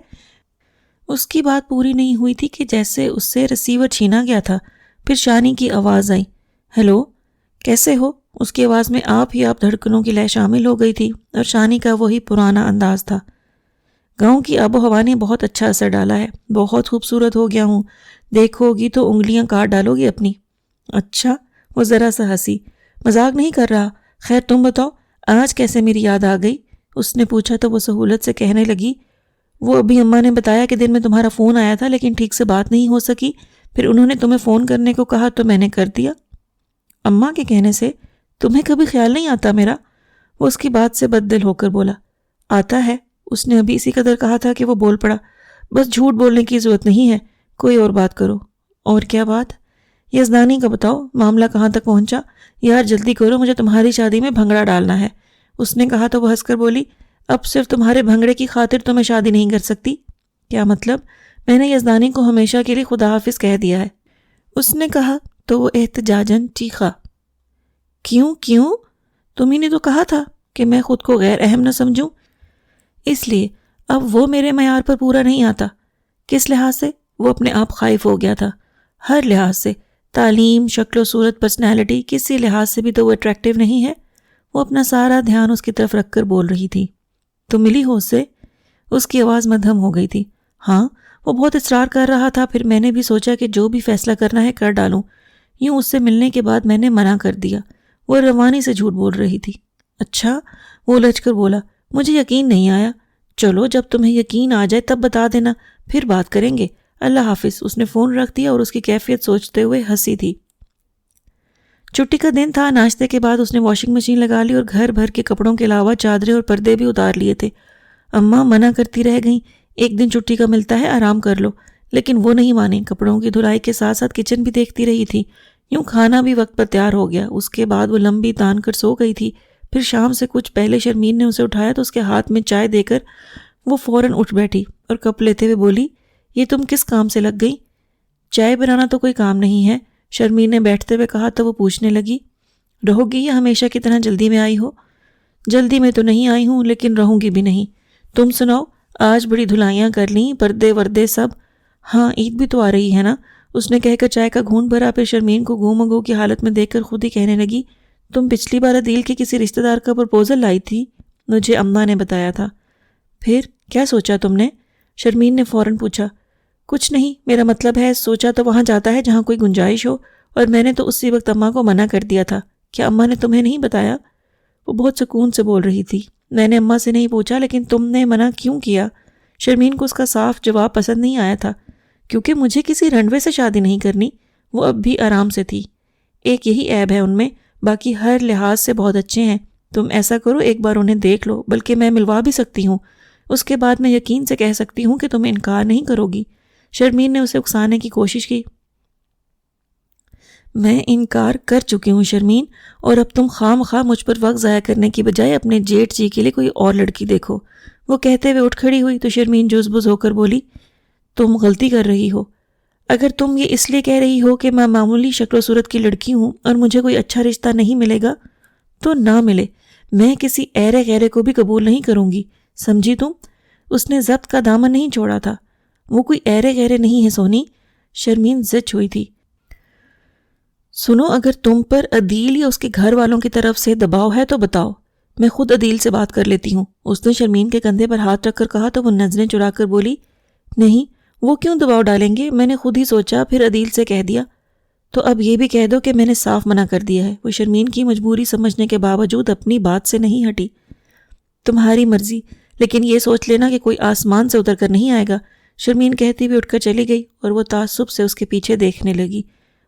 اس کی بات پوری نہیں ہوئی تھی کہ جیسے اس سے ریسیور چھینا گیا تھا۔ پھر شانی کی آواز آئی، ہیلو، کیسے ہو؟ اس کی آواز میں آپ ہی آپ دھڑکنوں کی لے شامل ہو گئی تھی، اور شانی کا وہی پرانا انداز تھا۔ گاؤں کی آب و ہوا نے بہت اچھا اثر ڈالا ہے، بہت خوبصورت ہو گیا ہوں، دیکھو گی تو انگلیاں کاٹ ڈالو گی اپنی۔ اچھا، وہ ذرا سا ہنسی۔ مذاق نہیں کر رہا۔ خیر تم بتاؤ، آج کیسے میری یاد آ گئی؟ اس نے پوچھا تو وہ سہولت سے کہنے لگی، وہ ابھی اماں نے بتایا کہ دن میں تمہارا فون آیا تھا لیکن ٹھیک سے بات نہیں ہو سکی، پھر انہوں نے تمہیں فون کرنے کو کہا تو میں نے کر دیا۔ اماں کے کہنے سے؟ تمہیں کبھی خیال نہیں آتا میرا؟ وہ اس کی بات سے بد دل ہو کر بولا۔ آتا ہے، اس نے ابھی اسی قدر کہا تھا کہ وہ بول پڑا، بس جھوٹ بولنے کی ضرورت نہیں ہے، کوئی اور بات کرو۔ اور کیا بات؟ یزدانی کا بتاؤ، معاملہ کہاں تک پہنچا؟ یار جلدی کرو، مجھے تمہاری شادی میں بھنگڑا ڈالنا ہے۔ اس نے کہا تو وہ ہنس کر بولی، اب صرف تمہارے بھنگڑے کی خاطر تو میں شادی نہیں کر سکتی۔ کیا مطلب؟ میں نے یزدانی کو ہمیشہ کے لیے خدا حافظ کہہ دیا ہے، اس نے کہا تو وہ احتجاجاً چیخا۔ کیوں؟ تمہیں نے تو کہا تھا کہ میں خود کو غیر اہم نہ سمجھوں۔ اس لیے اب وہ میرے معیار پر پورا نہیں آتا۔ کس لحاظ سے؟ وہ اپنے آپ خائف ہو گیا تھا، ہر لحاظ سے، تعلیم، شکل و صورت، پرسنالٹی، کسی لحاظ سے بھی تو وہ اٹریکٹیو نہیں ہے۔ وہ اپنا سارا دھیان اس کی طرف رکھ کر بول رہی تھی۔ تو ملی ہو اس سے؟ اس کی آواز مدھم ہو گئی تھی۔ ہاں، وہ بہت اصرار کر رہا تھا، پھر میں نے بھی سوچا کہ جو بھی فیصلہ کرنا ہے کر ڈالوں۔ یوں اس سے ملنے کے بعد میں نے منع کر دیا۔ وہ روانی سے جھوٹ بول رہی تھی۔ اچھا، وہ الجھ کر بولا، مجھے یقین نہیں آیا۔ چلو جب تمہیں یقین آ جائے تب بتا دینا، پھر بات کریں گے۔ اللہ حافظ۔ اس نے فون رکھ دیا اور اس کی کیفیت سوچتے ہوئے ہنسی تھی۔ چھٹی کا دن تھا۔ ناشتے کے بعد اس نے واشنگ مشین لگا لی اور گھر بھر کے کپڑوں کے علاوہ چادریں اور پردے بھی اتار لیے تھے۔ اماں منع کرتی رہ گئیں، ایک دن چھٹی کا ملتا ہے، آرام کر لو، لیکن وہ نہیں مانی۔ کپڑوں کی دھلائی کے ساتھ ساتھ کچن بھی دیکھتی رہی تھی۔ یوں کھانا بھی وقت پر تیار ہو گیا۔ اس کے بعد وہ لمبی تان کر سو گئی تھی۔ پھر شام سے کچھ پہلے شرمین نے اسے اٹھایا تو اس کے ہاتھ میں چائے دے کر وہ فوراً اٹھ بیٹھی اور کپ لیتے ہوئے بولی، یہ تم کس کام سے لگ گئی؟ چائے بنانا تو کوئی کام نہیں ہے، شرمین نے بیٹھتے ہوئے کہا تو وہ پوچھنے لگی، رہو گی یا ہمیشہ کی طرح جلدی میں آئی ہو؟ جلدی میں تو نہیں آئی ہوں، لیکن رہوں گی بھی نہیں۔ تم سناؤ، آج بڑی دھلائیاں کر لیں، پردے وردے سب؟ ہاں، عید بھی تو آ رہی ہے نا، اس نے کہہ کر چائے کا گھونٹ بھرا۔ پھر شرمین کو گو مگو کی حالت میں دیکھ کر خود ہی کہنے لگی، تم پچھلی بار عدیل کے کسی رشتہ دار کا پرپوزل لائی تھی، مجھے اماں نے بتایا تھا۔ پھر کیا سوچا تم نے؟ شرمین نے فوراً پوچھا۔ کچھ نہیں، میرا مطلب ہے سوچا تو وہاں جاتا ہے جہاں کوئی گنجائش ہو، اور میں نے تو اسی وقت اماں کو منع کر دیا تھا۔ کیا اماں نے تمہیں نہیں بتایا؟ وہ بہت سکون سے بول رہی تھی، میں نے اماں سے نہیں پوچھا، لیکن تم نے منع کیوں کیا؟ شرمین کو اس کا صاف جواب پسند نہیں آیا تھا۔ کیونکہ مجھے کسی رنڈوے سے شادی نہیں کرنی۔ وہ اب بھی آرام سے تھی۔ ایک یہی عیب ہے ان میں، باقی ہر لحاظ سے بہت اچھے ہیں۔ تم ایسا کرو، ایک بار انہیں دیکھ لو، بلکہ میں ملوا بھی سکتی ہوں، اس کے بعد میں یقین سے کہہ سکتی ہوں کہ تم انکار نہیں کرو گی۔ شرمین نے اسے اکسانے کی کوشش کی۔ میں انکار کر چکی ہوں شرمین، اور اب تم خواہ مخواہ مجھ پر وقت ضائع کرنے کی بجائے اپنے جیٹ جی کے لیے کوئی اور لڑکی دیکھو۔ وہ کہتے ہوئے اٹھ کھڑی ہوئی تو شرمین جوز بز ہو کر بولی، تم غلطی کر رہی ہو۔ اگر تم یہ اس لیے کہہ رہی ہو کہ میں معمولی شکل و صورت کی لڑکی ہوں اور مجھے کوئی اچھا رشتہ نہیں ملے گا تو نہ ملے، میں کسی ایرے غیرے کو بھی قبول نہیں کروں گی، سمجھی تم؟ اس نے ضبط کا دامن نہیں چھوڑا تھا۔ وہ کوئی ایرے غیرے نہیں ہے سونی۔ شرمین زچ ہوئی تھی۔ سنو، اگر تم پر عدیل یا اس کے گھر والوں کی طرف سے دباؤ ہے تو بتاؤ، میں خود عدیل سے بات کر لیتی ہوں۔ اس نے شرمین کے کندھے پر ہاتھ رکھ کر کہا تو وہ نظریں چرا کر بولی، نہیں، وہ کیوں دباؤ ڈالیں گے؟ میں نے خود ہی سوچا، پھر عدیل سے کہہ دیا۔ تو اب یہ بھی کہہ دو کہ میں نے صاف منع کر دیا ہے۔ وہ شرمین کی مجبوری سمجھنے کے باوجود اپنی بات سے نہیں ہٹی۔ تمہاری مرضی، لیکن یہ سوچ لینا کہ کوئی آسمان سے اتر کر نہیں آئے گا۔ شرمین کہتی ہوئی اٹھ کر چلی گئی اور وہ تعصب سے اس کے پیچھے دیکھنے لگی۔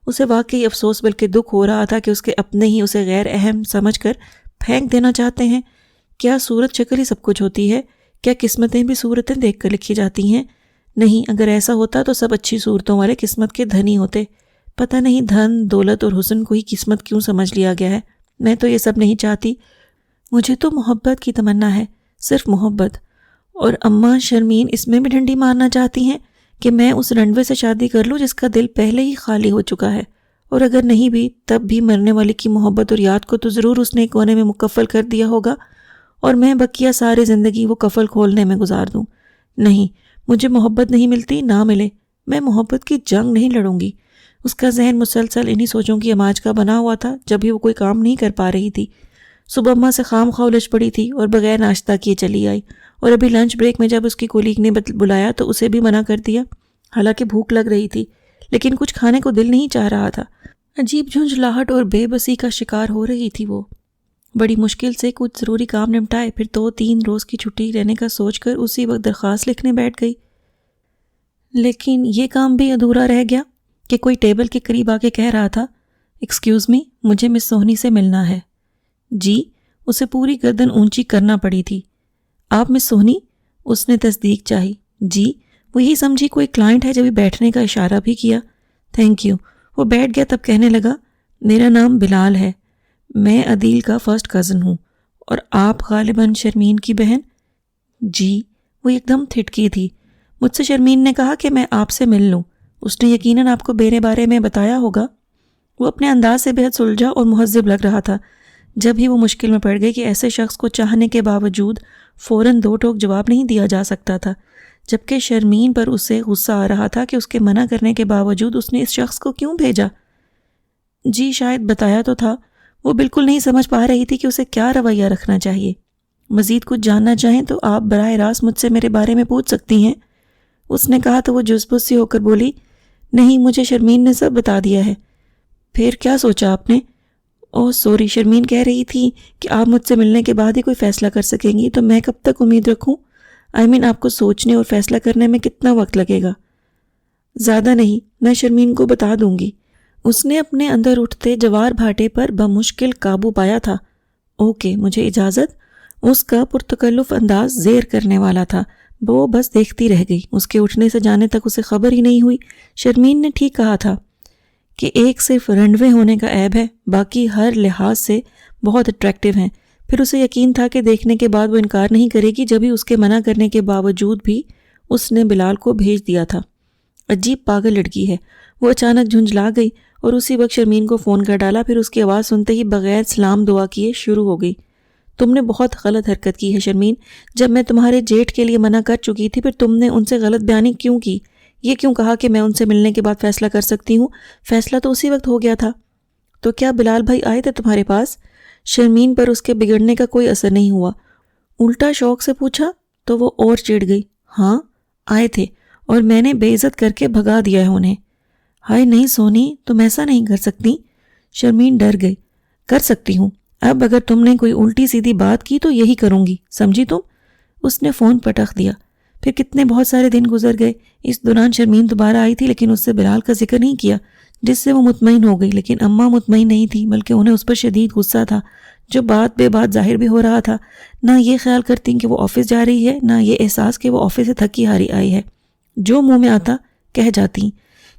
اسے واقعی افسوس بلکہ دکھ ہو رہا تھا کہ اس کے اپنے ہی اسے غیر اہم سمجھ کر پھینک دینا چاہتے ہیں۔ کیا صورت شکل ہی سب کچھ ہوتی ہے؟ کیا قسمتیں بھی صورتیں دیکھ کر لکھی جاتی ہیں؟ نہیں، اگر ایسا ہوتا تو سب اچھی صورتوں والے قسمت کے دھنی ہوتے۔ پتہ نہیں دھن، دولت اور حسن کو ہی قسمت کیوں سمجھ لیا گیا ہے۔ میں تو یہ سب نہیں چاہتی، مجھے تو محبت کی تمنا ہے، صرف محبت۔ اور اماں شرمین اس میں بھی ڈنڈی مارنا چاہتی ہیں کہ میں اس رنڈوے سے شادی کر لوں جس کا دل پہلے ہی خالی ہو چکا ہے، اور اگر نہیں بھی تب بھی مرنے والے کی محبت اور یاد کو تو ضرور اس نے ایک کونے میں مکفل کر دیا ہوگا، اور میں بقیہ ساری زندگی وہ کفل کھولنے میں گزار دوں۔ نہیں، مجھے محبت نہیں ملتی، نہ ملے، میں محبت کی جنگ نہیں لڑوں گی۔ اس کا ذہن مسلسل انہی سوچوں کی اماج کا بنا ہوا تھا جب بھی وہ کوئی کام نہیں کر پا رہی تھی۔ صبح اماں سے خام خواہ الجھ پڑی تھی اور بغیر ناشتہ کیے چلی آئی، اور ابھی لنچ بریک میں جب اس کی کولیگ نے بلایا تو اسے بھی منع کر دیا، حالانکہ بھوک لگ رہی تھی لیکن کچھ کھانے کو دل نہیں چاہ رہا تھا۔ عجیب جھنجھلاہٹ اور بے بسی کا شکار ہو رہی تھی وہ۔ بڑی مشکل سے کچھ ضروری کام نمٹائے، پھر 2-3 روز کی چھٹی لینے کا سوچ کر اسی وقت درخواست لکھنے بیٹھ گئی۔ لیکن یہ کام بھی ادھورا رہ گیا کہ کوئی ٹیبل کے قریب آ کے کہہ رہا تھا، ایکسکیوز می، مجھے مس سونی سے ملنا ہے۔ جی؟ اسے پوری گردن اونچی کرنا پڑی تھی۔ آپ مس سونی؟ اس نے تصدیق چاہی۔ جی؟ وہ یہی سمجھی کوئی کلائنٹ ہے، جبھی بیٹھنے کا اشارہ بھی کیا۔ Thank you. وہ بیٹھ گیا، تب کہنے لگا، میرا نام بلال ہے، میں عدیل کا فرسٹ کزن ہوں، اور آپ غالباً شرمین کی بہن؟ جی۔ وہ ایک دم تھٹکی تھی۔ مجھ سے شرمین نے کہا کہ میں آپ سے مل لوں، اس نے یقیناً آپ کو میرے بارے میں بتایا ہوگا۔ وہ اپنے انداز سے بہت سلجھا اور مہذب لگ رہا تھا۔ جب ہی وہ مشکل میں پڑ گئی کہ ایسے شخص کو چاہنے کے باوجود فوراً 2 ٹوک جواب نہیں دیا جا سکتا تھا، جبکہ شرمین پر اسے غصہ آ رہا تھا کہ اس کے منع کرنے کے باوجود اس نے اس شخص کو کیوں بھیجا۔ جی شاید بتایا تو تھا۔ وہ بالکل نہیں سمجھ پا رہی تھی کہ اسے کیا رویہ رکھنا چاہیے۔ مزید کچھ جاننا چاہیں تو آپ براہ راست مجھ سے میرے بارے میں پوچھ سکتی ہیں، اس نے کہا تو وہ جزبز سی ہو کر بولی، نہیں، مجھے شرمین نے سب بتا دیا ہے۔ پھر کیا سوچا آپ نے؟ اوہ سوری، شرمین کہہ رہی تھی کہ آپ مجھ سے ملنے کے بعد ہی کوئی فیصلہ کر سکیں گی، تو میں کب تک امید رکھوں؟ آپ کو سوچنے اور فیصلہ کرنے میں کتنا وقت لگے گا؟ زیادہ نہیں، میں شرمین کو بتا دوں گی۔ اس نے اپنے اندر اٹھتے جوار بھاٹے پر بمشکل قابو پایا تھا۔ اوکے، مجھے اجازت؟ اس کا پرتکلف انداز زیر کرنے والا تھا۔ وہ بس دیکھتی رہ گئی۔ اس کے اٹھنے سے جانے تک اسے خبر ہی نہیں ہوئی۔ شرمین نے ٹھیک کہا تھا کہ ایک صرف رنڈوے ہونے کا عیب ہے، باقی ہر لحاظ سے بہت اٹریکٹیو ہیں۔ پھر اسے یقین تھا کہ دیکھنے کے بعد وہ انکار نہیں کرے گی، جب ہی اس کے منع کرنے کے باوجود بھی اس نے بلال کو بھیج دیا تھا۔ عجیب پاگل لڑکی ہے۔ وہ اچانک جھنجھلا گئی اور اسی وقت شرمین کو فون کر ڈالا۔ پھر اس کی آواز سنتے ہی بغیر سلام دعا کیے شروع ہو گئی، تم نے بہت غلط حرکت کی ہے شرمین۔ جب میں تمہارے جیٹ کے لیے منع کر چکی تھی، پھر تم نے ان سے غلط بیانی کیوں کی؟ یہ کیوں کہا کہ میں ان سے ملنے کے بعد فیصلہ کر سکتی ہوں؟ فیصلہ تو اسی وقت ہو گیا تھا۔ تو کیا بلال بھائی آئے تھے تمہارے پاس؟ شرمین پر اس کے بگڑنے کا کوئی اثر نہیں ہوا۔ الٹا شوق سے پوچھا تو وہ اور چڑ گئی۔ ہاں آئے تھے، اور میں نے بے عزت کر کے بھگا دیا ہے انہیں۔ ہائے نہیں سونی، تم ایسا نہیں کر سکتی۔ شرمین ڈر گئی۔ کر سکتی ہوں، اب اگر تم نے کوئی الٹی سیدھی بات کی تو یہی کروں گی، سمجھی تم؟ اس نے فون پٹخ دیا۔ پھر کتنے بہت سارے دن گزر گئے۔ اس دوران شرمین دوبارہ آئی تھی، لیکن اس سے بلال کا ذکر نہیں کیا، جس سے وہ مطمئن ہو گئی۔ لیکن اماں مطمئن نہیں تھی، بلکہ انہیں اس پر شدید غصہ تھا، جو بات بے بات ظاہر بھی ہو رہا تھا۔ نہ یہ خیال کرتی کہ وہ آفس جا رہی ہے، نہ یہ احساس کہ وہ آفس سے تھکی ہاری آئی ہے۔ جو منہ میں آتا کہہ جاتی۔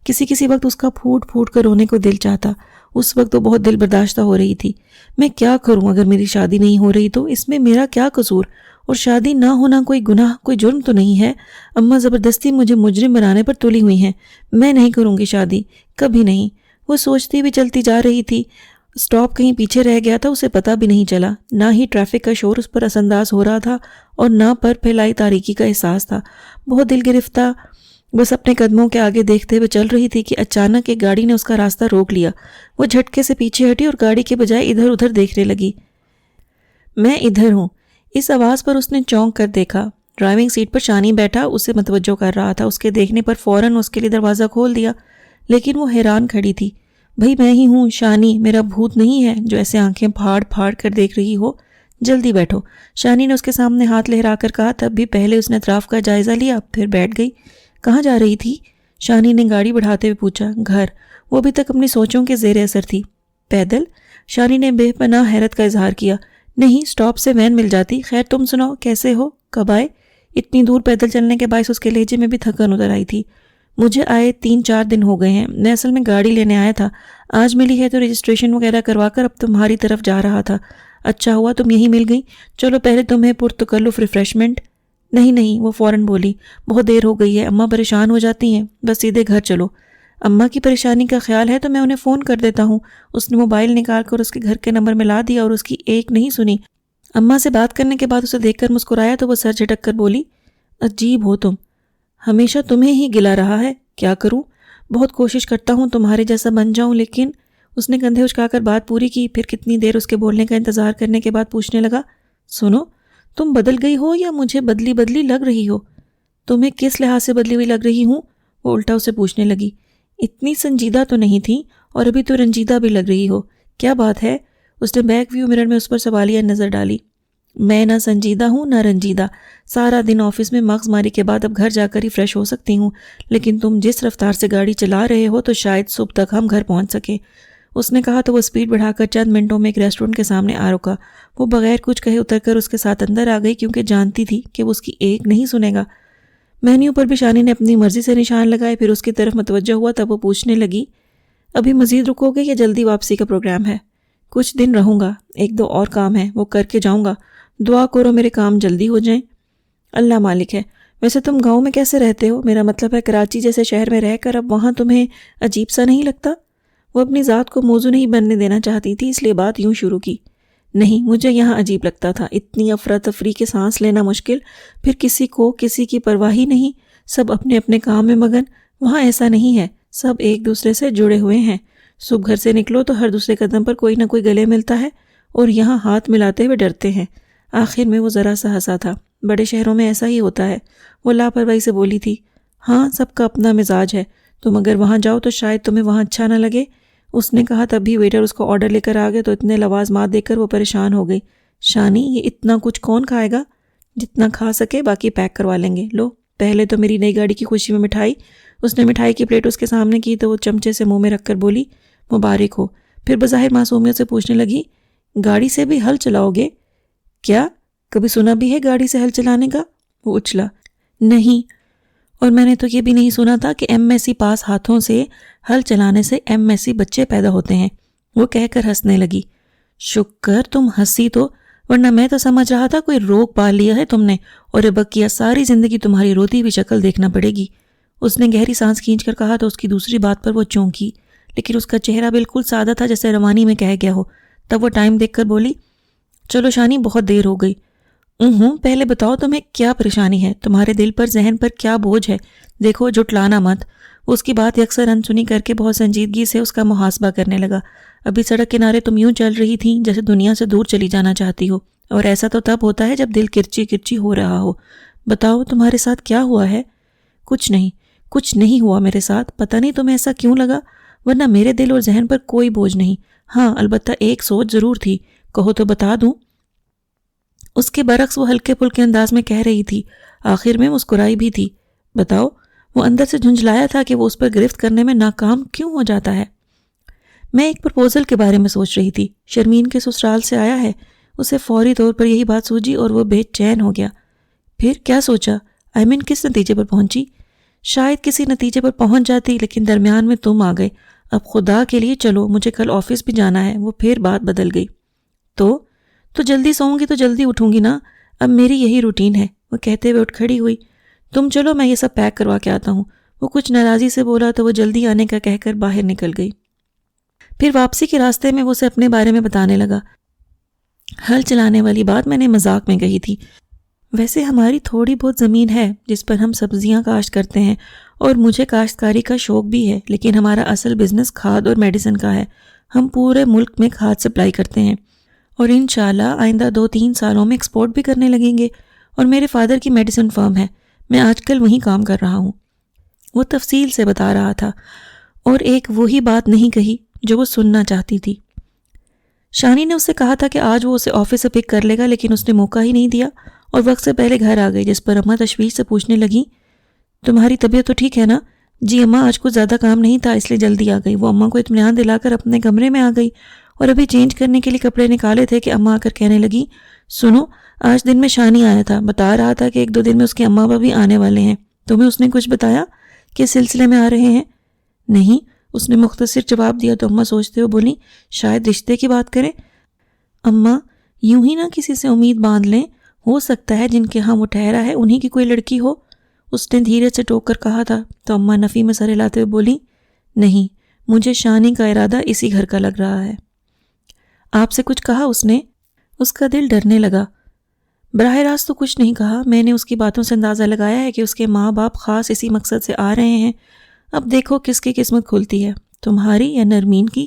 کسی وقت اس کا پھوٹ پھوٹ کر رونے کو دل چاہتا۔ اس وقت وہ بہت دل برداشتہ ہو رہی تھی۔ میں کیا کروں؟ اگر میری شادی نہیں ہو رہی تو اس میں میرا کیا قصور؟ اور شادی نہ ہونا کوئی گناہ، کوئی جرم تو نہیں ہے۔ اماں زبردستی مجھے مجرم بنانے پر تلی ہوئی ہیں۔ میں نہیں کروں گی شادی، کبھی نہیں۔ وہ سوچتی بھی چلتی جا رہی تھی۔ اسٹاپ کہیں پیچھے رہ گیا تھا، اسے پتہ بھی نہیں چلا۔ نہ ہی ٹریفک کا شور اس پر اثر انداز ہو رہا تھا، اور نہ پر پھیلائی تاریکی کا احساس تھا۔ بہت دل گرفتہ بس اپنے قدموں کے آگے دیکھتے ہوئے چل رہی تھی کہ اچانک ایک گاڑی نے اس کا راستہ روک لیا۔ وہ جھٹکے سے پیچھے ہٹی اور گاڑی کے بجائے ادھر ادھر دیکھنے لگی۔ میں ادھر ہوں، اس آواز پر اس نے چونک کر دیکھا۔ ڈرائیونگ سیٹ پر شانی بیٹھا اسے متوجہ کر رہا تھا۔ اس کے دیکھنے پر فوراً اس کے لیے دروازہ کھول دیا، لیکن وہ حیران کھڑی تھی۔ بھئی میں ہی ہوں، شانی، میرا بھوت نہیں ہے جو ایسے آنکھیں پھاڑ پھاڑ کر دیکھ رہی ہو۔ جلدی بیٹھو، شانی نے اس کے سامنے ہاتھ لہرا کر کہا۔ تب بھی پہلے اس نے اطراف کا جائزہ لیا، پھر بیٹھ گئی۔ کہاں جا رہی تھی؟ شانی نے گاڑی بڑھاتے ہوئے پوچھا۔ گھر۔ وہ ابھی تک اپنی سوچوں کے زیر اثر تھی۔ پیدل؟ شانی نے بے پناہ حیرت کا اظہار کیا۔ نہیں، سٹاپ سے وین مل جاتی۔ خیر تم سناؤ، کیسے ہو؟ کب آئے؟ اتنی دور پیدل چلنے کے باعث اس کے لہجے میں بھی تھکن اتر آئی تھی۔ مجھے آئے 3-4 دن ہو گئے ہیں. میں اصل میں گاڑی لینے آیا تھا, آج ملی ہے تو رجسٹریشن وغیرہ کروا کر اب تمہاری طرف جا رہا تھا. اچھا ہوا تم یہیں مل گئی. چلو پہلے تمہیں پرتکلف ریفریشمنٹ. نہیں, وہ فوراً بولی, بہت دیر ہو گئی ہے, اماں پریشان ہو جاتی ہیں, بس سیدھے گھر چلو. اماں کی پریشانی کا خیال ہے تو میں انہیں فون کر دیتا ہوں. اس نے موبائل نکال کر اس کے گھر کے نمبر ملا دیا اور اس کی ایک نہیں سنی. اماں سے بات کرنے کے بعد اسے دیکھ کر مسکرایا تو وہ سر جھٹک کر بولی, عجیب ہو تم, ہمیشہ تمہیں ہی گلا رہا ہے. کیا کروں, بہت کوشش کرتا ہوں تمہارے جیسا بن جاؤں, لیکن. اس نے کندھے اچکا کر بات پوری کی, پھر کتنی دیر اس کے بولنے کا انتظار کرنے کے بعد پوچھنے لگا, سنو, تم بدل گئی ہو یا مجھے بدلی لگ رہی ہو؟ تمہیں کس لحاظ سے بدلی ہوئی لگ رہی ہوں؟ وہ الٹا اسے پوچھنے لگی. اتنی سنجیدہ تو نہیں تھی اور ابھی تو رنجیدہ بھی لگ رہی ہو, کیا بات ہے؟ اس نے بیک ویو مرر میں اس پر سوالیہ نظر ڈالی. میں نہ سنجیدہ ہوں نہ رنجیدہ, سارا دن آفس میں مغز ماری کے بعد اب گھر جا کر ہی فریش ہو سکتی ہوں, لیکن تم جس رفتار سے گاڑی چلا رہے ہو تو شاید صبح تک ہم گھر پہنچ سکیں. اس نے کہا تو وہ سپیڈ بڑھا کر چند منٹوں میں ایک ریسٹورنٹ کے سامنے آ رکا. وہ بغیر کچھ کہے اتر کر اس کے ساتھ اندر آ گئی کیونکہ جانتی تھی کہ وہ اس کی ایک نہیں سنے گا. مینیو پر بھی شانی نے اپنی مرضی سے نشان لگائے, پھر اس کی طرف متوجہ ہوا تب وہ پوچھنے لگی, ابھی مزید رکو گے یا جلدی واپسی کا پروگرام ہے؟ کچھ دن رہوں گا, 1-2 اور کام ہیں وہ کر کے جاؤں گا, دعا کرو میرے کام جلدی ہو جائیں. اللہ مالک ہے. ویسے تم گاؤں میں کیسے رہتے ہو؟ میرا مطلب ہے کراچی جیسے شہر میں رہ کر اب وہاں تمہیں عجیب سا نہیں لگتا؟ وہ اپنی ذات کو موضوع نہیں بننے دینا چاہتی تھی, اس لیے بات یوں شروع کی. نہیں, مجھے یہاں عجیب لگتا تھا, اتنی افراتفری کے سانس لینا مشکل, پھر کسی کو کسی کی پرواہ ہی نہیں, سب اپنے اپنے کام میں مگن. وہاں ایسا نہیں ہے, سب ایک دوسرے سے جڑے ہوئے ہیں. صبح گھر سے نکلو تو ہر دوسرے قدم پر کوئی نہ کوئی گلے ملتا ہے, اور یہاں ہاتھ ملاتے ہوئے ڈرتے ہیں. آخر میں وہ ذرا سا ہنسا تھا. بڑے شہروں میں ایسا ہی ہوتا ہے. وہ لاپرواہی سے بولی تھی. ہاں, سب کا اپنا مزاج ہے, تم اگر وہاں جاؤ تو شاید تمہیں وہاں اچھا نہ لگے. اس نے کہا. تب بھی ویٹر اس کو آرڈر لے کر آ گئے تو اتنے لوازمات دیکھ کر وہ پریشان ہو گئی. شانی, یہ اتنا کچھ کون کھائے گا؟ جتنا کھا سکے باقی پیک کروا لیں گے. لو, پہلے تو میری نئی گاڑی کی خوشی میں مٹھائی. اس نے مٹھائی کی پلیٹ اس کے سامنے کی تو وہ چمچے سے منہ میں رکھ کر بولی, مبارک ہو. پھر بظاہر معصومیت سے پوچھنے لگی, گاڑی سے بھی ہل چلاؤ گے کیا؟ کبھی سنا بھی ہے گاڑی سے ہل چلانے کا؟ وہ اچھلا. نہیں, اور میں نے تو یہ بھی نہیں سنا تھا کہ ایم ایس سی پاس ہاتھوں سے ہل چلانے سے ایم ایس سی بچے پیدا ہوتے ہیں. وہ کہہ کر ہنسنے لگی. شکر تم ہنسی تو, ورنہ میں تو سمجھ رہا تھا کوئی روگ پال لیا ہے تم نے, اور اب کیا ساری زندگی تمہاری روتی ہوئی شکل دیکھنا پڑے گی. اس نے گہری سانس کھینچ کر کہا تو اس کی دوسری بات پر وہ چونکی, لیکن اس کا چہرہ بالکل سادہ تھا جیسے روانی میں کہہ گیا ہو. تب وہ ٹائم دیکھ کر بولی, چلو شانی, بہت دیر ہو گئی. پہلے بتاؤ تمہیں کیا پریشانی ہے, تمہارے دل پر ذہن پر کیا بوجھ ہے؟ دیکھو, جھٹلانا مت. وہ اس کی بات یکسر انسنی کر کے بہت سنجیدگی سے اس کا محاسبہ کرنے لگا. ابھی سڑک کنارے تم یوں چل رہی تھیں جیسے دنیا سے دور چلی جانا چاہتی ہو, اور ایسا تو تب ہوتا ہے جب دل کرچی کرچی ہو رہا ہو. بتاؤ تمہارے ساتھ کیا ہوا ہے؟ کچھ نہیں ہوا میرے ساتھ. پتہ نہیں تمہیں ایسا کیوں لگا, ورنہ میرے دل اور ذہن پر کوئی بوجھ نہیں. ہاں, البتہ ایک سوچ ضرور تھی. کہو تو بتا دوں. اس کے برعکس وہ ہلکے پھلکے انداز میں کہہ رہی تھی, آخر میں مسکرائی بھی تھی. بتاؤ. وہ اندر سے جھنجھلایا تھا کہ وہ اس پر گرفت کرنے میں ناکام کیوں ہو جاتا ہے. میں ایک پرپوزل کے بارے میں سوچ رہی تھی, شرمین کے سسرال سے آیا ہے. اسے فوری طور پر یہی بات سوجی اور وہ بے چین ہو گیا. پھر کیا سوچا؟ کس نتیجے پر پہنچی؟ شاید کسی نتیجے پر پہنچ جاتی, لیکن درمیان میں تم آ گئے. اب خدا کے لیے چلو, مجھے کل آفس بھی جانا ہے. وہ پھر بات بدل گئی. تو جلدی سوؤں گی تو جلدی اٹھوں گی نا, اب میری یہی روٹین ہے. وہ کہتے ہوئے اٹھ کھڑی ہوئی. تم چلو, میں یہ سب پیک کروا کے آتا ہوں. وہ کچھ ناراضی سے بولا تو وہ جلدی آنے کا کہہ کر باہر نکل گئی. پھر واپسی کے راستے میں وہ اسے اپنے بارے میں بتانے لگا. ہل چلانے والی بات میں نے مذاق میں کہی تھی. ویسے ہماری تھوڑی بہت زمین ہے جس پر ہم سبزیاں کاشت کرتے ہیں, اور مجھے کاشتکاری کا شوق بھی ہے, لیکن ہمارا اصل بزنس کھاد اور میڈیسن کا ہے. ہم پورے ملک میں کھاد سپلائی کرتے ہیں, اور انشاءاللہ آئندہ 2-3 سالوں میں ایکسپورٹ بھی کرنے لگیں گے. اور میرے فادر کی میڈیسن فرم ہے, میں آج کل وہیں کام کر رہا ہوں. وہ تفصیل سے بتا رہا تھا, اور ایک وہی بات نہیں کہی جو وہ سننا چاہتی تھی. شانی نے اس سے کہا تھا کہ آج وہ اسے آفس سے پک کر لے گا, لیکن اس نے موقع ہی نہیں دیا اور وقت سے پہلے گھر آ گئی, جس پر اماں تشویش سے پوچھنے لگیں, تمہاری طبیعت تو ٹھیک ہے نا؟ جی اماں, آج کچھ زیادہ کام نہیں تھا اس لیے جلدی آ گئی. وہ اماں کو اطمینان دلا کر اپنے کمرے میں آ گئی, اور ابھی چینج کرنے کے لیے کپڑے نکالے تھے کہ اماں آ کر کہنے لگی, سنو, آج دن میں شانی آیا تھا, بتا رہا تھا کہ 1-2 دن میں اس کے اماں ابا بھی آنے والے ہیں. تمہیں اس نے کچھ بتایا؟ کے سلسلے میں آ رہے ہیں؟ نہیں، اس نے مختصر جواب دیا تو اماں سوچتے ہوئے بولی شاید رشتے کی بات کریں۔ اماں یوں ہی نہ کسی سے امید باندھ لیں، ہو سکتا ہے جن کے ہاں وہ ٹھہرا ہے انہی کی کوئی لڑکی ہو، اس نے دھیرے سے ٹوک کر کہا تھا۔ تو اماں نفی میں سر ہلاتے ہوئے بولی نہیں، مجھے شانی کا ارادہ اسی گھر کا لگ رہا ہے۔ آپ سے کچھ کہا اس نے؟ اس کا دل ڈرنے لگا۔ براہ راست تو کچھ نہیں کہا، میں نے اس کی باتوں سے اندازہ لگایا ہے کہ اس کے ماں باپ خاص اسی مقصد سے آ رہے ہیں۔ اب دیکھو کس کی قسمت کھلتی ہے، تمہاری یا نرمین کی؟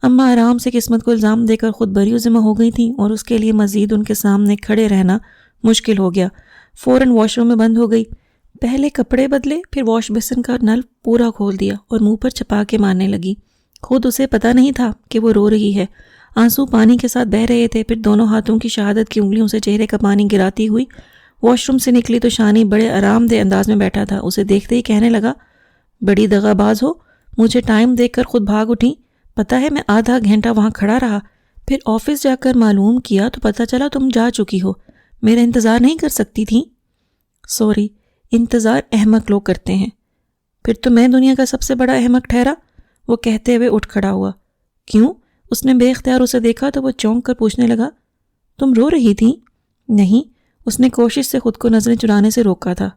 اماں آرام سے قسمت کو الزام دے کر خود بری و ذمہ ہو گئی تھیں اور اس کے لیے مزید ان کے سامنے کھڑے رہنا مشکل ہو گیا۔ فوراً واش روم میں بند ہو گئی، پہلے کپڑے بدلے، پھر واش بیسن کا نل پورا کھول دیا اور منہ پر چپا کے مارنے لگی۔ خود اسے پتہ نہیں تھا کہ وہ رو رہی ہے، آنسو پانی کے ساتھ بہہ رہے تھے۔ پھر دونوں ہاتھوں کی شہادت کی انگلیوں سے چہرے کا پانی گراتی ہوئی واش روم سے نکلی تو شانی بڑے آرام دہ انداز میں بیٹھا تھا۔ اسے دیکھتے ہی کہنے لگا بڑی دغا باز ہو، مجھے ٹائم دیکھ کر خود بھاگ اٹھی، پتہ ہے میں آدھا گھنٹہ وہاں کھڑا رہا، پھر آفس جا کر معلوم کیا تو پتہ چلا تم جا چکی ہو، میرا انتظار نہیں کر سکتی تھی؟ سوری، انتظار احمق لوگ کرتے ہیں۔ پھر تو میں دنیا کا سب سے بڑا احمق ٹھہرا، وہ کہتے ہوئے اٹھ کھڑا ہوا۔ کیوں؟ اس نے بے اختیار اسے دیکھا تو وہ چونک کر پوچھنے لگا تم رو رہی تھی؟ نہیں، اس نے کوشش سے خود کو نظریں چرانے سے روکا تھا۔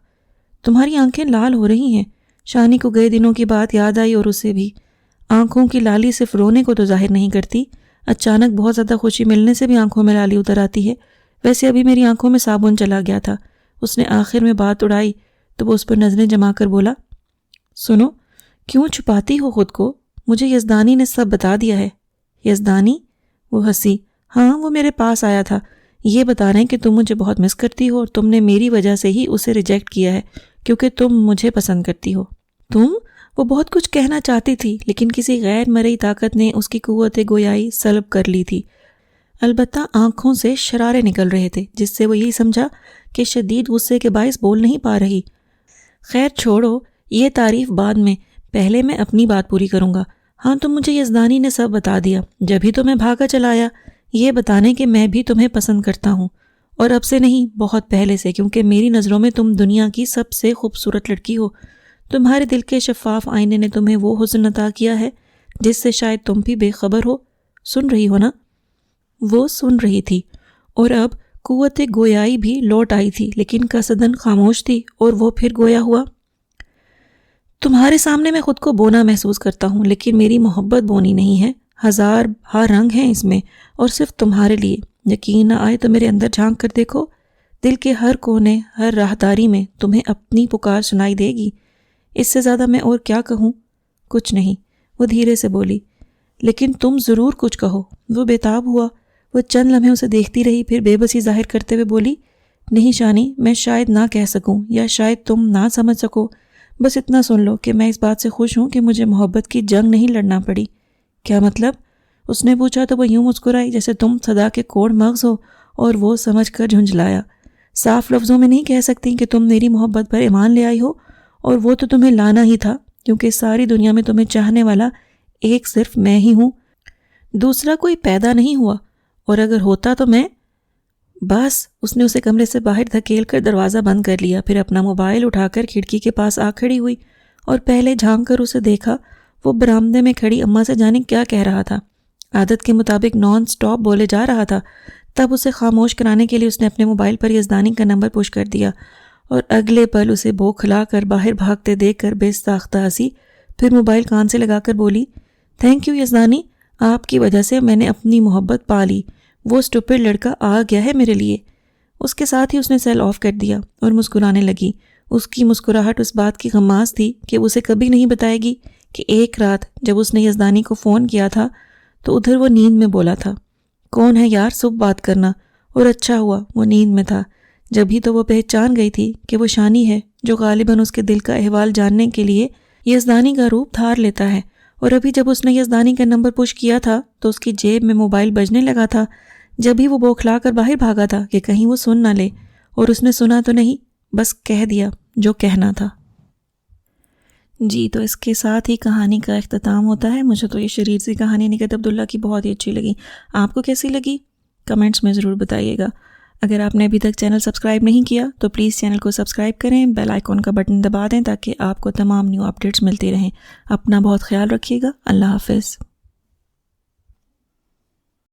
تمہاری آنکھیں لال ہو رہی ہیں۔ شانی کو گئے دنوں کی بات یاد آئی اور اسے بھی۔ آنکھوں کی لالی صرف رونے کو تو ظاہر نہیں کرتی، اچانک بہت زیادہ خوشی ملنے سے بھی آنکھوں میں لالی اتر آتی ہے۔ ویسے ابھی میری آنکھوں میں صابن چلا گیا تھا۔ اس نے آخر میں بات اڑائی تو وہ اس پر نظریں جما کر بولا سنو، کیوں چھپاتی ہو خود کو؟ مجھے یزدانی نے سب بتا دیا ہے۔ یزدانی؟ وہ ہنسی۔ ہاں، وہ میرے پاس آیا تھا، یہ بتا رہے ہیں کہ تم مجھے بہت مس کرتی ہو اور تم نے میری وجہ سے ہی اسے ریجیکٹ کیا ہے کیونکہ تم مجھے پسند کرتی ہو۔ تم؟ وہ بہت کچھ کہنا چاہتی تھی لیکن کسی غیر مرئی طاقت نے اس کی قوت گویائی سلب کر لی تھی۔ البتہ آنکھوں سے شرارے نکل رہے تھے جس سے وہ یہی سمجھا کہ شدید غصے کے باعث بول نہیں پا رہی۔ خیر چھوڑو، یہ تعریف بعد میں، پہلے میں اپنی بات پوری کروں گا۔ ہاں، تم مجھے یزدانی نے سب بتا دیا، جبھی تو میں بھاگا چلا آیا، یہ بتانے کہ میں بھی تمہیں پسند کرتا ہوں، اور اب سے نہیں، بہت پہلے سے، کیونکہ میری نظروں میں تم دنیا کی سب سے خوبصورت لڑکی ہو۔ تمہارے دل کے شفاف آئینے نے تمہیں وہ حسن عطا کیا ہے جس سے شاید تم بھی بے خبر ہو۔ سن رہی ہو نا؟ وہ سن رہی تھی اور اب قوت گویائی بھی لوٹ آئی تھی، لیکن قصداً خاموش تھی، اور وہ پھر گویا ہوا تمہارے سامنے میں خود کو بونا محسوس کرتا ہوں، لیکن میری محبت بونی نہیں ہے، ہزار بہار رنگ ہیں اس میں، اور صرف تمہارے لیے۔ یقین نہ آئے تو میرے اندر جھانک کر دیکھو، دل کے ہر کونے، ہر راہداری میں تمہیں اپنی پکار سنائی دے گی۔ اس سے زیادہ میں اور کیا کہوں؟ کچھ نہیں، وہ دھیرے سے بولی، لیکن تم ضرور کچھ کہو۔ وہ بےتاب ہوا، وہ چند لمحے اسے دیکھتی رہی، پھر بے بسی ظاہر کرتے ہوئے بولی نہیں شانی، میں شاید نہ کہہ سکوں یا شاید تم نہ سمجھ سکو، بس اتنا سن لو کہ میں اس بات سے خوش ہوں کہ مجھے محبت کی جنگ نہیں لڑنا پڑی۔ کیا مطلب؟ اس نے پوچھا تو وہ یوں مسکرائی جیسے تم صدا کے کوڑ مغز ہو، اور وہ سمجھ کر جھنجھلایا۔ صاف لفظوں میں نہیں کہہ سکتی کہ تم میری محبت پر ایمان لے آئی ہو، اور وہ تو تمہیں لانا ہی تھا، کیونکہ ساری دنیا میں تمہیں چاہنے والا ایک صرف میں ہی ہوں، دوسرا کوئی پیدا نہیں ہوا، اور اگر ہوتا تو میں… بس، اس نے اسے کمرے سے باہر دھکیل کر دروازہ بند کر لیا، پھر اپنا موبائل اٹھا کر کھڑکی کے پاس آ کھڑی ہوئی اور پہلے جھانک کر اسے دیکھا۔ وہ برآمدے میں کھڑی اماں سے جانے کیا کہہ رہا تھا، عادت کے مطابق نان سٹاپ بولے جا رہا تھا۔ تب اسے خاموش کرانے کے لیے اس نے اپنے موبائل پر یزدانی کا نمبر پش کر دیا، اور اگلے پل اسے بوکھلا کر باہر بھاگتے دیکھ کر بے ساختہ ہنسی، پھر موبائل کان سے لگا کر بولی تھینک یو یزدانی، آپ کی وجہ سے میں نے اپنی محبت پا لی، وہ اسٹوپڈ لڑکا آ گیا ہے میرے لیے۔ اس کے ساتھ ہی اس نے سیل آف کر دیا اور مسکرانے لگی۔ اس کی مسکراہٹ اس بات کی غماز تھی کہ وہ اسے کبھی نہیں بتائے گی کہ ایک رات جب اس نے یزدانی کو فون کیا تھا تو ادھر وہ نیند میں بولا تھا کون ہے یار صبح بات کرنا، اور اچھا ہوا وہ نیند میں تھا، جبھی تو وہ پہچان گئی تھی کہ وہ شانی ہے جو غالباً اس کے دل کا احوال جاننے کے لیے یزدانی کا روپ دھار لیتا ہے۔ اور ابھی جب اس نے یزدانی کا نمبر پش کیا تھا تو اس کی جیب میں موبائل بجنے لگا تھا، جبھی وہ بوکھلا کر باہر بھاگا تھا کہ کہیں وہ سن نہ لے، اور اس نے سنا تو نہیں، بس کہہ دیا جو کہنا تھا۔ جی، تو اس کے ساتھ ہی کہانی کا اختتام ہوتا ہے۔ مجھے تو یہ شریر سی کہانی نکہت عبداللہ کی بہت ہی اچھی لگی۔ آپ کو کیسی لگی؟ کمنٹس میں ضرور بتائیے گا۔ اگر آپ نے ابھی تک چینل سبسکرائب نہیں کیا تو پلیز چینل کو سبسکرائب کریں، بیل آئیکن کا بٹن دبا دیں تاکہ آپ کو تمام نیو اپڈیٹس ملتی رہیں۔ اپنا بہت خیال رکھیے گا۔ اللہ حافظ۔